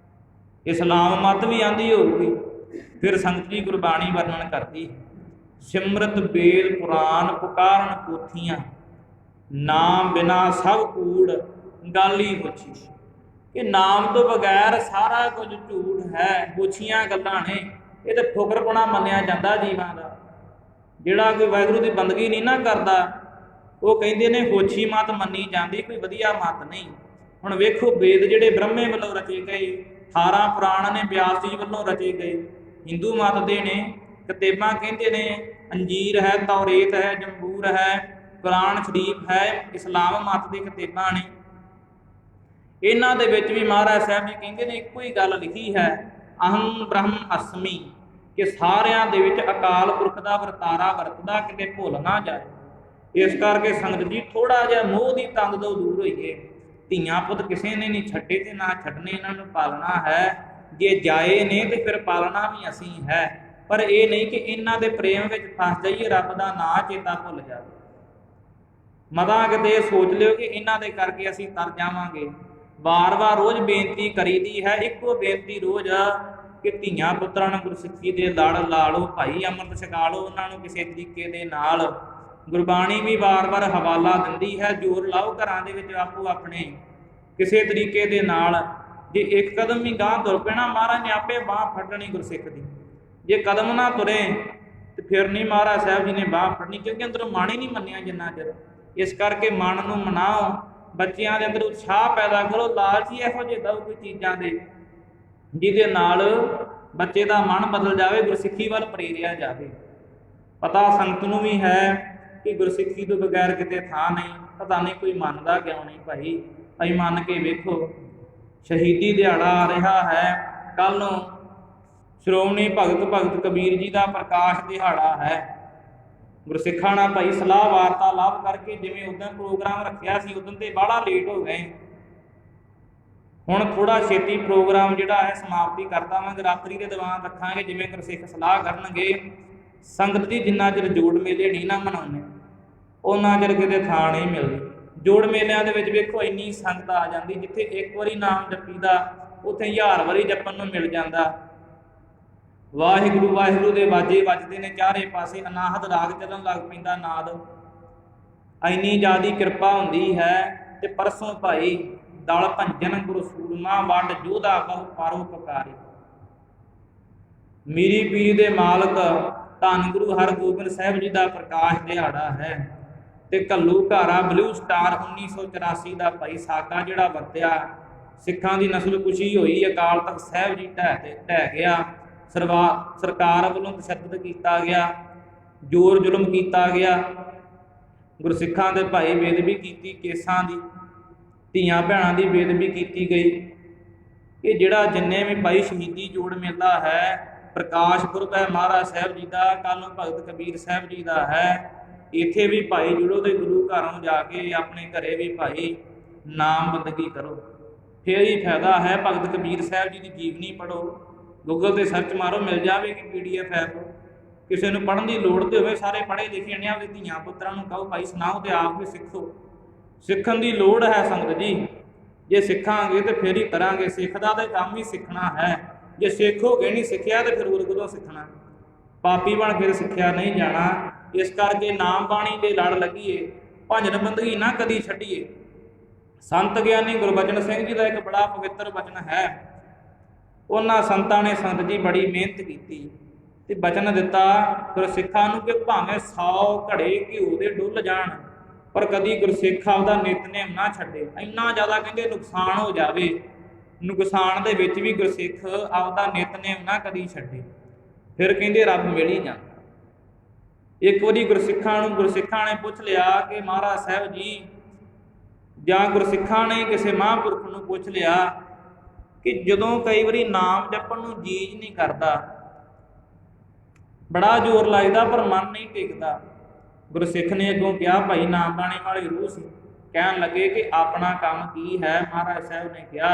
ਇਸਲਾਮ ਮਤ ਵੀ ਆਂਦੀ ਹੋਊਗੀ। ਫਿਰ ਸੰਗਤ ਜੀ ਗੁਰਬਾਣੀ ਵਰਣਨ ਕਰਦੀ, ਸਿਮਰਤ ਵੇਦ ਪੁਰਾਣ ਪੁਕਾਰਨ ਪੋਥੀਆਂ, ਨਾਮ ਬਿਨਾ ਸਭ ਕੂੜ ਗੱਲ ਹੀ ਪੁੱਛੀ। ਕਿ ਨਾਮ ਤੋਂ ਬਗੈਰ ਸਾਰਾ ਕੁਝ ਝੂਠ ਹੈ, ਪੁੱਛੀਆਂ ਗੱਲਾਂ ਨੇ। ਇਹ ਤੇ ਫੁਕਰਪੁਣਾ ਮੰਨਿਆ ਜਾਂਦਾ ਜੀਵਾਂ ਦਾ। ਜਿਹੜਾ ਕੋਈ ਵਾਹਿਗੁਰੂ ਦੀ ਬੰਦਗੀ ਨਹੀਂ ਨਾ ਕਰਦਾ, ਉਹ ਕਹਿੰਦੇ ਨੇ ਹੋਛੀ ਮਤ ਮੰਨੀ ਜਾਂਦੀ, ਕੋਈ ਵਧੀਆ ਮਤ ਨਹੀਂ। ਹੁਣ ਵੇਖੋ ਵੇਦ ਜਿਹੜੇ ਬ੍ਰਹਮੇ ਵੱਲੋਂ ਰਚੇ ਗਏ, 18 ਪੁਰਾਣ ਨੇ ਬਿਆਸ ਜੀ ਵੱਲੋਂ ਰਚੇ ਗਏ, ਹਿੰਦੂ ਮਤ ਦੇ ਨੇ। ਕਿਤਾਬਾਂ ਕਹਿੰਦੇ ਨੇ ਅੰਜੀਰ ਹੈ, ਤੌਰੇਤ ਹੈ, ਜੰਬੂਰ ਹੈ, ਕੁਰਾਨ ਸ਼ਰੀਫ ਹੈ, ਇਸਲਾਮ ਮਤ ਦੀ ਕਿਤਾਬਾਂ ਨੇ। ਇਹਨਾਂ ਦੇ ਵਿੱਚ ਵੀ ਮਹਾਰਾਜ ਸਾਹਿਬ ਜੀ ਕਹਿੰਦੇ ਨੇ ਇੱਕੋ ਹੀ ਗੱਲ ਲਿਖੀ ਹੈ, ਅਹੰ ਬ੍ਰਹਮ ਅਸਮੀ, ਕਿ ਸਾਰਿਆਂ ਦੇ ਵਿੱਚ ਅਕਾਲ ਪੁਰਖ ਦਾ ਵਰਤਾਰਾ ਵਰਤਦਾ, ਕਿਤੇ ਭੁੱਲ ਨਾ ਜਾਏ। ਇਸ ਕਰਕੇ ਸੰਗਤ ਜੀ ਥੋੜਾ ਜਿਹਾ ਮੋਹ ਦੀ ਤੰਦ ਤੋਂ ਦੂਰ ਹੋਈਏ। ਧੀਆਂ ਪੁੱਤ ਕਿਸੇ ਨੇ ਨਹੀਂ ਛੱਡੇ ਤੇ ਨਾ ਛੱਡਣੇ, ਇਹਨਾਂ ਨੂੰ ਪਾਲਣਾ ਹੈ। ਜੇ ਜਾਏ ਨੇ ਤੇ ਫਿਰ ਪਾਲਣਾ ਵੀ ਅਸੀਂ ਹੈ। ਪਰ ਇਹ ਨਹੀਂ ਕਿ ਇਹਨਾਂ ਦੇ ਪ੍ਰੇਮ ਵਿੱਚ ਫਸ ਜਾਈਏ, ਰੱਬ ਦਾ ਨਾਂ ਚੇਤਾ ਭੁੱਲ ਜਾਵੇ। ਮਤਾਂ ਕਿਤੇ ਸੋਚ ਲਿਓ ਕਿ ਇਹਨਾਂ ਦੇ ਕਰਕੇ ਅਸੀਂ ਤਰ ਜਾਵਾਂਗੇ। ਵਾਰ-ਵਾਰ ਰੋਜ਼ ਬੇਨਤੀ ਕਰੀਦੀ ਹੈ, ਇੱਕੋ ਬੇਨਤੀ ਰੋਜ਼, ਕਿ ਧੀਆਂ ਪੁੱਤਰਾਂ ਨੂੰ ਗੁਰਸਿੱਖੀ ਦੇ ਲੜ ਲਾ ਲਓ ਭਾਈ, ਅੰਮ੍ਰਿਤ ਛਕਾ ਲਓ ਉਹਨਾਂ ਨੂੰ ਕਿਸੇ ਤਰੀਕੇ ਦੇ ਨਾਲ। ਗੁਰਬਾਣੀ ਵੀ ਵਾਰ-ਵਾਰ ਹਵਾਲਾ ਦਿੰਦੀ ਹੈ, ਜ਼ੋਰ ਲਾਓ ਘਰਾਂ ਦੇ ਵਿੱਚ ਆਪੋ ਆਪਣੇ ਕਿਸੇ ਤਰੀਕੇ ਦੇ ਨਾਲ। ਜੇ ਇੱਕ ਕਦਮ ਵੀ ਗਾਂਹ ਤੁਰ ਪੈਣਾ, ਮਹਾਰਾਜ ਨੇ ਆਪੇ ਬਾਂਹ ਫੜਨੀ ਗੁਰਸਿੱਖ ਦੀ। ਜੇ ਕਦਮ ਨਾ ਤੁਰੇ ਤੇ ਫਿਰ ਨਹੀਂ ਮਹਾਰਾਜ ਸਾਹਿਬ ਜੀ ਨੇ ਬਾਂਹ ਫੜਨੀ, ਕਿਉਂਕਿ ਅੰਦਰੋਂ ਮਨ ਹੀ ਨਹੀਂ ਮੰਨਿਆ ਜਿੰਨਾ ਚਿਰ। ਇਸ ਕਰਕੇ ਮਨ ਨੂੰ ਮਨਾਓ, ਬੱਚਿਆਂ ਦੇ ਅੰਦਰ ਉਤਸ਼ਾਹ ਪੈਦਾ ਕਰੋ, ਲਾਲਚ ਹੀ ਇਹੋ ਜਿਹੇ ਦਿਓ ਕੋਈ ਚੀਜ਼ਾਂ ਦੇ ਜਿਹਦੇ ਨਾਲ ਬੱਚੇ ਦਾ ਮਨ ਬਦਲ ਜਾਵੇ, ਗੁਰਸਿੱਖੀ ਵੱਲ ਪ੍ਰੇਰਿਆ ਜਾਵੇ। ਪਤਾ ਸੰਗਤ ਨੂੰ ਵੀ ਹੈ ਕਿ ਗੁਰਸਿੱਖੀ ਤੋਂ ਬਗੈਰ ਕਿਤੇ ਥਾਂ ਨਹੀਂ। ਪਤਾ ਨਹੀਂ ਕੋਈ ਮੰਨਦਾ ਕਿਉਂ ਨਹੀਂ ਭਾਈ। ਅਸੀਂ ਮੰਨ ਕੇ ਵੇਖੋ, ਸ਼ਹੀਦੀ ਦਿਹਾੜਾ ਆ ਰਿਹਾ ਹੈ, ਕੱਲ੍ਹ ਨੂੰ ਸ਼੍ਰੋਮਣੀ ਭਗਤ ਕਬੀਰ ਜੀ ਦਾ ਪ੍ਰਕਾਸ਼ ਦਿਹਾੜਾ ਹੈ। ਗੁਰਸਿੱਖਾਂ ਨਾਲ ਭਾਈ ਸਲਾਹ ਵਾਰਤਾਲਾਪ ਕਰਕੇ, ਜਿਵੇਂ ਉਦੋਂ ਪ੍ਰੋਗਰਾਮ ਰੱਖਿਆ ਸੀ ਉਦੋਂ ਤੇ ਬਾਹਲਾ ਲੇਟ ਹੋ ਗਏ। ਹੁਣ ਥੋੜਾ ਛੇਤੀ ਪ੍ਰੋਗਰਾਮ ਜਿਹੜਾ ਹੈ ਸਮਾਪਤੀ ਕਰ ਦੇਵਾਂਗੇ, ਰਾਤਰੀ ਦੇ ਦੀਵਾਨ ਰੱਖਾਂਗੇ ਜਿਵੇਂ ਗੁਰਸਿੱਖ ਸਲਾਹ ਕਰਨਗੇ। ਸੰਗਤ ਜੀ ਜਿੰਨਾ ਚਿਰ ਜੋੜ ਮੇਲੇ ਨਹੀਂ ਨਾ ਮਨਾਉਂਦੇ, ਉਹਨਾਂ ਚਿਰ ਕਿਤੇ ਥਾਂ ਨਹੀਂ ਮਿਲਦੀ। ਜੋੜ ਮੇਲਿਆਂ ਦੇ ਵਿੱਚ ਵੇਖੋ ਇੰਨੀ ਸੰਗਤ ਆ ਜਾਂਦੀ, ਜਿੱਥੇ ਇੱਕ ਵਾਰੀ ਨਾਮ ਜਪੀਦਾ ਉੱਥੇ 1000 ਵਾਰੀ ਜਪਣ ਨੂੰ ਮਿਲ ਜਾਂਦਾ। ਵਾਹਿਗੁਰੂ ਵਾਹਿਗੁਰੂ ਦੇ ਵਾਜੇ ਵੱਜਦੇ ਨੇ ਚਾਰੇ ਪਾਸੇ, ਅਨਾਹਤ ਰਾਗ ਚੱਲਣ ਲੱਗ ਪੈਂਦਾ ਨਾਦ। ਇੰਨੀ ਜ਼ਿਆਦੀ ਕਿਰਪਾ ਹੁੰਦੀ ਹੈ। ਤੇ ਪਰਸੋਂ ਭਾਈ ਦਲ ਭੰਜਨ ਗੁਰੂ ਸੂਰਮਾ ਵੰਡ ਜੋਧਾ ਬਹੁ ਪਰਉਪਕਾਰੀ। ਮੀਰੀ ਪੀਰੀ ਦੇ ਮਾਲਕ ਧੰਨ ਗੁਰੂ ਹਰਗੋਬਿੰਦ ਸਾਹਿਬ ਜੀ ਦਾ ਪ੍ਰਕਾਸ਼ ਦਿਹਾੜਾ ਹੈ। ਤੇ ਘੱਲੂਘਾਰਾ ਬਲੂ ਸਟਾਰ 1984 ਦਾ ਭਾਈ ਸਾਕਾ ਜਿਹੜਾ ਵਰਤਿਆ, ਸਿੱਖਾਂ ਦੀ ਨਸਲ ਕੁਸ਼ੀ ਹੋਈ, ਅਕਾਲ ਤਖਤ ਸਾਹਿਬ ਜੀ ਢਹਿ ਗਿਆ, ਸਰਕਾਰ ਵੱਲੋਂ ਤਸ਼ੱਦਦ ਕੀਤਾ ਗਿਆ, ਜ਼ੋਰ ਜ਼ੁਲਮ ਕੀਤਾ ਗਿਆ, ਗੁਰਸਿੱਖਾਂ ਦੇ ਭਾਈ ਬੇਅਦਬੀ ਕੀਤੀ, ਕੇਸਾਂ ਦੀ, ਧੀਆਂ ਭੈਣਾਂ ਦੀ ਬੇਅਦਬੀ ਕੀਤੀ ਗਈ। ਇਹ ਜਿਹੜਾ ਜਿੰਨੇ ਵੀ ਭਾਈ ਸ਼ਹੀਦੀ ਜੋੜ ਮੇਲਾ ਹੈ, ਪ੍ਰਕਾਸ਼ ਪੁਰਬ ਹੈ ਮਹਾਰਾਜ ਸਾਹਿਬ ਜੀ ਦਾ, ਕੱਲ੍ਹ ਨੂੰ ਭਗਤ ਕਬੀਰ ਸਾਹਿਬ ਜੀ ਦਾ ਹੈ। ਇੱਥੇ ਵੀ ਭਾਈ ਜੁੜੋ ਤੇ ਗੁਰੂ ਘਰਾਂ ਜਾ ਕੇ ਆਪਣੇ ਘਰੇ ਵੀ ਭਾਈ ਨਾਮ ਬੰਦਗੀ ਕਰੋ, ਫਿਰ ਹੀ ਫਾਇਦਾ ਹੈ। ਭਗਤ ਕਬੀਰ ਸਾਹਿਬ ਜੀ ਦੀ ਜੀਵਨੀ ਪੜ੍ਹੋ, ਗੂਗਲ ਤੇ ਸਰਚ ਮਾਰੋ, ਮਿਲ ਜਾਵੇਗੀ PDF ਐਪ। ਕਿਸੇ ਨੂੰ ਪੜ੍ਹਨ ਦੀ ਲੋੜ ਤੇ ਹੋਵੇ, ਸਾਰੇ ਪੜ੍ਹੇ ਲਿਖੇ ਨੇ, ਆਪਦੇ ਧੀਆਂ ਪੁੱਤਰਾਂ ਨੂੰ ਕਹੋ ਭਾਈ ਸੁਣਾਓ ਤੇ ਆਪ ਵੀ ਸਿੱਖੋ। ਸਿੱਖਣ ਦੀ ਲੋੜ ਹੈ ਸੰਗਤ ਜੀ, ਜੇ ਸਿੱਖਾਂਗੇ ਤੇ ਫਿਰ ਹੀ ਕਰਾਂਗੇ। ਸਿੱਖ ਦਾ ਤਾਂ ਕੰਮ ਹੀ ਸਿੱਖਣਾ ਹੈ, ਜੇ ਸਿੱਖੋਗੇ ਨਹੀਂ ਸਿੱਖਿਆ ਤੇ ਫਿਰ ਹੋਰ ਕਦੋਂ ਸਿੱਖਣਾ। ਪਾਪੀ ਬਣ ਕੇ ਸਿੱਖਿਆ ਨਹੀਂ ਜਾਣਾ। ਇਸ ਕਰਕੇ ਨਾਮ ਬਾਣੀ ਦੇ ਲੜ ਲੱਗੀਏ, ਭਜਨ ਬੰਦਗੀ ਨਾ ਕਦੀ ਛੱਡੀਏ। ਸੰਤ ਗਿਆਨੀ ਗੁਰਬਚਨ ਸਿੰਘ ਜੀ ਦਾ ਇੱਕ ਬੜਾ ਪਵਿੱਤਰ ਬਚਨ ਹੈ। ਉਹਨਾਂ ਸੰਤਾਂ ਨੇ ਸੰਤ ਜੀ ਬੜੀ ਮਿਹਨਤ ਕੀਤੀ ਤੇ ਬਚਨ ਦਿੱਤਾ ਗੁਰਸਿੱਖਾਂ ਨੂੰ ਕਿ ਭਾਵੇਂ 100 ਘੜੇ ਘਿਓ ਦੇ ਡੁੱਲ ਜਾਣ, ਪਰ ਕਦੀ ਗੁਰਸਿੱਖ ਆਪਦਾ ਨਿਤਨੇਮ ਨਾ ਛੱਡੇ। ਇੰਨਾ ਜ਼ਿਆਦਾ ਕਹਿੰਦੇ ਨੁਕਸਾਨ ਹੋ ਜਾਵੇ, ਨੁਕਸਾਨ ਦੇ ਵਿੱਚ ਵੀ ਗੁਰਸਿੱਖ ਆਪਦਾ ਨਿਤਨੇਮ ਨਾ ਕਦੀ ਛੱਡੇ, ਫਿਰ ਕਹਿੰਦੇ ਰੱਬ ਮਿਲ ਹੀ ਜਾਂਦਾ। ਇੱਕ ਵਾਰੀ ਗੁਰਸਿੱਖਾਂ ਨੇ ਪੁੱਛ ਲਿਆ ਕਿ ਮਹਾਰਾਜ ਸਾਹਿਬ ਜੀ, ਜਾਂ ਗੁਰਸਿੱਖਾਂ ਨੇ ਕਿਸੇ ਮਹਾਂਪੁਰਖ ਨੂੰ ਪੁੱਛ ਲਿਆ ਕਿ ਜਦੋਂ ਕਈ ਵਾਰੀ ਨਾਮ ਜਪਣ ਨੂੰ ਜੀਜ ਨਹੀਂ ਕਰਦਾ, ਬੜਾ ਜ਼ੋਰ ਲੱਗਦਾ ਪਰ ਮਨ ਨਹੀਂ ਟਿਕਦਾ। ਗੁਰਸਿੱਖ ਨੇ ਅੱਗੋਂ ਕਿਹਾ, ਭਾਈ ਨਾਮ ਬਾਣੇ ਵਾਲੀ ਰੂਹ ਸੀ, ਕਹਿਣ ਲੱਗੇ ਕਿ ਆਪਣਾ ਕੰਮ ਕੀ ਹੈ। ਮਹਾਰਾਜ ਸਾਹਿਬ ਨੇ ਕਿਹਾ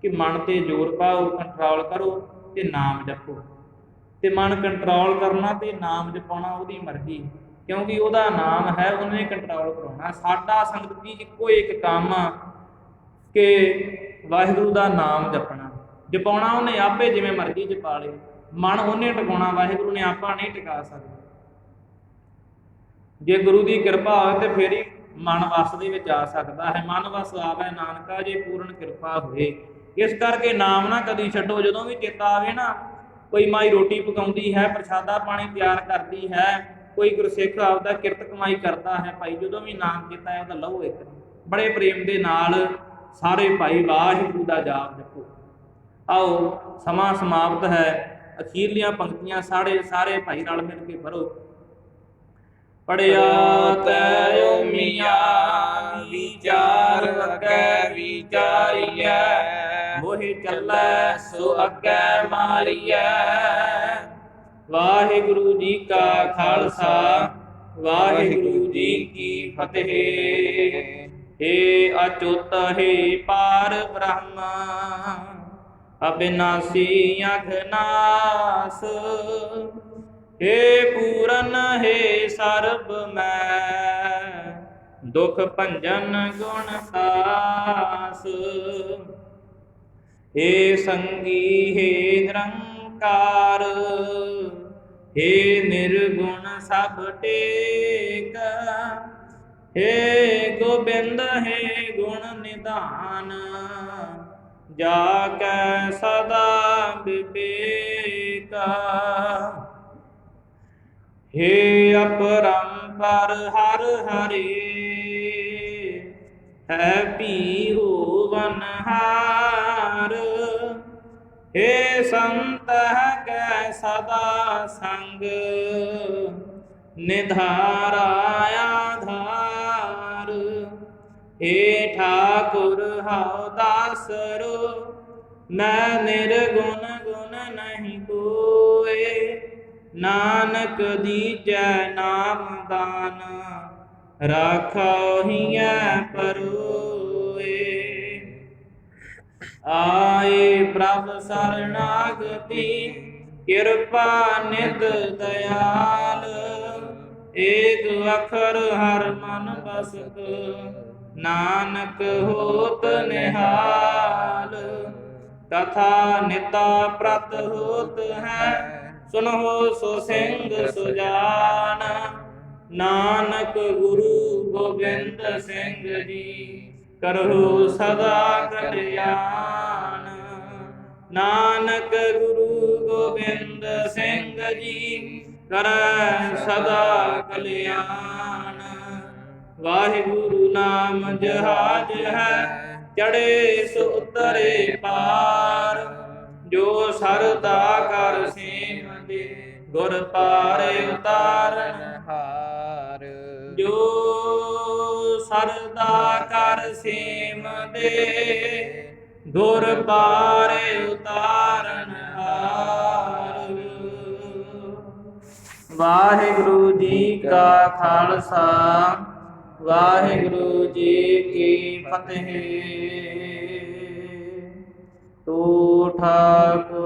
ਕਿ ਮਨ ਤੇ ਜ਼ੋਰ ਪਾਓ, ਕੰਟਰੋਲ ਕਰੋ ਤੇ ਨਾਮ ਜਪੋ। ਤੇ ਮਨ ਕੰਟਰੋਲ ਕਰਨਾ ਤੇ ਨਾਮ ਜਪਾਉਣਾ ਉਹਦੀ ਮਰਜ਼ੀ, ਕਿਉਂਕਿ ਉਹਦਾ ਨਾਮ ਹੈ, ਉਹਨੇ ਕੰਟਰੋਲ ਕਰਾਉਣਾ। ਸਾਡਾ ਸੰਗਤ ਜੀ ਇੱਕੋ ਇੱਕ ਕੰਮ ਕਿ ਵਾਹਿਗੁਰੂ ਦਾ ਨਾਮ ਜਪਣਾ, ਜਪਾਉਣਾ ਉਹਨੇ ਆਪੇ ਜਿਵੇਂ ਮਰਜ਼ੀ ਜਪਾ ਲੇ। ਮਨ ਉਹਨੇ ਟਿਕਾਉਣਾ, ਵਾਹਿਗੁਰੂ ਨੇ ਆਪਾਂ ਨਹੀਂ ਟਿਕਾ ਸਕਦੇ। ਜੇ ਗੁਰੂ ਦੀ ਕਿਰਪਾ ਹੋਵੇ ਤੇ ਫਿਰ ਹੀ ਮਨ ਵਸ ਦੇ ਵਿੱਚ ਆ ਸਕਦਾ ਹੈ। ਮਨ ਵਸ ਆਵੇ ਨਾਨਕਾ ਜੇ ਪੂਰਨ ਕਿਰਪਾ ਹੋਏ। ਇਸ ਕਰਕੇ ਨਾਮ ਨਾ ਕਦੀ ਛੱਡੋ। ਜਦੋਂ ਵੀ ਚੇਤਾ ਆਵੇ ਨਾ, ਕੋਈ ਮਾਈ ਰੋਟੀ ਪਕਾਉਂਦੀ ਹੈ, ਪ੍ਰਸ਼ਾਦਾ ਪਾਣੀ ਤਿਆਰ ਕਰਦੀ ਹੈ, ਕੋਈ ਗੁਰਸਿੱਖ ਆਪਦਾ ਕਿਰਤ ਕਮਾਈ ਕਰਦਾ ਹੈ, ਭਾਈ ਜਦੋਂ ਵੀ ਨਾਮ ਚੇਤਾ ਹੈ ਉਹਦਾ ਲਓ ਇੱਕ ਬੜੇ ਪ੍ਰੇਮ ਦੇ ਨਾਲ ਸਾਰੇ ਭਾਈ ਵਾਹਿਗੁਰੂ ਦਾ ਜਾਪ ਜਪੋ। ਆਓ ਸਮਾਂ ਸਮਾਪਤ ਹੈ, ਅਖੀਰਲੀਆਂ ਪੰਕਤੀਆਂ ਸਾਰੇ ਭਾਈ ਰਲ ਮਿਲ ਕੇ ਪੜ੍ਹੋ। ਪੜਿਆ ਤੈ ਓਮੀਆਂ ਵਿਚਾਰ ਅੱਗੇ ਵਿਚਾਰੀਐ, ਮੋਹਿ ਚੱਲੈ ਸੋ ਅੱਗੇ ਮਾਰੀਐ। ਵਾਹਿਗੁਰੂ ਜੀ ਕਾ ਖਾਲਸਾ, ਵਾਹਿਗੁਰੂ ਜੀ ਕੀ ਫਤਿਹ। ਏ ਅਚੁੱਤ ਹੈ ਪਾਰ ਬ੍ਰਹਮ, ਅਬਿਨਾਸੀ ਅਘਨਾਸ। हे पूरन हे सर्ब मैं, दुख भंजन गुण सास। हे संगी हे निरंकार, हे निर्गुण सब टेक। हे गोबिंद हे गुण निधान, जाकै सदा विवेक। हे अपरंपर हर हरे, है भी होवनहार। हे संत कै सदा संग, निधारा आधार। हे ठाकुर हौ दासरो, मैं निर्गुण गुण नहीं कोय। नानक दीजै नाम दान, राखो हियै परोए। आए प्रभ शरणागति, कृपा निध दयाल। एक अखर हर मन बसत, नानक होत निहाल। कथा निता प्रत होत है, सुनो सो सिंह सुजान। नानक गुरु गोबिंद सिंह जी, करहु सदा कल्याण। नानक गुरु गोबिंद सिंह जी, करह सदा कल्याण। वाहिगुरु नाम जहाज है, चढ़े सो उतरे पार। ਜੋ ਸਰਦਾ ਕਰ ਸੇਮ ਦੇ ਗੁਰ ਪਾਰੇ ਉਤਾਰਨ ਹਾਰ ਜੋ ਸਰਦਾ ਕਰ ਸੇਮ ਦੇ ਗੁਰ ਪਾਰੇ ਉਤਾਰਨ ਹਾਰ। ਵਾਹਿਗੁਰੂ ਜੀ ਕਾ ਖਾਲਸਾ ਵਾਹਿਗੁਰੂ ਜੀ ਕੀ ਫਤਿਹ। ਤੂ ਠਾਕੁਰ